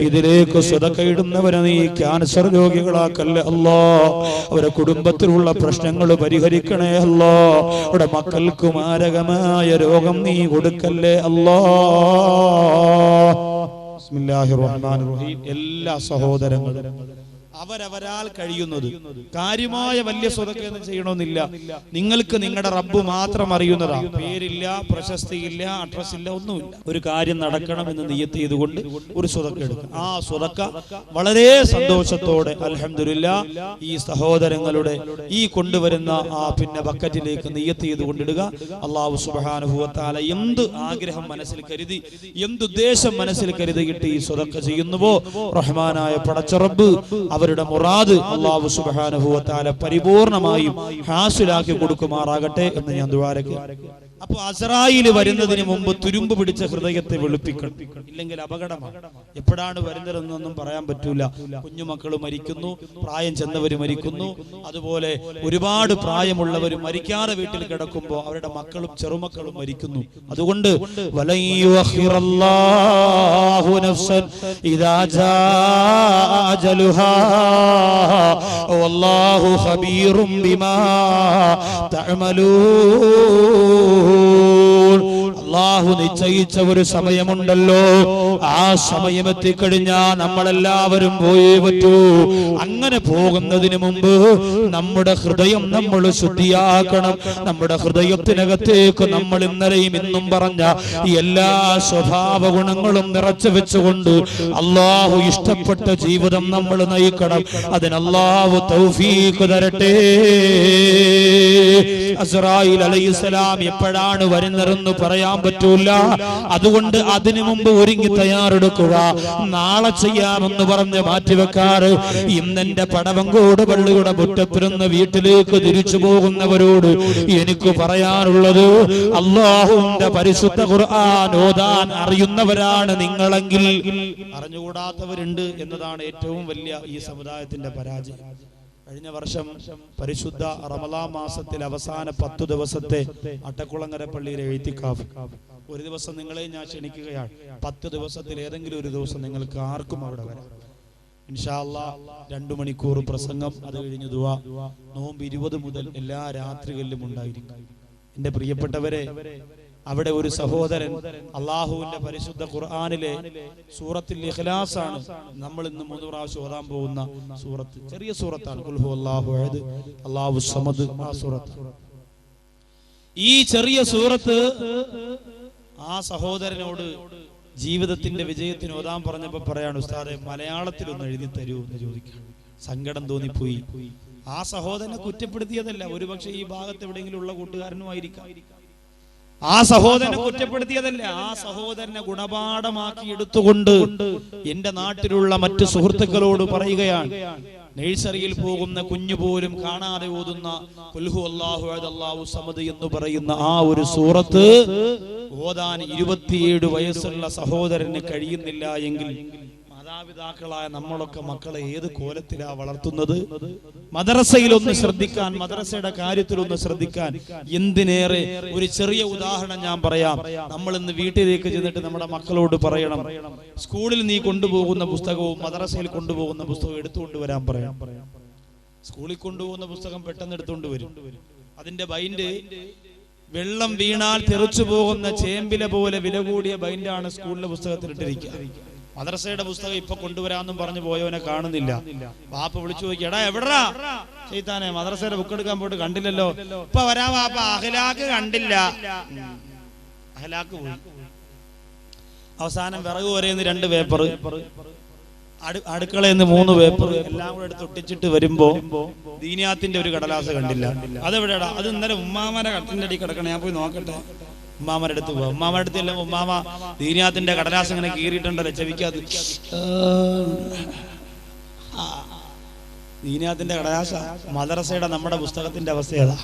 ഇതിലേക്ക് സ്വതക്ക ഇടുന്നവരെ നീ ക്യാൻസർ രോഗികളാക്കല്ലേ അല്ലാഹ്. അവരുടെ കുടുംബത്തിലുള്ള പ്രശ്നങ്ങൾ പരിഹരിക്കണേ അല്ലാഹ്. അവരുടെ മക്കൾക്ക് മാരകമായ രോഗം നീ കൊടുക്കല്ലേ അല്ലാഹ്. ബിസ്മില്ലാഹിർ റഹ്മാനിർ റഹീം. എല്ലാ സഹോദരങ്ങളും അവരവരാൽ കഴിയുന്നത്, കാര്യമായ വലിയ സ്വതക്കയൊന്നും ചെയ്യണമെന്നില്ല. നിങ്ങൾക്ക് നിങ്ങളുടെ റബ്ബ് മാത്രം അറിയുന്നതാ. പേരില്ല, പ്രശസ്തിയില്ല, അഡ്രസ് ഇല്ല, ഒന്നുമില്ല. ഒരു കാര്യം നടക്കണമെന്ന് നിയ്യത്ത് ചെയ്തുകൊണ്ട് ഒരു സ്വതക്ക എടുക്കുക. ആ സ്വതക്ക വളരെ സന്തോഷത്തോടെ അൽഹംദുലില്ലാഹ് ഈ സഹോദരങ്ങളുടെ ഈ കൊണ്ടുവരുന്ന ആ ബക്കറ്റിലേക്ക് നിയ്യത്ത് ചെയ്തുകൊണ്ടിടുക. അല്ലാഹു സുബ്ഹാനഹു വ തആല എന്ത് ആഗ്രഹം മനസ്സിൽ കരുതി, എന്തുദ്ദേശം മനസ്സിൽ കരുതിയിട്ട് ഈ സ്വതക്ക ചെയ്യുന്നുവോ റഹ്മാനായ പടച്ച റബ്ബ് അവരുടെ മുറാദ് അല്ലാഹു സുബ്ഹാനഹു വ തആല പരിപൂർണമായും ഹാസിലാക്കി കൊടുക്കുമാറാകട്ടെ എന്ന് ഞാൻ ദുആരക്ക്. അപ്പോൾ അസ്റായിൽ വരുന്നതിന് മുമ്പ് തുരുമ്പ് പിടിച്ച ഹൃദയത്തെ വെളുപ്പിക്കണം, ഇല്ലെങ്കിൽ അപകടമാണ്. എപ്പോഴാണ് വരുന്നതെന്നൊന്നും പറയാൻ പറ്റൂല. കുഞ്ഞുമക്കൾ മരിക്കുന്നു, പ്രായം ചെന്നവർ മരിക്കുന്നു, അതുപോലെ ഒരുപാട് പ്രായമുള്ളവർ മരിക്കാതെ വീട്ടിൽ കിടക്കുമ്പോൾ അവരുടെ മക്കളും ചെറുമക്കളും മരിക്കുന്നു. അതുകൊണ്ട് വലയ്യുഅഖിറല്ലാഹു നഫ്സൻ ഇദാ ജാഅ അജലുഹാ വല്ലാഹു ഖബീറും ബിമാ തഅമലൂൻ. അല്ലാഹു നിശ്ചയിച്ച ഒരു സമയമുണ്ടല്ലോ, ആ സമയം എത്തിക്കഴിഞ്ഞാൽ നമ്മളെല്ലാവരും പോയേ പറ്റൂ. അങ്ങനെ പോകുന്നതിന് മുമ്പ് നമ്മുടെ ഹൃദയം നമ്മൾ ശുദ്ധിയാക്കണം. നമ്മുടെ ഹൃദയത്തിനകത്തേക്ക് നമ്മൾ ഇന്നലെയും ഇന്നും പറഞ്ഞ എല്ലാ സ്വഭാവ ഗുണങ്ങളും നിറച്ചു വെച്ചുകൊണ്ട് അല്ലാഹു ഇഷ്ടപ്പെട്ട ജീവിതം നമ്മൾ നയിക്കണം. അതിന് അല്ലാഹു തൗഫീഖ് തരട്ടെ. അസ്റായിൽ അലൈഹിസ്സലാം എപ്പോഴാണ് വരുന്നതെന്ന് പറയാൻ പറ്റൂല. അതുകൊണ്ട് അതിനു മുമ്പ് ഒരുങ്ങി തയ്യാറെടുക്കുക. നാളെ ചെയ്യാമെന്ന് പറഞ്ഞ് മാറ്റിവെക്കാറ്. ഇന്നെന്റെ പടവങ്കോട് പള്ളിയുടെ മുറ്റത്തിരുന്ന് വീട്ടിലേക്ക് തിരിച്ചു പോകുന്നവരോട് എനിക്ക് പറയാനുള്ളത്, അല്ലാഹുവിന്റെ പരിശുദ്ധ ഖുർആൻ ഓതാൻ അറിയുന്നവരാണ് നിങ്ങളെങ്കിൽ, അറിഞ്ഞുകൂടാത്തവരുണ്ട് എന്നതാണ് ഏറ്റവും വലിയ ഈ സമുദായത്തിന്റെ പരാജയം. കഴിഞ്ഞ വർഷം പരിശുദ്ധ റമളാൻ മാസത്തിൽ അവസാന 10 ദിവസത്തെ അട്ടക്കുളങ്ങര പള്ളിയിലെ ഇഅ്തികാഫ്, ഒരു ദിവസം നിങ്ങളെ ഞാൻ ക്ഷണിക്കുകയാണ്. 10 ദിവസത്തിൽ ഏതെങ്കിലും ഒരു ദിവസം നിങ്ങൾക്ക് ആർക്കും അവിടെ വരാം. ഇൻഷാ അല്ലാഹ് 2 മണിക്കൂർ പ്രസംഗം, അത് കഴിഞ്ഞ് ദുആ. നോമ്പ് 20 മുതൽ എല്ലാ രാത്രികളിലും ഉണ്ടായിരിക്കും. എന്റെ പ്രിയപ്പെട്ടവരെ, അവിടെ ഒരു സഹോദരൻ അല്ലാഹുവിന്റെ പരിശുദ്ധ ഖുർആനിലെ സൂറത്തുൽ ഇഖ്ലാസ് ആണ് നമ്മൾ ഇന്ന് 3 പ്രാവശ്യം ഓതാൻ പോകുന്ന സൂറത്ത്. ചെറിയ സൂറത്താണ്, ഖുൽ ഹുവല്ലാഹു അഹദ് അല്ലാഹു സമദ്. ആ സൂറത്ത് ഈ ചെറിയ സൂറത്ത് ആ സഹോദരനോട് ജീവിതത്തിന്റെ വിജയത്തിന് ഓതാൻ പറഞ്ഞപ്പോ പറയാണ്, ഉസ്താദെ മലയാളത്തിലൊന്ന് എഴുതി തരൂ എന്ന് ചോദിക്കാം. സങ്കടം തോന്നിപ്പോയി. ആ സഹോദരനെ കുറ്റപ്പെടുത്തിയതല്ല, ഒരുപക്ഷെ ഈ ഭാഗത്ത് എവിടെയെങ്കിലും ഉള്ള കൂട്ടുകാരനുമായിരിക്കാം. ആ സഹോദരനെ കുറ്റപ്പെടുത്തിയതല്ല, ആ സഹോദരനെ ഗുണപാഠമാക്കി എടുത്തുകൊണ്ട് എന്റെ നാട്ടിലുള്ള മറ്റു സുഹൃത്തുക്കളോട് പറയുകയാണ്, നഴ്സറിയിൽ പോകുന്ന കുഞ്ഞു പോലും കാണാതെ ഓതുന്ന ഖുൽ ഹുവല്ലാഹു അഹദ് അല്ലാഹു സമദ് എന്ന് പറയുന്ന ആ ഒരു സൂറത്ത് ഓതാൻ 27 വയസ്സുള്ള സഹോദരന് കഴിയുന്നില്ല എങ്കിൽ മാതാപിതാക്കളായ നമ്മളൊക്കെ മക്കളെ ഏത് കോലത്തിലാ വളർത്തുന്നത്? മദ്രസയിൽ ഒന്ന് ശ്രദ്ധിക്കാൻ, മദ്രസയുടെ കാര്യത്തിൽ ഒന്ന് ശ്രദ്ധിക്കാൻ. എന്തിനേറെ ഒരു ചെറിയ ഉദാഹരണം ഞാൻ പറയാം. നമ്മൾ ഇന്ന് വീട്ടിലേക്ക് ചെന്നിട്ട് നമ്മുടെ മക്കളോട് പറയണം, സ്കൂളിൽ നീ കൊണ്ടുപോകുന്ന പുസ്തകവും മദ്രസയിൽ കൊണ്ടുപോകുന്ന പുസ്തകവും എടുത്തുകൊണ്ട് വരാൻ പറയാം. സ്കൂളിൽ കൊണ്ടുപോകുന്ന പുസ്തകം പെട്ടെന്ന് എടുത്തുകൊണ്ട് വരും. അതിന്റെ ബൈൻഡ് വെള്ളം വീണാൽ തെറിച്ചു പോകുന്ന ചേമ്പില പോലെ വില കൂടിയ ബൈൻഡാണ് സ്കൂളിലെ പുസ്തകത്തിൽ ഇട്ടിരിക്കുക. മദ്രസയുടെ പുസ്തകം ഇപ്പൊ കൊണ്ടുവരാമെന്നും പറഞ്ഞു പോയവനെ കാണുന്നില്ല. വാപ്പ വിളിച്ചു നോക്കി, എടാ എവിടാ ചെയ്താനെ, മദ്രസയുടെ ബുക്ക് എടുക്കാൻ പോയിട്ട് കണ്ടില്ലല്ലോ. ഇപ്പൊ വരാ വാപ്പ, അഖിലാക്ക് കണ്ടില്ല. അഖിലാക്ക് പോയി. അവസാനം വിറക് വരയുന്ന 2 പേപ്പർ, അടുക്കളയിൽ നിന്ന് 3 പേപ്പർ എല്ലാം കൂടെ എടുത്ത് ഒട്ടിച്ചിട്ട് വരുമ്പോ ദീനിയാത്തിന്റെ ഒരു കടലാസ കണ്ടില്ല. അതെവിടെയാടാ? അത് ഇന്നലെ ഉമ്മാമയുടെ കട്ടിന്റെ അടി കിടക്കണം, ഞാൻ പോയി നോക്കട്ടെ. ഉമ്മാമയുടെ അടുത്ത് പോവാ. ഉമ്മാമയുടെ അടുത്ത് എല്ലാം ഉമ്മാമ ദീനിയാത്തിന്റെ കടലാസ് ഇങ്ങനെ കീറിയിട്ടുണ്ടല്ലോ ചെവിക്കാത്. ദീനിയാത്തിന്റെ കടലാസ മദ്രസയുടെ നമ്മുടെ പുസ്തകത്തിന്റെ അവസ്ഥ ഏതാ?